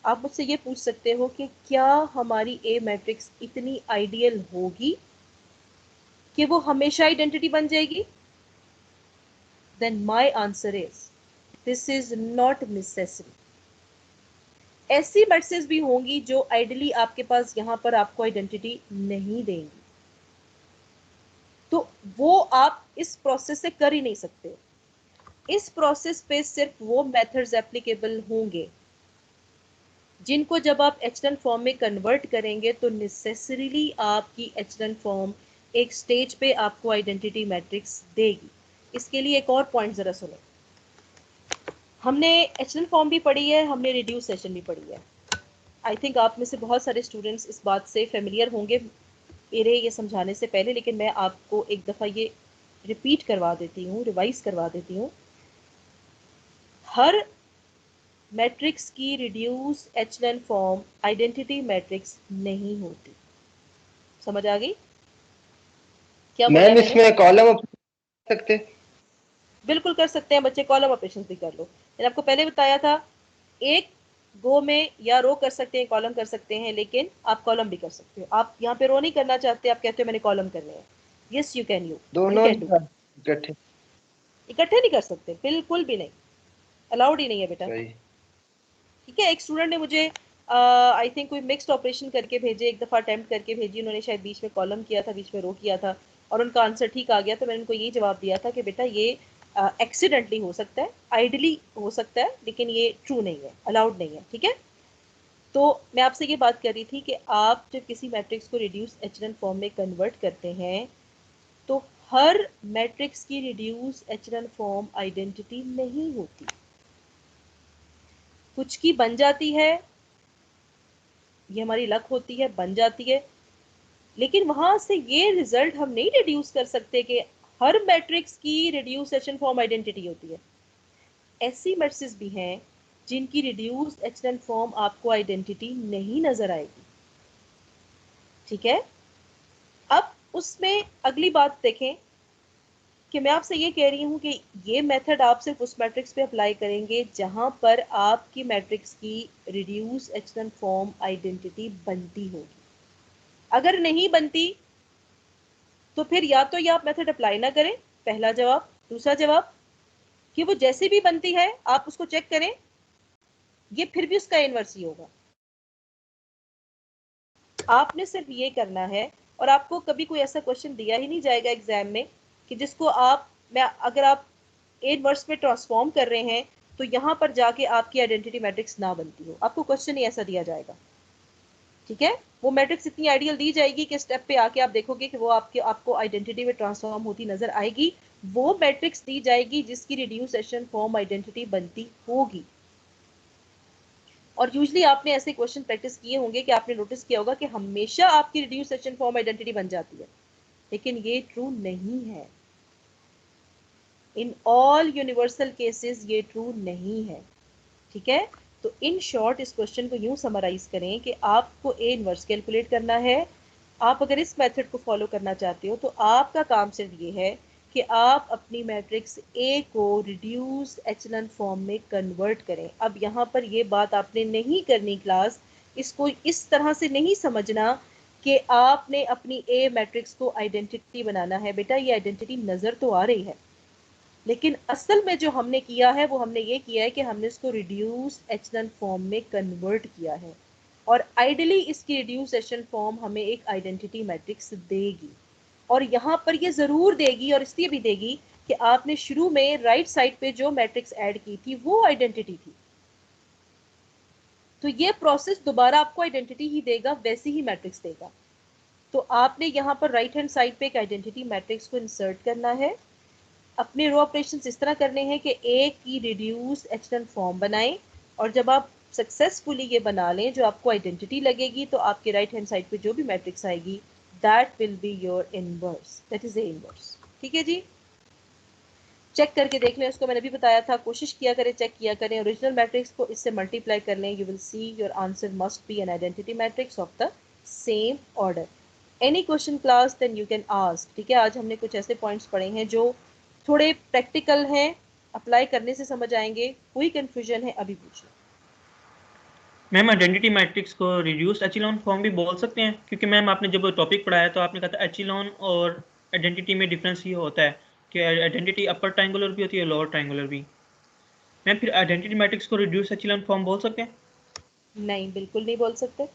आप मुझसे ये पूछ सकते हो कि क्या हमारी ए मैट्रिक्स इतनी आइडियल होगी कि वो हमेशा आइडेंटिटी बन जाएगी? Then my answer is this is not necessary. ऐसी मैट्रिक्स भी होंगी जो आइडियली आपके पास यहाँ पर आपको आइडेंटिटी नहीं देंगी, तो वो आप इस प्रोसेस से कर ही नहीं सकते। इस प्रोसेस पे सिर्फ वो मेथड्स एप्लीकेबल होंगे जिनको जब आप एचलन फॉर्म में कन्वर्ट करेंगे तो नेसेसरीली आपकी एचलन फॉर्म एक स्टेज पे आपको आइडेंटिटी मैट्रिक्स देगी। इसके लिए एक और पॉइंट जरा सुनो, हमने एचलन फॉर्म भी पढ़ी है, हमने रिड्यूस सेशन भी पढ़ी है। आई थिंक आप में से बहुत सारे स्टूडेंट्स इस बात से फेमिलियर होंगे मेरे ये समझाने से पहले, लेकिन मैं आपको एक दफ़ा ये रिपीट करवा देती हूँ, रिवाइज करवा देती हूँ। हर मैट्रिक्स की रिड्यूस एचलन फॉर्म आइडेंटिटी मैट्रिक्स नहीं होती। समझ आ गई? क्या मैम इसमें कॉलम सकते? बिल्कुल कर सकते हैं बच्चे, कॉलम ऑपरेशंस भी कर लो। मैंने आपको पहले बताया था एक गो में या रो कर सकते हैं, कॉलम कर सकते हैं, लेकिन आप कॉलम भी कर सकते हो। आप यहाँ पे रो नहीं करना चाहते, आप कहते हो मैंने कॉलम करने हैं, यस यू कैन, दोनों इकट्ठे नहीं कर सकते, बिल्कुल भी नहीं, अलाउड ही नहीं है बेटा। ठीक है, एक स्टूडेंट ने मुझे आई थिंक कोई मिक्स्ड ऑपरेशन करके भेजे, एक दफ़ा अटेम्प्ट करके भेजी, उन्होंने शायद बीच में कॉलम किया था, बीच में रो किया था और उनका आंसर ठीक आ गया। तो मैंने उनको यही जवाब दिया था कि बेटा ये एक्सीडेंटली हो सकता है, आइडली हो सकता है, लेकिन ये ट्रू नहीं है, अलाउड नहीं है। ठीक है, तो मैं आपसे ये बात कर रही थी कि आप जब किसी मैट्रिक्स को रिड्यूस एचलन फॉर्म में कन्वर्ट करते हैं तो हर मैट्रिक्स की रिड्यूस एचलन फॉर्म आइडेंटिटी नहीं होती। कुछ की बन जाती है, ये हमारी लक होती है, बन जाती है, लेकिन वहां से ये रिजल्ट हम नहीं रिड्यूस कर सकते कि हर मैट्रिक्स की रिड्यूस एचलन फॉर्म आइडेंटिटी होती है। ऐसी मैट्रिक्स भी हैं जिनकी रिड्यूस एचलन फॉर्म आपको आइडेंटिटी नहीं नजर आएगी। ठीक है, अब उसमें अगली बात देखें कि मैं आपसे ये कह रही हूँ कि ये मेथड आप सिर्फ उस मैट्रिक्स पे अप्लाई करेंगे जहां पर आपकी मैट्रिक्स की रिड्यूस एचलन फॉर्म आइडेंटिटी बनती होगी। अगर नहीं बनती तो फिर या तो ये आप मेथड अप्लाई ना करें, पहला जवाब। दूसरा जवाब कि वो जैसे भी बनती है आप उसको चेक करें, ये फिर भी उसका इनवर्स ही होगा। आपने सिर्फ ये करना है, और आपको कभी कोई ऐसा क्वेश्चन दिया ही नहीं जाएगा एग्जाम में कि जिसको अगर आप इनवर्स में ट्रांसफॉर्म कर रहे हैं तो यहाँ पर जाके आपकी आइडेंटिटी मैट्रिक्स ना बनती हो, आपको क्वेश्चन ही ऐसा दिया जाएगा। ठीक है, वो मैट्रिक्स इतनी आइडियल दी जाएगी कि स्टेप पे आके आप देखोगे कि वो आपको आइडेंटिटी में ट्रांसफॉर्म होती नजर आएगी। वो मैट्रिक्स दी जाएगी जिसकी रिड्यूस एचलन फॉर्म आइडेंटिटी बनती होगी। और यूजुअली आपने ऐसे क्वेश्चन प्रैक्टिस किए होंगे कि आपने नोटिस किया होगा कि हमेशा आपकी रिड्यूस एचलन फॉर्म आइडेंटिटी बन जाती है, लेकिन ये ट्रू नहीं है। इन ऑल यूनिवर्सल केसेस ये ट्रू नहीं है। ठीक है, तो इन शॉर्ट इस क्वेश्चन को यूं समराइज करें कि आपको ए इनवर्स कैलकुलेट करना है। आप अगर इस मेथड को फॉलो करना चाहते हो तो आपका काम सिर्फ ये है कि आप अपनी मैट्रिक्स ए को रिड्यूस एचलन फॉर्म में कन्वर्ट करें। अब यहाँ पर ये बात आपने नहीं करनी क्लास, इसको इस तरह से नहीं समझना कि आपने अपनी ए मैट्रिक्स को आइडेंटिटी बनाना है। बेटा ये आइडेंटिटी नज़र तो आ रही है, लेकिन असल में जो हमने किया है वो हमने ये किया है कि हमने इसको रिड्यूस एचलन फॉर्म में कन्वर्ट किया है, और आइडियली इसकी रिड्यूस एचलन फॉर्म हमें एक आइडेंटिटी मैट्रिक्स देगी। और यहाँ पर ये ज़रूर देगी, और इसलिए भी देगी कि आपने शुरू में राइट साइड पे जो मैट्रिक्स ऐड की थी वो आइडेंटिटी थी, तो ये प्रोसेस दोबारा आपको आइडेंटिटी ही देगा, वैसी ही मैट्रिक्स देगा। तो आपने यहाँ पर राइट हैंड साइड पे एक आइडेंटिटी मैट्रिक्स को इंसर्ट करना है। अपने रो ऑपरेशंस इस तरह करने हैं कि ए की रिड्यूस एचलन फॉर्म बनाएं, और जब आप सक्सेसफुली ये बना लें जो आपको आइडेंटिटी लगेगी, तो आपके राइट हैंड साइड पे जो भी मैट्रिक्स आएगी that will be your inverse, that is a inverse. ठीक है जी, चेक करके देख लें, उसको मैंने भी बताया था, कोशिश किया करें, चेक किया करें, ओरिजिनल मैट्रिक्स को इससे मल्टीप्लाई कर लें, you will see your answer must be an identity matrix of the same order. Any question class then you can ask. ठीक है, आज हमने कुछ ऐसे पॉइंट्स पढ़े हैं जो थोड़े प्रैक्टिकल हैं, अप्लाई करने से समझ आएंगे। कोई कंफ्यूजन है अभी पूछो। मैम आइडेंटिटी मैट्रिक्स को रिड्यूस एचिलॉन फॉर्म भी बोल सकते हैं, क्योंकि मैम आपने जब टॉपिक पढ़ाया तो आपने कहा था एचिलॉन और आइडेंटिटी में डिफरेंस ये होता है कि आइडेंटिटी अपर ट्रायंगुलर भी होती है, लोअर ट्रायंगुलर भी। मैम फिर आइडेंटिटी मैट्रिक्स को रिड्यूस एचिलॉन फॉर्म बोल सकते हैं? नहीं, बिल्कुल नहीं बोल सकते।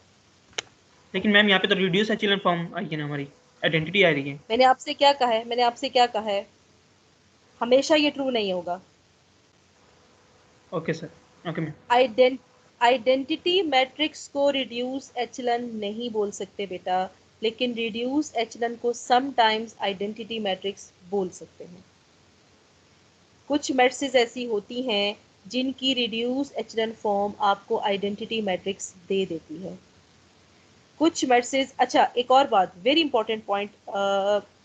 लेकिन मैम यहाँ पे तो रिड्यूस एचिलॉन फॉर्म आई है ना, हमारी आइडेंटिटी आ रही है। मैंने आपसे क्या कहा है, मैंने आपसे क्या कहा है, हमेशा ये ट्रू नहीं होगा। Okay sir, okay ma'am. Identity matrix को रिड्यूस एचलन नहीं बोल सकते बेटा, लेकिन रिड्यूस एचलन को समटाइम्स आइडेंटिटी मैट्रिक्स बोल सकते हैं। कुछ मैट्रिसेस ऐसी होती हैं जिनकी रिड्यूस एचलन फॉर्म आपको आइडेंटिटी मैट्रिक्स दे देती है। कुछ मैट्रिसेस, अच्छा एक और बात, वेरी इंपॉर्टेंट पॉइंट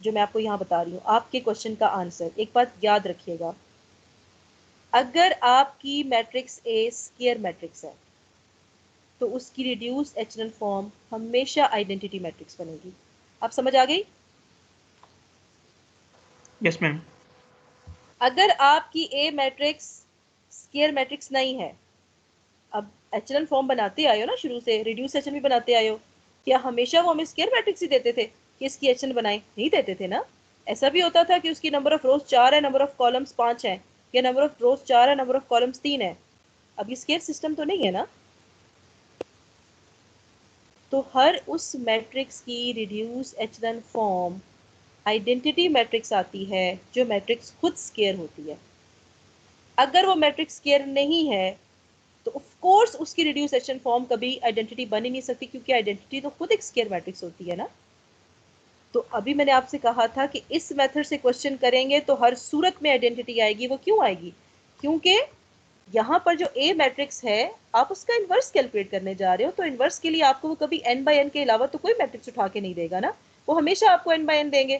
जो मैं आपको यहाँ बता रही हूँ, आपके क्वेश्चन का आंसर एक बात याद रखिएगा। अगर आपकी मैट्रिक्स ए स्क्वायर मैट्रिक्स है तो उसकी रिड्यूस एचलन फॉर्म हमेशा आइडेंटिटी मैट्रिक्स बनेगी। आप समझ आ गई? Yes ma'am. अगर आपकी ए मैट्रिक्स स्क्वायर मैट्रिक्स नहीं है, अब एचलन फॉर्म बनाते आए हो ना शुरू से, रिड्यूस एचलन भी बनाते आए हो, क्या हमेशा वो हमें स्क्वायर मैट्रिक्स ही देते थे कि इसकी एचलन बनाए? नहीं देते थे ना। ऐसा भी होता था कि उसकी नंबर ऑफ रोज 4 है, नंबर ऑफ कॉलम्स 5 है, या नंबर ऑफ रोज 4 है, नंबर ऑफ कॉलम्स 3 है। अब ये स्क्वायर सिस्टम तो नहीं है ना। तो हर उस मैट्रिक्स की रिड्यूस एचलन फॉर्म आइडेंटिटी मैट्रिक्स आती है जो मैट्रिक्स खुद स्क्वायर होती है। अगर वो मैट्रिक्स स्क्वायर नहीं है तो ऑफ कोर्स उसकी रिड्यूस एचलन फॉर्म कभी आइडेंटिटी बन ही नहीं सकती, क्योंकि आइडेंटिटी तो खुद एक स्क्वायर मैट्रिक्स होती है ना। तो अभी मैंने आपसे कहा था कि इस मेथड से क्वेश्चन करेंगे तो हर सूरत में आइडेंटिटी आएगी। वो क्यों आएगी? क्योंकि यहाँ पर जो ए मैट्रिक्स है आप उसका इन्वर्स कैलकुलेट करने जा रहे हो, तो इन्वर्स के लिए आपको वो कभी n बाय n के अलावा तो कोई मैट्रिक्स उठा के नहीं देगा ना, वो हमेशा आपको n बाय n देंगे।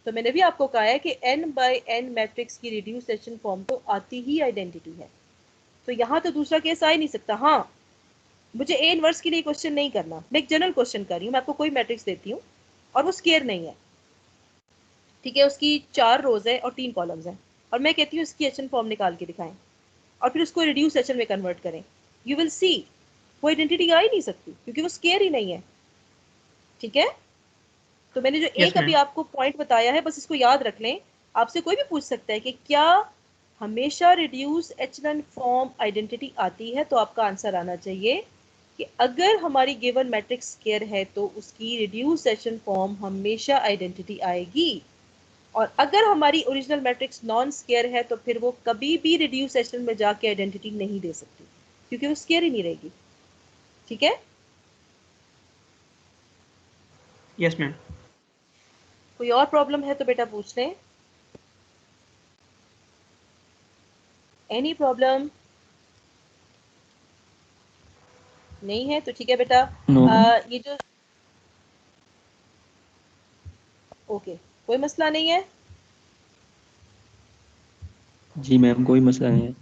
तो मैंने भी आपको कहा है कि n बाय n मैट्रिक्स की रिड्यूस एचलन फॉर्म तो आती ही आइडेंटिटी है। तो यहाँ तो दूसरा केस आ ही नहीं सकता। हाँ, मुझे ए इन्वर्स के लिए क्वेश्चन नहीं करना, मैं एक जनरल क्वेश्चन कर रही हूँ। मैं आपको कोई मैट्रिक्स देती हूँ और वो स्क्वायर नहीं है, ठीक है, उसकी 4 रोज है और 3 कॉलम्स हैं, और मैं कहती हूँ इसकी एचलन फॉर्म निकाल के दिखाएं और फिर उसको रिड्यूस एचलन में कन्वर्ट करें, यू विल सी वो आइडेंटिटी आ ही नहीं सकती, क्योंकि वो स्क्वायर ही नहीं है। ठीक है, तो मैंने जो एक अभी आपको पॉइंट बताया है, बस इसको याद रख लें। आपसे कोई भी पूछ सकता है कि क्या हमेशा रिड्यूस एचलन फॉर्म आइडेंटिटी आती है, तो आपका आंसर आना चाहिए कि अगर हमारी गिवन मैट्रिक्स स्क्वायर है तो उसकी रिड्यूस एचलन फॉर्म हमेशा आइडेंटिटी आएगी, और अगर हमारी ओरिजिनल मैट्रिक्स नॉन स्क्वायर है तो फिर वो कभी भी रिड्यूस एचलन में जाके आइडेंटिटी नहीं दे सकती, क्योंकि वो स्क्वायर ही नहीं रहेगी। ठीक है? Yes ma'am. कोई और प्रॉब्लम है तो बेटा पूछ लें। Any problem? नहीं है तो ठीक है बेटा। ये जो ओके, कोई मसला नहीं है। जी मैम, कोई मसला नहीं है।